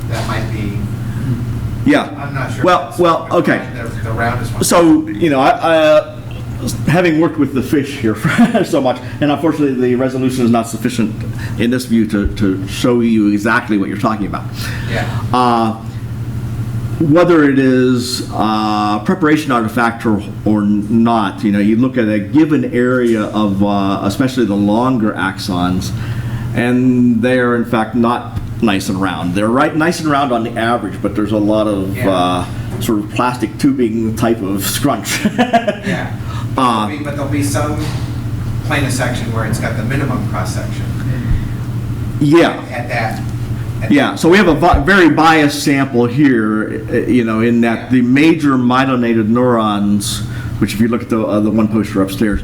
That might be. Yeah. I'm not sure. Well, okay. The roundest one. So, I having worked with the fish here so much, and unfortunately the resolution is not sufficient in this view to show you exactly what you're talking about. Yeah. Whether it is preparation artifact or not, you look at a given area of, especially the longer axons, and they are in fact not nice and round. They're nice and round on the average, but there's a lot of sort of plastic tubing type of scrunch. Yeah. But there'll be some plane of section where it's got the minimum cross section. Yeah. At that. Yeah, so we have a very biased sample here, in that the major myelinated neurons, which if you look at the one poster upstairs,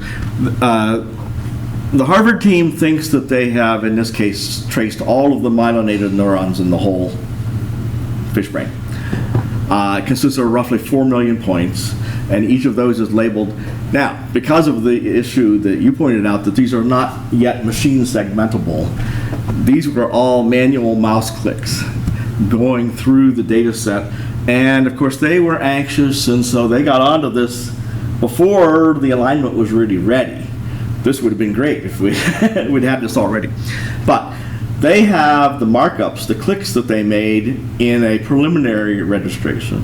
the Harvard team thinks that they have, in this case, traced all of the myelinated neurons in the whole fish brain. It consists of roughly 4 million points, and each of those is labeled. Now, because of the issue that you pointed out, that these are not yet machine segmentable, these were all manual mouse clicks going through the data set. And of course, they were anxious, and so they got onto this before the alignment was really ready. This would have been great if we'd had this already. But they have the markups, the clicks that they made in a preliminary registration.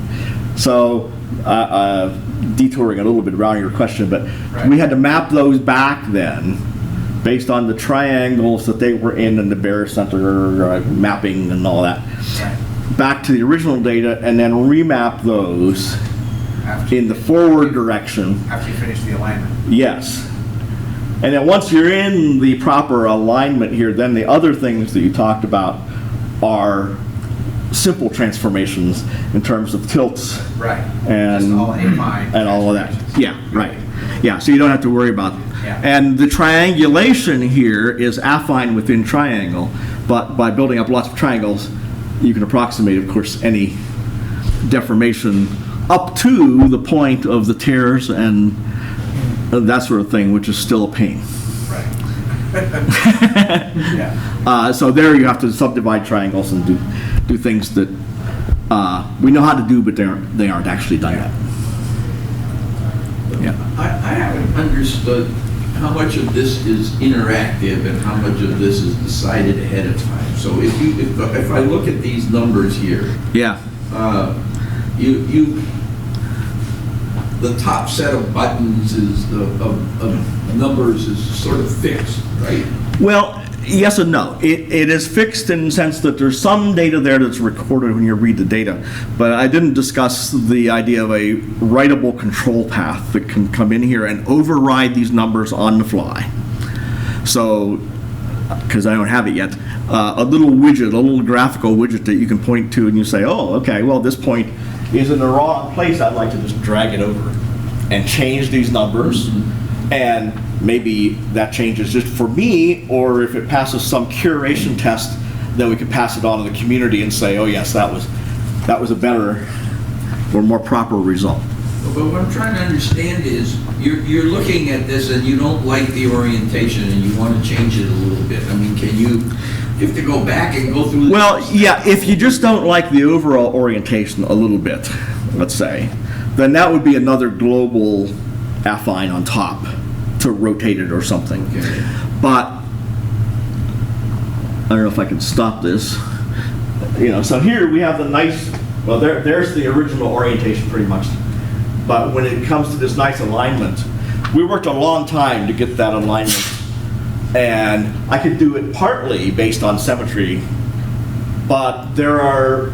So, detouring a little bit around your question, but we had to map those back then based on the triangles that they were in the barycenter mapping and all that, back to the original data, and then remap those in the forward direction. After you finish the alignment. Yes. And then once you're in the proper alignment here, then the other things that you talked about are simple transformations in terms of tilts. Right. And, just all affine and all of that. Yeah, right. Yeah, so you don't have to worry about it. Yeah. And the triangulation here is affine within triangle, but by building up lots of triangles, you can approximate, of course, any deformation up to the point of the tears and that sort of thing, which is still a pain. Right. Yeah. So there you have to subdivide triangles and do things that we know how to do, but they aren't actually done yet. Yeah. I haven't understood how much of this is interactive and how much of this is decided ahead of time. So if I look at these numbers here, Yeah. The top set of buttons is of numbers is sort of fixed, right? Well, yes and no. It is fixed in the sense that there's some data there that's recorded when you read the data, but I didn't discuss the idea of a writable control path that can come in here and override these numbers on the fly. So, because I don't have it yet, a little widget, a little graphical widget that you can point to and you say, oh, okay, well, this point is in the wrong place. I'd like to just drag it over and change these numbers. And maybe that changes just for me, or if it passes some curation test, then we could pass it on to the community and say, oh yes, that was a better or more proper result. But what I'm trying to understand is, you're looking at this and you don't like the orientation and you want to change it a little bit. I mean, can you You have to go back and go through. Well, yeah, if you just don't like the overall orientation a little bit, let's say, then that would be another global affine on top to rotate it or something. Okay. But I don't know if I can stop this. So here we have the nice, well, there's the original orientation pretty much. But when it comes to this nice alignment, we worked a long time to get that alignment. And I could do it partly based on symmetry, but there are,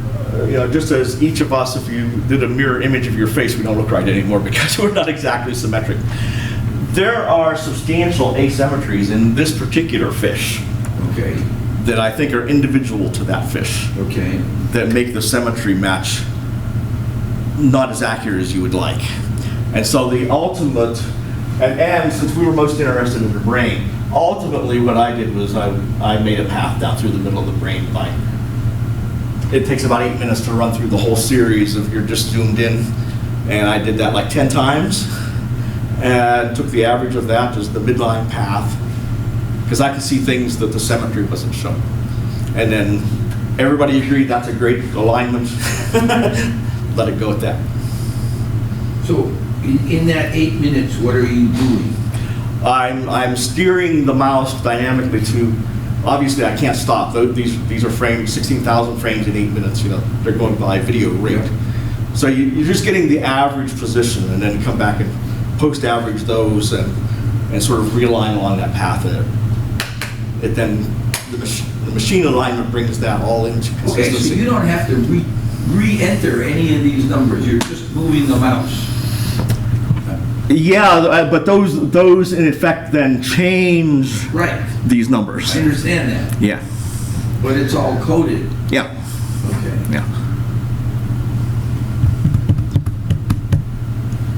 just as each of us, if you did a mirror image of your face, we don't look right anymore because we're not exactly symmetric. There are substantial asymmetries in this particular fish. Okay. That I think are individual to that fish. Okay. That make the symmetry match not as accurate as you would like. And so the ultimate, and since we were most interested in the brain, ultimately what I did was I made a path down through the middle of the brain. It takes about 8 minutes to run through the whole series if you're just zoomed in. And I did that like 10 times and took the average of that as the midline path because I could see things that the symmetry wasn't showing. And then everybody agreed that's a great alignment. Let it go at that. So in that 8 minutes, what are you doing? I'm steering the mouse dynamically to, obviously I can't stop. These are frames, 16,000 frames in 8 minutes, they're going by video rate. Yeah. So you're just getting the average position and then come back and post-average those and sort of realign along that path. And it then, the machine alignment brings that all into consistency. Okay, so you don't have to re-enter any of these numbers, you're just moving the mouse. Yeah, but those in effect then change Right. these numbers. I understand that, Yeah. but it's all coded. Yeah. Okay. Yeah.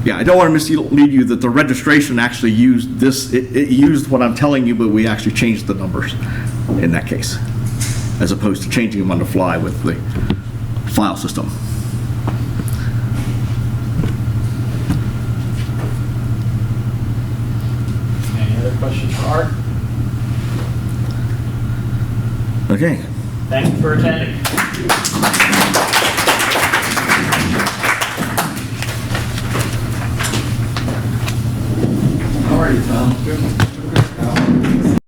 Yeah, I don't want to mislead you that the registration actually used this, it used what I'm telling you, but we actually changed the numbers in that case, as opposed to changing them on the fly with the file system. Any other questions for Art? Okay. Thank you for attending. How are you, Tom? Good.